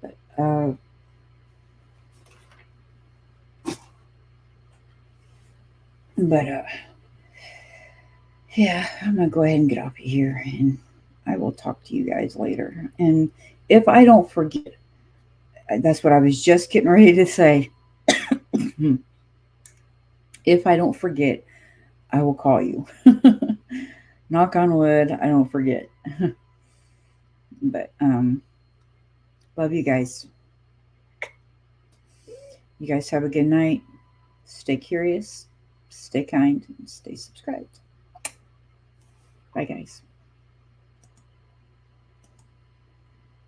But but yeah, I'm gonna go ahead and get off of here, and I will talk to you guys later. And if I don't forget, that's what I was just getting ready to say. If I don't forget, I will call you. Knock on wood, I don't forget. But love you guys. You guys have a good night. Stay curious, stay kind, and stay subscribed. Bye, guys.